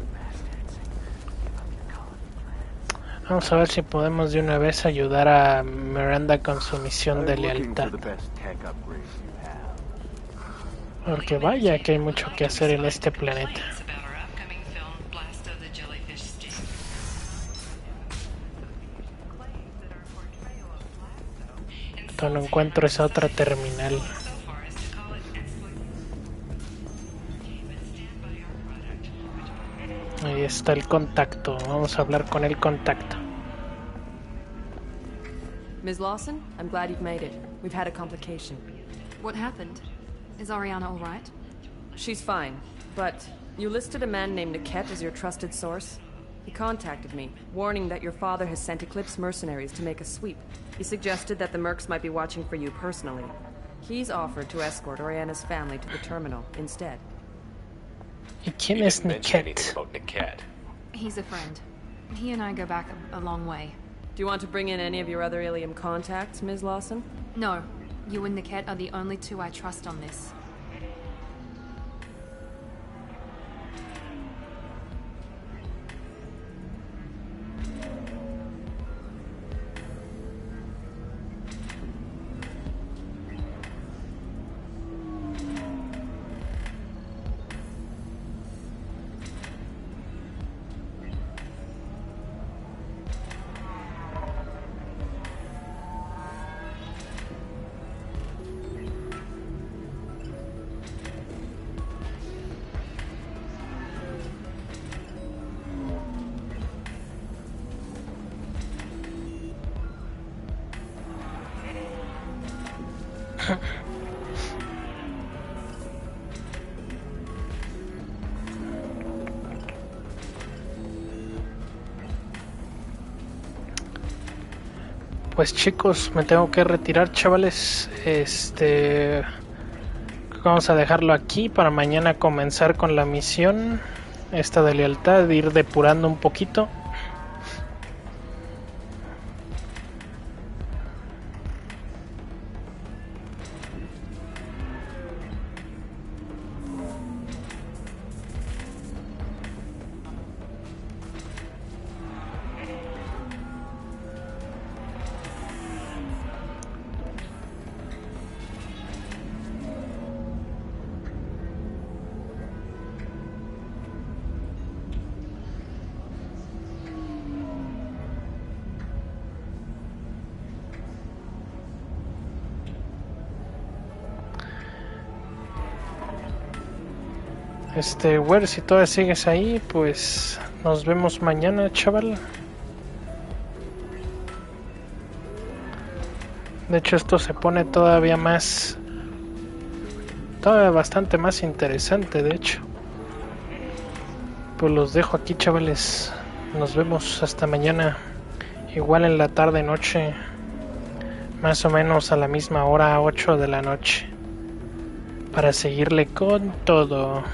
Vamos a ver si podemos de una vez ayudar a Miranda con su misión de lealtad. Porque vaya que hay mucho que hacer en este planeta. No encuentro esa otra terminal. Ahí está el contacto. Vamos a hablar con el contacto. Ms. Lawson, I'm glad you've made it. We've had a complication. What happened? Is Ariana all right? She's fine, but you listed a man named Niket as your trusted source. He contacted me, warning that your father has sent Eclipse mercenaries to make a sweep. He suggested that the mercs might be watching for you personally. He's offered to escort Oriana's family to the terminal instead. ¿Y quién es Niket? He's a friend. He and I go back a long way. Do you want to bring in any of your other Ilium contacts, Ms. Lawson? No. You and Niket are the only two I trust on this. Pues chicos, me tengo que retirar, chavales. Vamos a dejarlo aquí para mañana comenzar con la misión esta de lealtad, de ir depurando un poquito. Where, si todavía sigues ahí, pues nos vemos mañana, chaval. De hecho, esto se pone todavía bastante más interesante, de hecho. Pues los dejo aquí, chavales. Nos vemos hasta mañana. Igual en la tarde, noche. Más o menos a la misma hora, 8 de la noche. Para seguirle con todo.